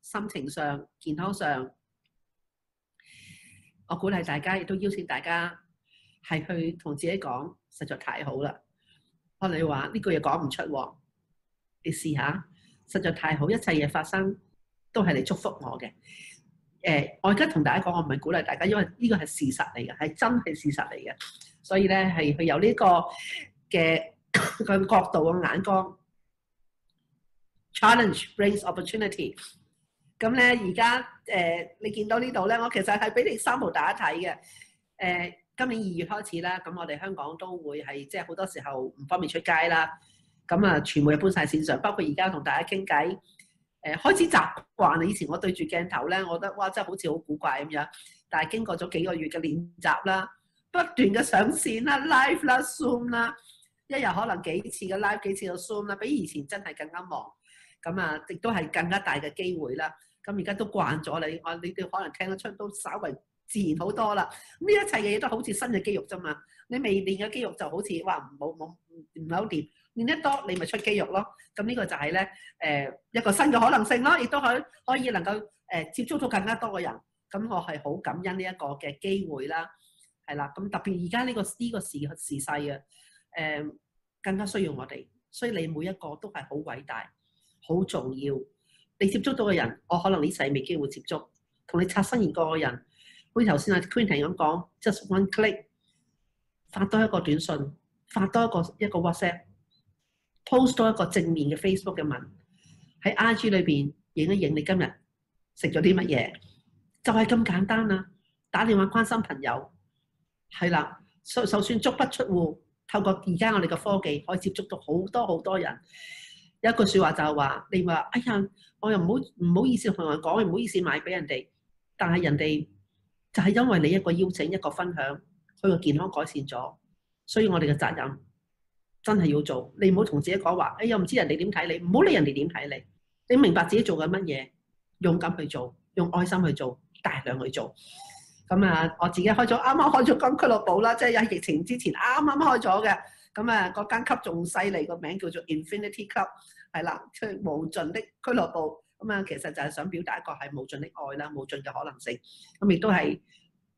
[SPEAKER 7] 心情上、健康上，我鼓勵大家，亦都邀請大家係去同自己講，實在太好啦！可能你話呢句嘢講唔出喎，你試下，實在太好，一切嘢發生都係嚟祝福我嘅。我而家同大家講，我唔係鼓勵大家，因為呢個係事實嚟嘅，係真係事實嚟嘅，所以咧係佢有呢個嘅角度嘅眼光。Challenge brings opportunity。咁咧而家你見到呢度咧，我其實係俾你sample大家睇嘅。今年2月開始啦，咁我哋香港都會係即係好多時候唔方便出街啦。咁啊，全部又搬晒線上，包括而家同大家傾偈。開始習慣啦。以前我對住鏡頭咧，我覺得哇，真係好似好古怪咁樣。但係經過咗幾個月嘅練習啦，不斷嘅上線啦、live 啦、zoom 啦，一日可能幾次嘅 live，幾次嘅 zoom 啦，比以前真係更加忙。咁啊，亦都係更加大嘅機會啦。咁而家都慣咗你哋可能聽得出都稍為自然好多啦。咁呢一切嘅嘢都好似新嘅肌肉啫嘛。你未練嘅肌肉就好似哇唔係好掂，練得多你咪出肌肉咯。咁呢個就係咧一個新嘅可能性咯，亦都可以能夠接觸到更加多嘅人。咁我係好感恩呢一個嘅機會啦，係啦。咁特別而家呢個時勢啊，更加需要我哋，所以你每一個都係好偉大。好重要，你接觸到嘅人，我可能呢世未機會接觸，同你擦身而過嘅人，好似頭先阿 Quentin 咁講 ，just one click， 發多一個短信，發多一個 WhatsApp，post 多一個正面嘅 Facebook 嘅文，喺 IG 裏邊影一影你今日食咗啲乜嘢，就係咁簡單啦。打電話關心朋友，係啦，就算足不出戶，透過而家我哋嘅科技，可以接觸到好多人。有一句説話就係話，你話哎呀，我又唔好意思同人講，唔好意思賣俾人哋，但係人哋就係因為你一個邀請、一個分享，佢個健康改善咗，所以我哋嘅責任真係要做。你唔好同自己講話，哎呀唔知人哋點睇你，唔好理人哋點睇你，你明白自己做緊乜嘢，勇敢去做，用愛心去做，大量去做。咁啊，我自己啱啱開咗間俱樂部啦，即係喺疫情之前啱啱開咗嘅。咁啊，嗰間級仲犀利，個名叫做 Infinity Club， 係啦，即係無盡的俱樂部。咁啊，其實就係想表達一個係無盡的愛啦，無盡嘅可能性。咁亦都係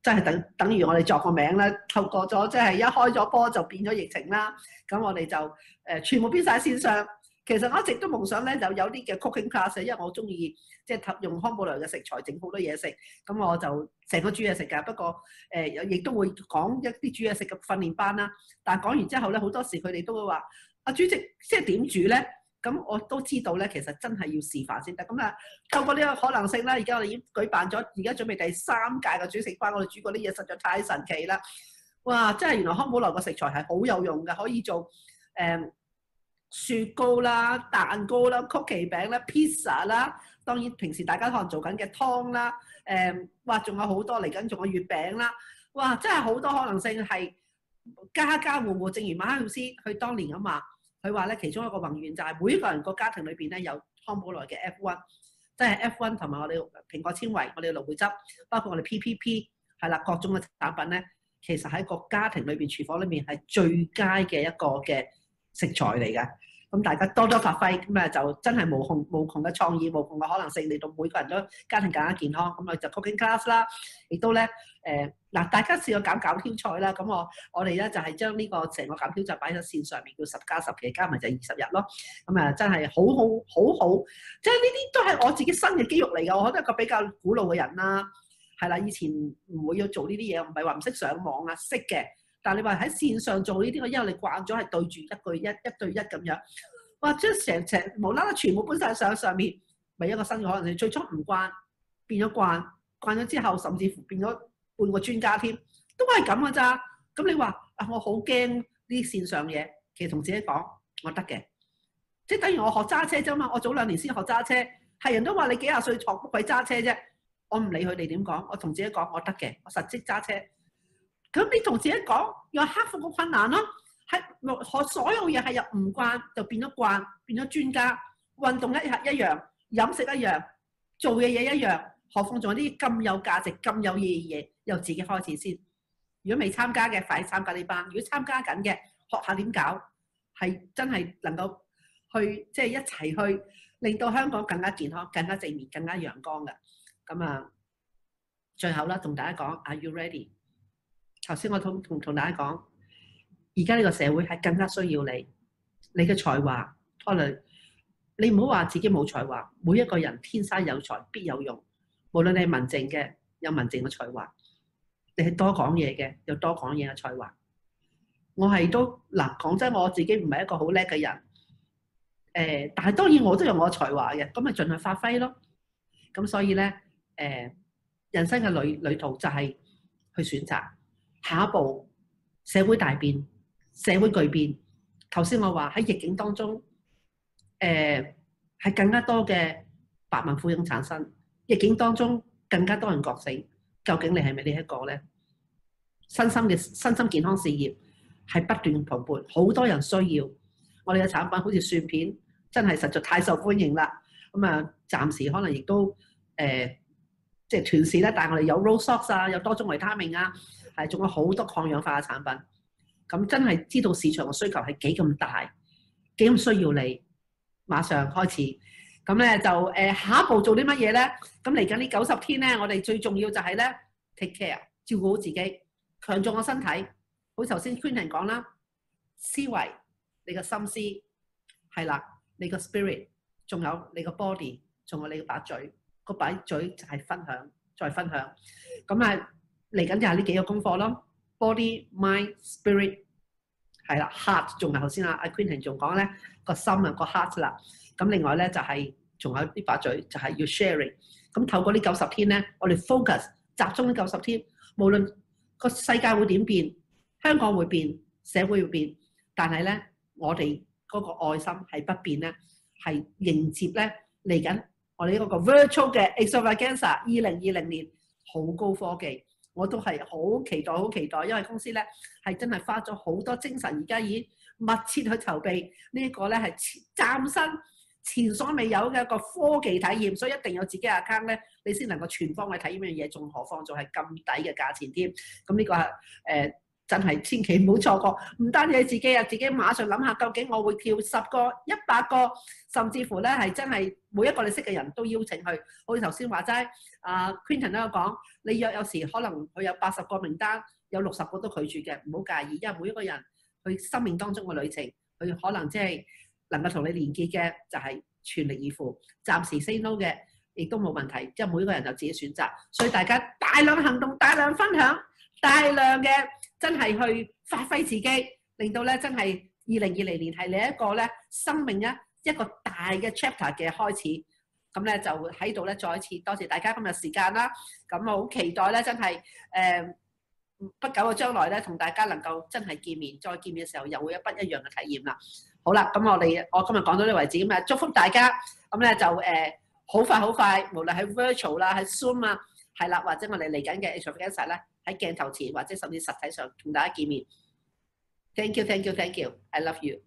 [SPEAKER 7] 真係等於我哋作個名啦，透過咗即係一開咗波就變咗疫情啦。咁我哋就全部變晒線上。其實我一直都夢想咧，就有啲嘅 cooking class，因為我中意即係用康寶萊嘅食材整好多嘢食，咁我就成個煮嘢食㗎。不過亦都會講一啲煮嘢食嘅訓練班啦。但係講完之後咧，好多時佢哋都會話：阿主席即係點煮咧？咁我都知道咧，其實真係要示範先得。咁啊，透過呢個可能性啦，而家我哋已經舉辦咗，而家準備第3屆嘅煮食班。我哋煮過啲嘢實在太神奇啦！哇，真係原來康寶萊個食材係好有用嘅，可以做雪糕啦、蛋糕啦、曲奇餅啦、pizza 啦，當然平時大家可能做緊嘅湯啦，哇，仲有好多嚟緊，仲有月餅啦，哇，真係好多可能性係家家戶戶。正如馬克老師佢當年咁話，佢話咧其中一個宏願就係每一個人個家庭裏邊咧有康寶萊嘅 F1，即係 F1 同埋我哋蘋果纖維、我哋蘆薈汁，包括我哋 PPP 係啦，各種嘅產品咧，其實喺個家庭裏邊、廚房裏面係最佳嘅一個嘅食材嚟嘅。咁大家多多發揮，咁啊就真係無窮嘅創意、無窮嘅可能性，令到每個人都家庭更加健康。咁啊就 cooking class 啦，亦都咧嗱，大家試過減挑菜啦。咁我哋咧就係將呢個成個減挑就擺喺線上面，叫10+10，其實加埋就20日咯。咁啊真係好，即係呢啲都係我自己新嘅肌肉嚟㗎。我覺得一個比較古老嘅人啦，係啦，以前唔會要做呢啲嘢，唔係話唔識上網啊，識嘅。但係你話喺線上做呢啲，因為你慣咗係對住一對一咁樣，哇！將成無啦啦全部搬晒上面，咪一個新嘅可能性。最初唔慣，變咗慣咗之後，甚至乎變咗半個專家添，都係咁㗎咋。咁你話啊，我好驚呢啲線上嘢，其實同自己講我得嘅，即係等於我學揸車啫嘛。我早2年先學揸車，係人都話你幾廿歲學乜鬼揸車啫，我唔理佢哋點講，我同自己講我得嘅，我實績揸車。咁你同自己講，要克服個困難咯。係學所有嘢係由唔慣就變咗慣，變咗專家。運動一樣，飲食一樣，做嘅嘢一樣。何況仲有啲咁有價值、咁有意義嘢，由自己開始先。如果未參加嘅，快啲參加呢班；如果參加緊嘅，學下點搞，係真係能夠去即係一齊去，令到香港更加健康、更加正面、更加陽光嘅。咁啊，最後啦，同大家講 ，Are you ready？頭先我同大家講，而家呢個社會係更加需要你嘅才華。可能你唔好話自己冇才華，每一個人天生有才必有用。無論你係文靜嘅，有文靜嘅才華；你係多講嘢嘅，有多講嘢嘅才華。我係都嗱講真，我自己唔係一個好叻嘅人，但係當然我都有我嘅才華嘅，咁咪盡量發揮咯。咁所以咧，人生嘅旅途就係去選擇。下一步社會大變，社會巨變。頭先我話喺逆境當中，係更加多嘅百萬富翁產生。逆境當中更加多人覺醒，究竟你係咪呢一個咧？身心健康事業係不斷蓬勃，好多人需要我哋嘅產品，好似蒜片，真係實在太受歡迎啦。咁啊，暫時可能亦都即係斷市啦，但係我哋有 Rose Socks 啊，有多種維他命啊。係，仲有好多抗氧化嘅產品，咁真係知道市場嘅需求係幾咁大，幾咁需要你，馬上開始。咁咧就下一步做啲乜嘢咧？咁嚟緊呢90天咧，我哋最重要就係咧 take care， 照顧好自己，強壯個身體。好似頭先 Quentin 講啦，思維，你個心思係啦，你個 spirit， 仲有你個 body， 仲有你個把嘴，個把嘴就係分享，再分享。咁啊〜嚟緊就係呢幾個功課咯 ，body、mind、spirit， 係啦 ，heart 仲係頭先阿 Quentin 仲講咧個心啊個 heart 啦。咁另外咧就係仲有呢把嘴，就係要 sharing。咁透過呢90天咧，我哋 focus 集中呢90天，無論個世界會點變，香港會變，社會會變，但係咧我哋嗰個愛心係不變咧，係迎接咧嚟緊我哋嗰個 virtual 嘅 extravaganza 2020年好高科技。我都係好期待，好期待，因為公司咧係真係花咗好多精神，而家已經密切去籌備呢一個咧係嶄新、前所未有嘅一個科技體驗，所以一定有自己嘅 account 咧，你先能夠全方位體驗呢樣嘢，仲何況仲係咁抵嘅價錢添。咁呢個係真係千祈唔好錯過，唔單止係自己啊，自己馬上諗下究竟我會跳10個、100個，甚至乎咧係真係每一個你識嘅人都邀請佢。好似頭先話齋，Quentin 都有講，你約有時可能佢有80個名單，有60個都拒絕嘅，唔好介意，因為每一個人佢生命當中嘅旅程，佢可能即係能夠同你連結嘅就係全力以赴，暫時 say no 嘅亦都冇問題，即係每一個人就自己選擇。所以大家大量行動、大量分享、大量嘅。真係去發揮自己，令到咧真係2020年係你一個咧生命一個大嘅 chapter 嘅開始。咁咧就喺度咧再一次多謝大家今日時間啦。咁我好期待咧真係不久嘅將來咧同大家能夠真係見面，再見面嘅時候又會有不一樣嘅體驗啦。好啦，咁我今日講到呢為止，咁啊祝福大家。咁咧就好快，無論喺 virtual 啦，喺 Zoom 啊，係啦，或者我哋嚟緊嘅 extravaganza 咧。喺鏡頭前或者甚至實體上同大家見面。Thank you. I love you。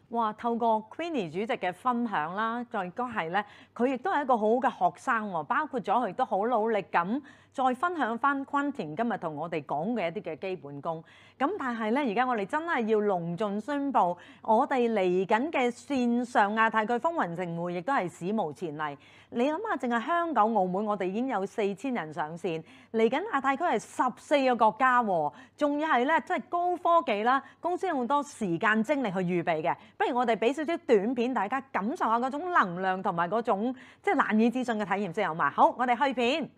[SPEAKER 1] 哇！透過 Queenie 主席嘅分享啦，再亦都係咧，佢亦都係一個好好嘅學生喎。包括咗佢亦都好努力咁，再分享翻 Quentin 今日同我哋講嘅一啲嘅基本功。咁但係咧，而家我哋真係要隆重宣布，我哋嚟緊嘅線上亞太區風雲盛會亦都係史無前例。你諗下，淨係香港、澳門，我哋已經有4000人上線，嚟緊亞太區係14個國家喎，仲要係咧，即係高科技啦，公司用好多時間精力去預備嘅。不如我哋俾少少短片，大家感受下嗰種能量同埋嗰種即係難以置信嘅體驗先好嘛？好，我哋去片。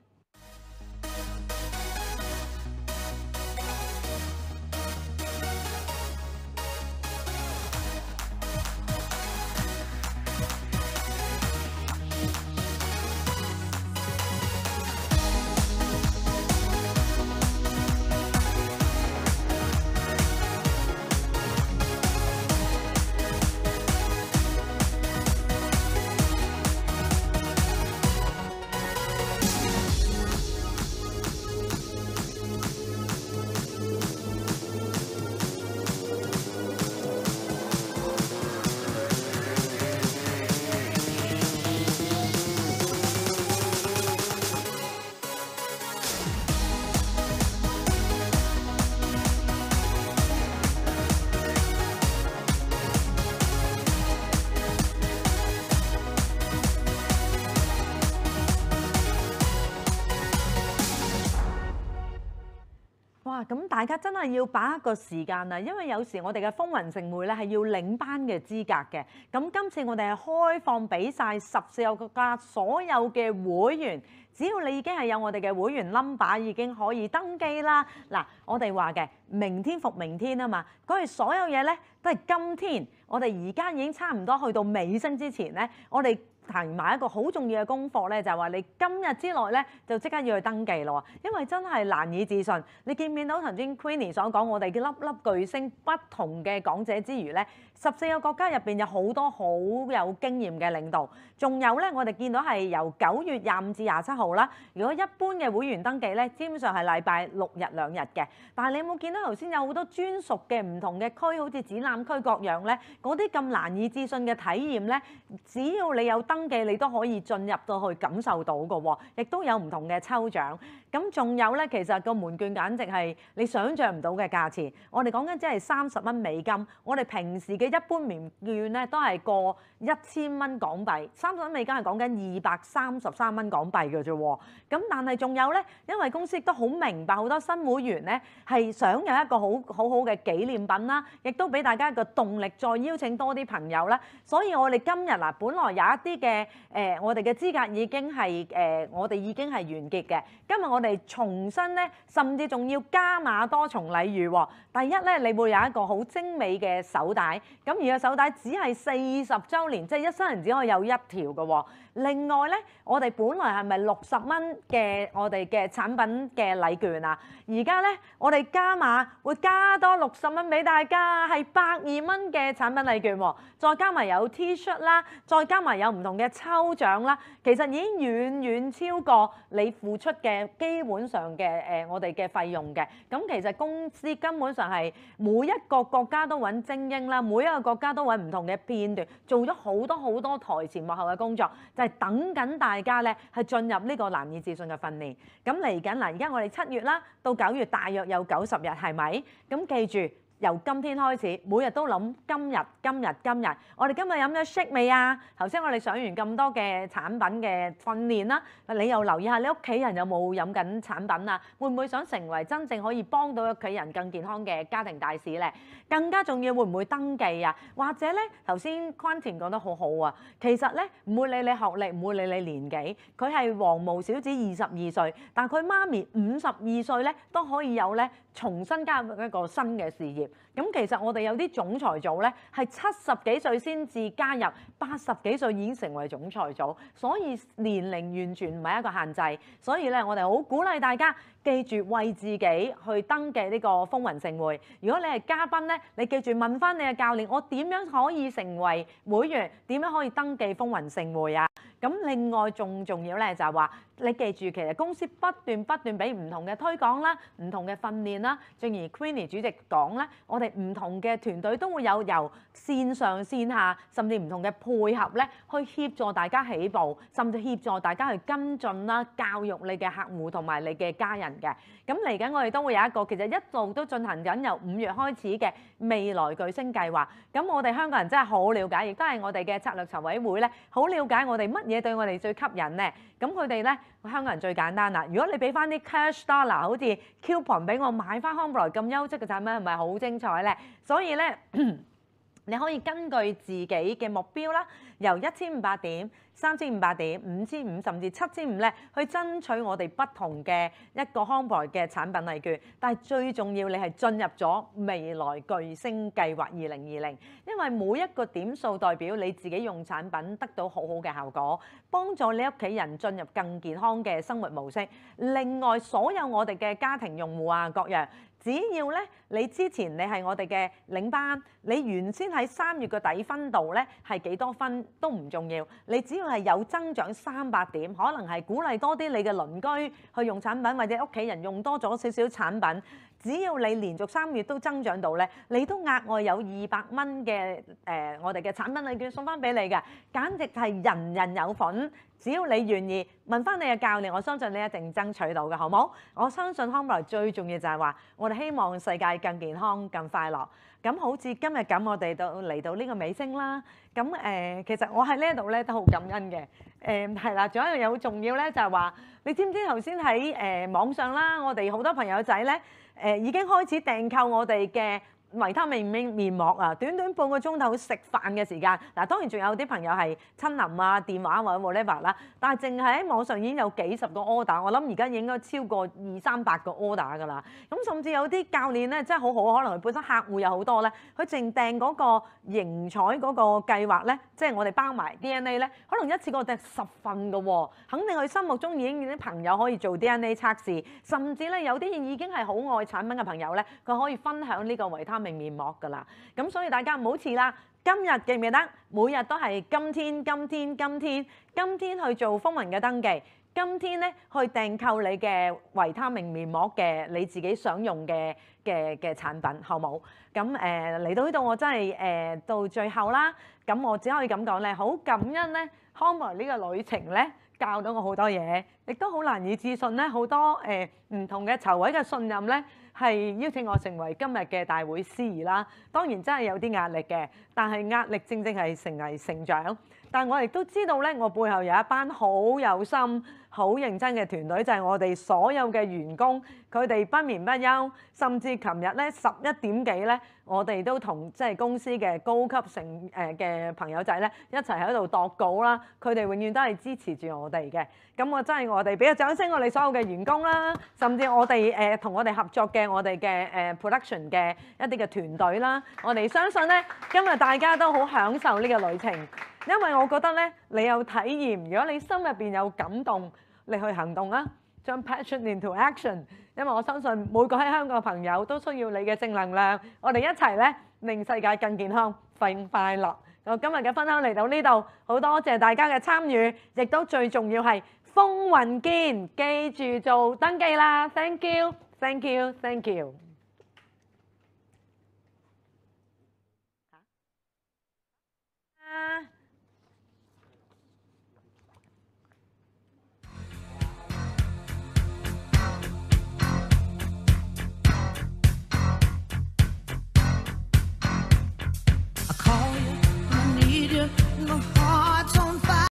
[SPEAKER 1] 哇！咁大家真係要把握個時間啊，因為有時我哋嘅風雲盛會咧係要領班嘅資格嘅。咁今次我哋係開放俾晒14個國家所有嘅會員，只要你已經係有我哋嘅會員 number， 已經可以登記啦。嗱，我哋話嘅明天復明天啊嘛，佢哋所有嘢咧都係今天。我哋而家已經差唔多去到尾聲之前咧，我哋提埋一個好重要嘅功課咧，就係話你今日之內咧就即刻要去登記咯，因為真係難以置信。你見唔見到頭先 Queenie 所講，我哋嘅粒粒巨星不同嘅講者之餘咧，14個國家入邊有好多好有經驗嘅領導，仲有咧我哋見到係由9月25至27號啦。如果一般嘅會員登記咧，基本上係禮拜6日2日嘅。但係你有冇見到頭先有好多專屬嘅唔同嘅區，好似展覽區各樣咧，嗰啲咁難以置信嘅體驗咧，只要你有登記，你都可以進入到去感受到嘅喎，亦都有唔同嘅抽獎。咁仲有咧，其實個門券簡直係你想象唔到嘅價錢。我哋講緊只係30蚊美金，我哋平時嘅一般門券咧都係過1000蚊港幣，30蚊美金係講緊233蚊港幣嘅啫喎。咁但係仲有咧，因為公司亦都好明白好多新會員咧係想有一個好好嘅紀念品啦，亦都俾大家一個動力，再邀請多啲朋友啦。所以我哋今日嗱，本來有一啲嘅我哋嘅資格已經係我哋已經係完結嘅。今日我哋重新咧，甚至仲要加碼多重禮遇喎。第一咧，你會有一個好精美嘅手帶，咁而個手帶只係40週年，即係一生人只可以有一條嘅喎。另外咧，我哋本來係咪60蚊嘅我哋嘅產品嘅禮券啊？而家咧，我哋加碼會加多60蚊俾大家，係120蚊嘅產品禮券喎。再加埋有 T 恤啦，再加埋有唔同嘅抽獎啦，其實已經遠遠超過你付出嘅基本上嘅我哋嘅費用嘅。咁其實公司根本上係每一個國家都揾精英啦，每一個國家都揾唔同嘅片段，做咗好多好多台前幕後嘅工作，就係等緊大家咧係進入呢個難以置信嘅訓練。咁嚟緊嗱，而家我哋7月啦到9月大約有90日，係咪？咁記住。由今天開始，每日都諗今日。我哋今日飲咗 shake 未啊？頭先我哋上完咁多嘅產品嘅訓練啦，你又留意下你屋企人有冇飲緊產品啊？會唔會想成為真正可以幫到屋企人更健康嘅家庭大使咧？更加重要會唔會登記啊？或者咧頭先 Quentin 講得好好啊，其實咧唔會理你學歷，唔會理你年紀，佢係黃毛小子22歲，但佢媽咪52歲咧都可以有咧重新加入一個新嘅事業。咁其實我哋有啲總裁組咧，係70幾歲先至加入，80幾歲已經成為總裁組，所以年齡完全唔係一個限制。所以咧，我哋好鼓勵大家記住為自己去登記呢個風雲盛會。如果你係嘉賓咧，你記住問翻你嘅教練，我點樣可以成為會員？點樣可以登記風雲盛會啊？咁另外仲重要咧就係話，你記住，其實公司不斷俾唔同嘅推廣啦、唔同嘅訓練啦。正如 Queenie 主席講咧，我哋唔同嘅團隊都會有由線上線下，甚至唔同嘅配合咧，去協助大家起步，甚至協助大家去跟進啦、教育你嘅客戶同埋你嘅家人嘅。咁嚟緊我哋都會有一個其實一路都進行緊由5月開始嘅未來巨星計劃。咁我哋香港人真係好了解，亦都係我哋嘅策略籌委會咧，好了解我哋乜嘢對我哋最吸引咧。咁佢哋咧，香港人最簡單啦。如果你俾翻啲 cash dollar， 好似 coupon 俾我買翻康寶萊咁優質嘅產品，係咪好精彩咧？所以咧，你可以根據自己嘅目標啦，由1500點、3500點、5500甚至7500咧，去爭取我哋不同嘅一個康寶萊嘅產品禮券。但係最重要，你係進入咗未來巨星計劃2020，因為每一個點數代表你自己用產品得到好好嘅效果，幫助你屋企人進入更健康嘅生活模式。另外，所有我哋嘅家庭用戶啊，各樣。只要咧，你之前你係我哋嘅領班，你原先喺3月嘅底分度咧係幾多分都唔重要，你只要係有增長300點，可能係鼓勵多啲你嘅鄰居去用產品，或者屋企人用多咗少少產品，只要你連續3月都增長到咧，你都額外有200蚊嘅我哋嘅產品禮券送翻俾你嘅，簡直係人人有份。只要你願意問翻你嘅教練，我相信你一定爭取到嘅，好冇？我相信康寶萊最重要就係話，我哋希望世界更健康、更快樂。咁好似今日咁，我哋都嚟到呢個尾聲啦。咁其實我喺呢一度咧都好感恩嘅。係啦，仲有一樣嘢好重要咧，就係話，你知唔知頭先喺網上啦，我哋好多朋友仔咧已經開始訂購我哋嘅維他命面膜啊，短半個鐘頭食飯嘅時間。嗱，當然仲有啲朋友係親臨啊、電話或者 whatever 啦，但係淨係喺網上已經有幾十個 order， 我諗而家應該超過200-300個 order 㗎啦。咁甚至有啲教練咧真係好好，可能佢本身客戶有好多咧，佢淨訂嗰個形彩嗰個計劃咧，即係我哋包埋 DNA 咧，可能一次過訂10份㗎喎，肯定佢心目中已經有啲朋友可以做 DNA 測試，甚至咧有啲已經係好愛產品嘅朋友咧，佢可以分享呢個維他命面膜㗎啦。咁所以大家唔好遲啦，今日記唔記得？每日都係今天去做風雲嘅登記，今天咧去訂購你嘅維他命面膜嘅你自己想用嘅產品，好冇？咁嚟到呢度我真係到最後啦，咁我只可以咁講咧，好感恩咧康寶萊呢個旅程咧教到我好多嘢，亦都好難以置信咧，好多唔同嘅籌委嘅信任咧。係邀請我成為今日嘅大會司儀啦，當然真係有啲壓力嘅，但係壓力正正係成為成長。但我亦都知道咧，我背後有一班好有心、好認真嘅團隊，就係我哋所有嘅員工，佢哋不眠不休，甚至琴日咧11點幾咧，我哋都同即係公司嘅高級嘅朋友仔咧一齊喺度度稿啦。佢哋永遠都係支持住我哋嘅。咁我真係我哋俾個掌聲，我哋所有嘅員工啦，甚至我哋同我哋合作嘅我哋嘅production 嘅一啲嘅團隊啦，我哋相信咧，今日大家都好享受呢個旅程，因為我覺得咧，你有體驗，如果你心入邊有感動，你去行動啦，將 passion into action。因為我相信每個喺香港嘅朋友都需要你嘅正能量，我哋一齊咧令世界更健康、更快樂。我今日嘅分享嚟到呢度，好多謝大家嘅參與，亦都最重要係風雲見，記住做登記啦 ！Thank you，Thank you，Thank you。